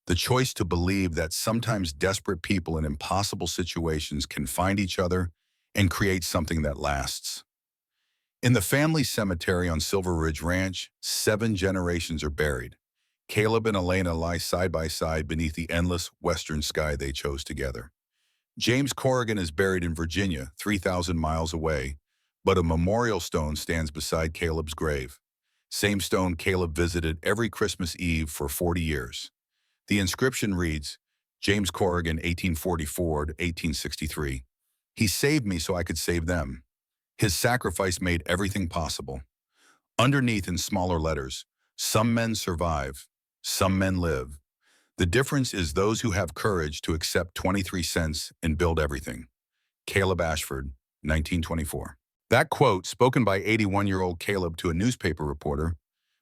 the choice to believe that sometimes desperate people in impossible situations can find each other and create something that lasts. In the family cemetery on Silver Ridge Ranch, 7 generations are buried. Caleb and Elena lie side by side beneath the endless western sky they chose together. James Corrigan is buried in Virginia, 3,000 miles away, but a memorial stone stands beside Caleb's grave. Same stone Caleb visited every Christmas Eve for 40 years. The inscription reads, James Corrigan, 1844 to 1863. He saved me so I could save them. His sacrifice made everything possible. Underneath in smaller letters, some men survive, some men live. The difference is those who have courage to accept 23 cents and build everything. Caleb Ashford, 1924. That quote, spoken by 81-year-old Caleb to a newspaper reporter,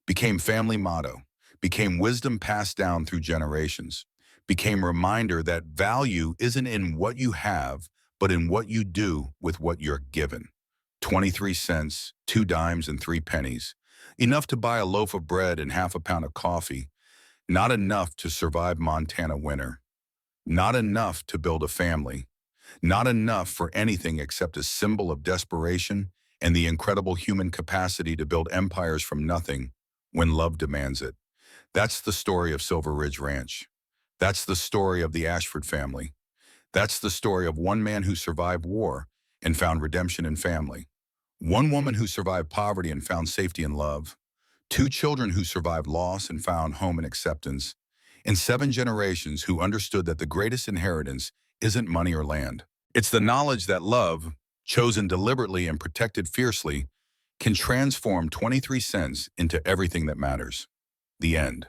became family motto, became wisdom passed down through generations, became a reminder that value isn't in what you have, but in what you do with what you're given. 23 cents, 2 dimes and 3 pennies. Enough to buy a loaf of bread and half a pound of coffee. Not enough to survive Montana winter. Not enough to build a family. Not enough for anything except a symbol of desperation and the incredible human capacity to build empires from nothing when love demands it. That's the story of Silver Ridge Ranch. That's the story of the Ashford family. That's the story of one man who survived war and found redemption in family. One woman who survived poverty and found safety in love. 2 children who survived loss and found home and acceptance. And 7 generations who understood that the greatest inheritance isn't money or land. It's the knowledge that love, chosen deliberately and protected fiercely, can transform 23 cents into everything that matters. The end.